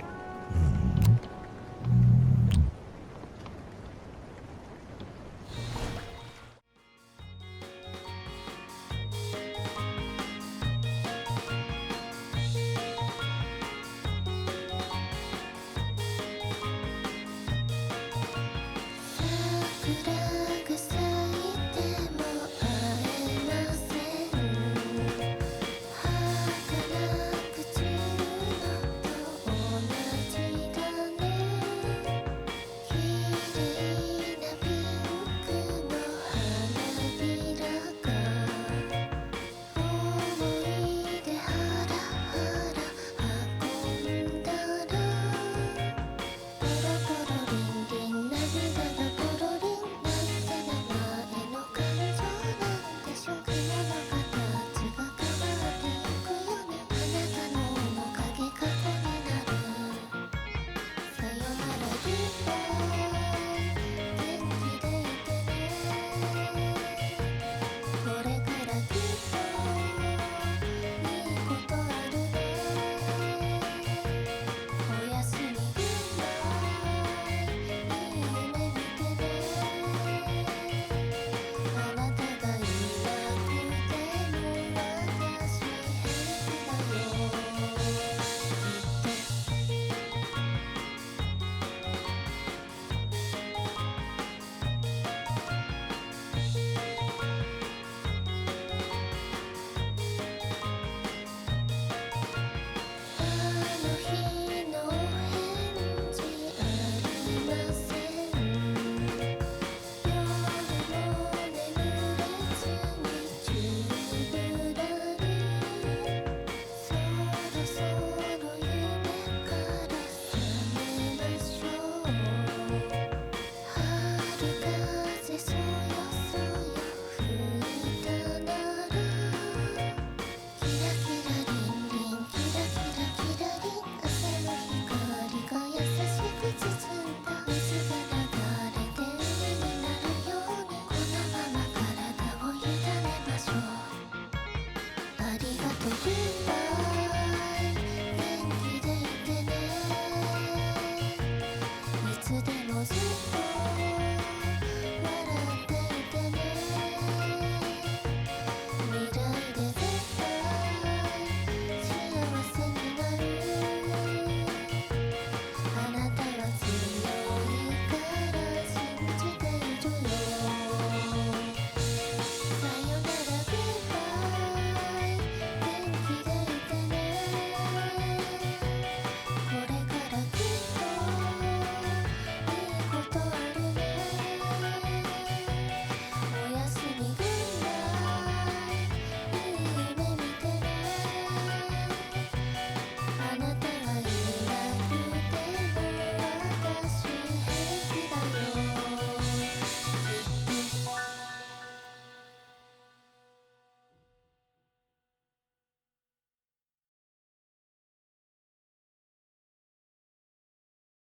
いつでもずっと